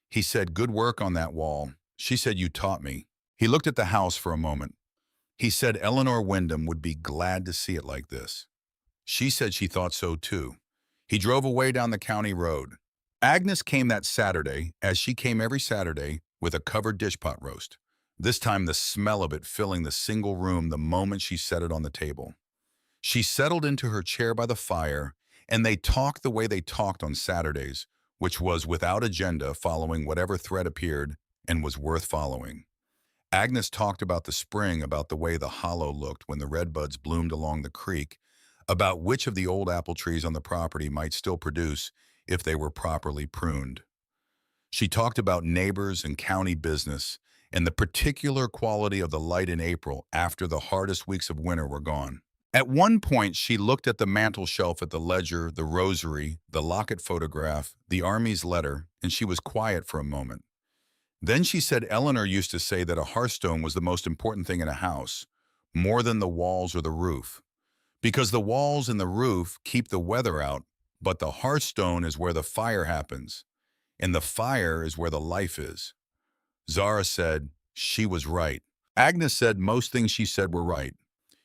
He said, "Good work on that wall." She said, "You taught me." He looked at the house for a moment. He said Eleanor Wyndham would be glad to see it like this. She said she thought so too. He drove away down the county road. Agnes came that Saturday, as she came every Saturday, with a covered dishpot roast. This time the smell of it filling the single room the moment she set it on the table. She settled into her chair by the fire, and they talked the way they talked on Saturdays, which was without agenda, following whatever thread appeared and was worth following. Agnes talked about the spring, about the way the hollow looked when the redbuds bloomed along the creek, about which of the old apple trees on the property might still produce if they were properly pruned. She talked about neighbors and county business and the particular quality of the light in April after the hardest weeks of winter were gone. At one point, she looked at the mantel shelf at the ledger, the rosary, the locket photograph, the Army's letter, and she was quiet for a moment. Then she said Eleanor used to say that a hearthstone was the most important thing in a house, more than the walls or the roof. Because the walls and the roof keep the weather out, but the hearthstone is where the fire happens, and the fire is where the life is. Zara said she was right. Agnes said most things she said were right.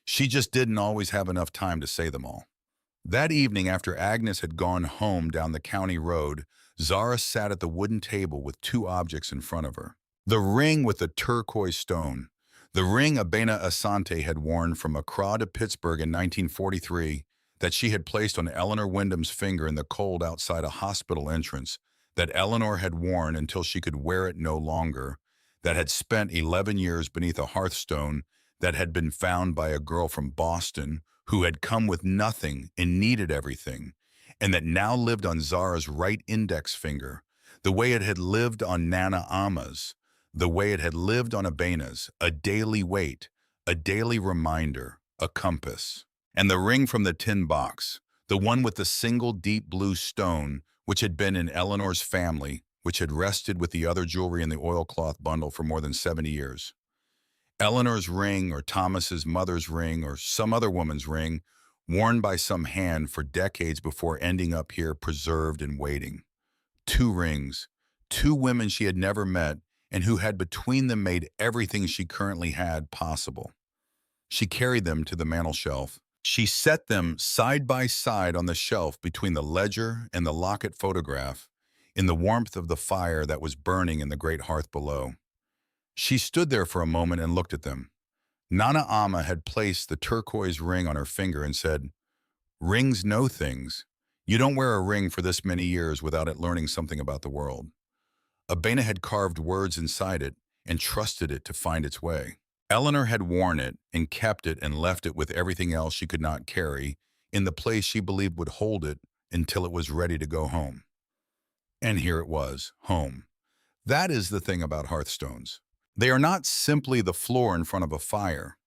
She just didn't always have enough time to say them all. That evening, after Agnes had gone home down the county road, Zara sat at the wooden table with two objects in front of her. The ring with the turquoise stone. The ring Abena Asante had worn from Accra to Pittsburgh in 1943 that she had placed on Eleanor Wyndham's finger in the cold outside a hospital entrance, that Eleanor had worn until she could wear it no longer, that had spent 11 years beneath a hearthstone, that had been found by a girl from Boston who had come with nothing and needed everything, and that now lived on Zara's right index finger, the way it had lived on Nana Ama's, the way it had lived on Abena's, a daily weight, a daily reminder, a compass. And the ring from the tin box, the one with the single deep blue stone, which had been in Eleanor's family, which had rested with the other jewelry in the oilcloth bundle for more than 70 years. Eleanor's ring, or Thomas's mother's ring, or some other woman's ring, worn by some hand for decades before ending up here preserved and waiting. Two rings, two women she had never met and who had between them made everything she currently had possible. She carried them to the mantel shelf. She set them side by side on the shelf between the ledger and the locket photograph, in the warmth of the fire that was burning in the great hearth below. She stood there for a moment and looked at them. Nana Ama had placed the turquoise ring on her finger and said, "Rings know things. You don't wear a ring for this many years without it learning something about the world." Abena had carved words inside it and trusted it to find its way. Eleanor had worn it and kept it and left it with everything else she could not carry in the place she believed would hold it until it was ready to go home. And here it was, home. That is the thing about hearthstones. They are not simply the floor in front of a fire.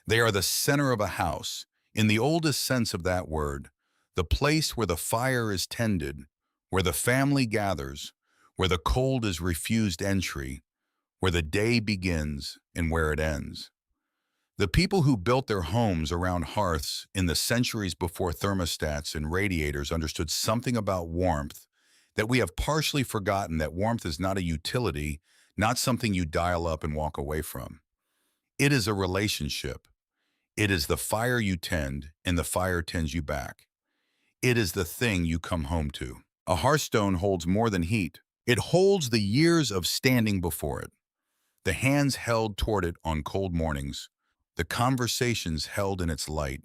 They are the center of a house, in the oldest sense of that word, the place where the fire is tended, where the family gathers, where the cold is refused entry, where the day begins and where it ends. The people who built their homes around hearths in the centuries before thermostats and radiators understood something about warmth that we have partially forgotten, that warmth is not a utility, not something you dial up and walk away from. It is a relationship. It is the fire you tend, and the fire tends you back. It is the thing you come home to. A hearthstone holds more than heat. It holds the years of standing before it, the hands held toward it on cold mornings, the conversations held in its light,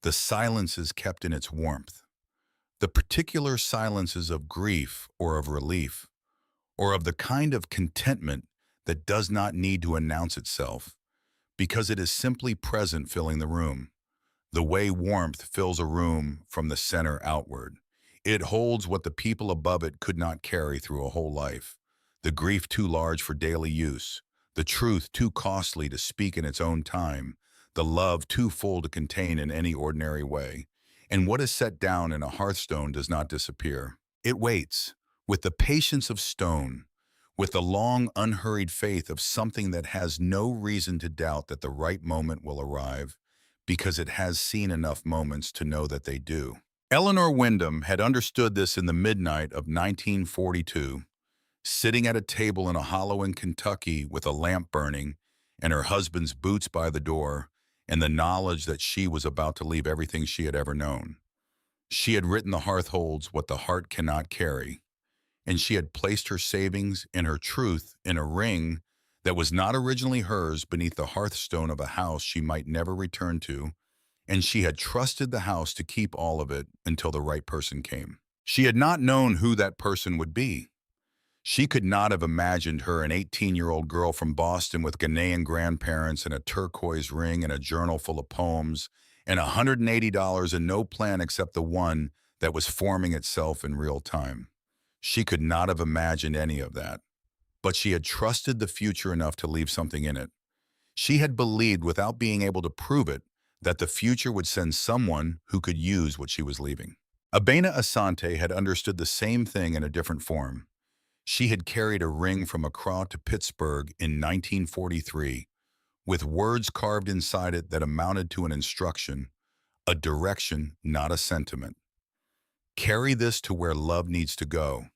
the silences kept in its warmth, the particular silences of grief or of relief, or of the kind of contentment that does not need to announce itself, because it is simply present, filling the room, the way warmth fills a room from the center outward. It holds what the people above it could not carry through a whole life, the grief too large for daily use, the truth too costly to speak in its own time, the love too full to contain in any ordinary way. And what is set down in a hearthstone does not disappear. It waits, with the patience of stone, with the long, unhurried faith of something that has no reason to doubt that the right moment will arrive, because it has seen enough moments to know that they do. Eleanor Wyndham had understood this in the midnight of 1942, sitting at a table in a hollow in Kentucky with a lamp burning and her husband's boots by the door and the knowledge that she was about to leave everything she had ever known. She had written the hearth holds what the heart cannot carry, and she had placed her savings and her truth in a ring that was not originally hers beneath the hearthstone of a house she might never return to, and she had trusted the house to keep all of it until the right person came. She had not known who that person would be. She could not have imagined her an 18-year-old girl from Boston with Ghanaian grandparents and a turquoise ring and a journal full of poems and $180 and no plan except the one that was forming itself in real time. She could not have imagined any of that, but she had trusted the future enough to leave something in it. She had believed, without being able to prove it, that the future would send someone who could use what she was leaving. Abena Asante had understood the same thing in a different form. She had carried a ring from Accra to Pittsburgh in 1943, with words carved inside it that amounted to an instruction, a direction, not a sentiment. Carry this to where love needs to go.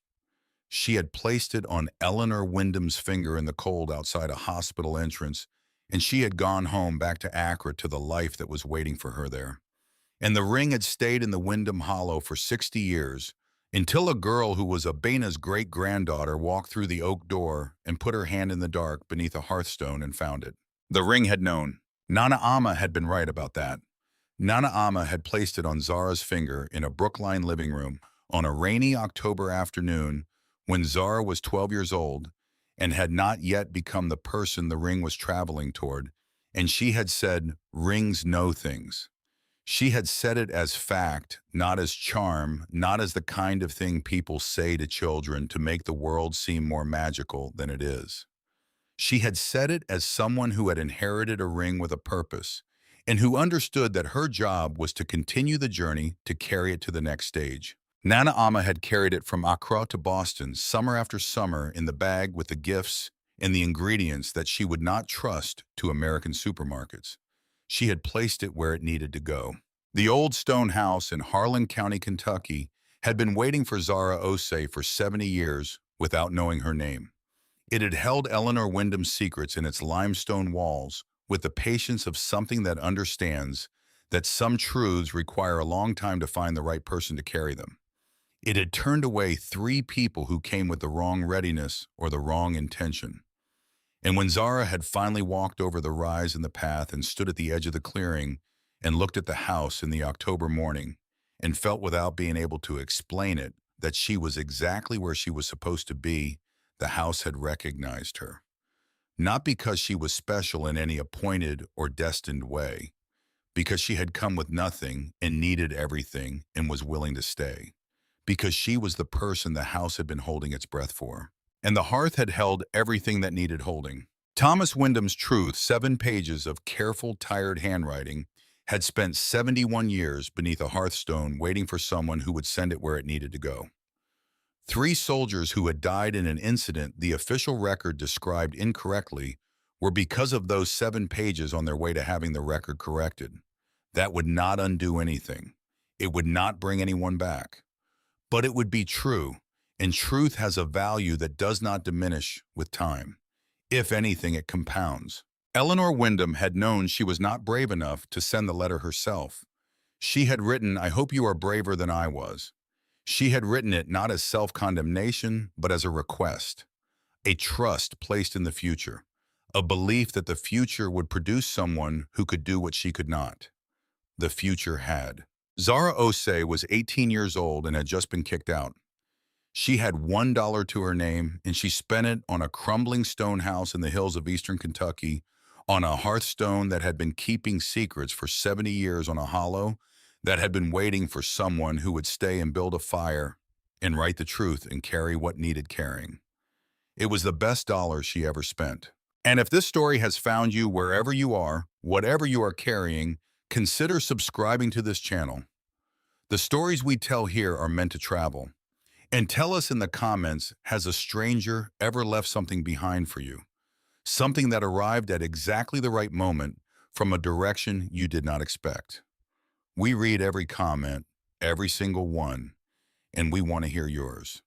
She had placed it on Eleanor Wyndham's finger in the cold outside a hospital entrance, and she had gone home back to Accra to the life that was waiting for her there. And the ring had stayed in the Wyndham Hollow for 60 years, until a girl who was Abena's great-granddaughter walked through the oak door and put her hand in the dark beneath a hearthstone and found it. The ring had known. Nana Ama had been right about that. Nana Ama had placed it on Zara's finger in a Brookline living room on a rainy October afternoon when Zara was 12 years old and had not yet become the person the ring was traveling toward, and she had said, "Rings know things." She had said it as fact, not as charm, not as the kind of thing people say to children to make the world seem more magical than it is. She had said it as someone who had inherited a ring with a purpose, and who understood that her job was to continue the journey to carry it to the next stage. Nana Ama had carried it from Accra to Boston summer after summer in the bag with the gifts and the ingredients that she would not trust to American supermarkets. She had placed it where it needed to go. The old stone house in Harlan County, Kentucky, had been waiting for Zara Osei for 70 years without knowing her name. It had held Eleanor Wyndham's secrets in its limestone walls with the patience of something that understands that some truths require a long time to find the right person to carry them. It had turned away 3 people who came with the wrong readiness or the wrong intention. And when Zara had finally walked over the rise in the path and stood at the edge of the clearing and looked at the house in the October morning and felt, without being able to explain it, that she was exactly where she was supposed to be, the house had recognized her. Not because she was special in any appointed or destined way, because she had come with nothing and needed everything and was willing to stay, because she was the person the house had been holding its breath for. And the hearth had held everything that needed holding. Thomas Wyndham's truth, 7 pages of careful, tired handwriting, had spent 71 years beneath a hearthstone waiting for someone who would send it where it needed to go. 3 soldiers who had died in an incident the official record described incorrectly were because of those 7 pages on their way to having the record corrected. That would not undo anything. It would not bring anyone back. But it would be true, and truth has a value that does not diminish with time. If anything, it compounds. Eleanor Wyndham had known she was not brave enough to send the letter herself. She had written, "I hope you are braver than I was." She had written it not as self-condemnation, but as a request, a trust placed in the future, a belief that the future would produce someone who could do what she could not. The future had. Zara Osei was 18 years old and had just been kicked out. She had $1 to her name, and she spent it on a crumbling stone house in the hills of eastern Kentucky, on a hearthstone that had been keeping secrets for 70 years on a hollow that had been waiting for someone who would stay and build a fire and write the truth and carry what needed carrying. It was the best dollar she ever spent. And if this story has found you wherever you are, whatever you are carrying, consider subscribing to this channel. The stories we tell here are meant to travel. And tell us in the comments, has a stranger ever left something behind for you? Something that arrived at exactly the right moment from a direction you did not expect. We read every comment, every single one, and we want to hear yours.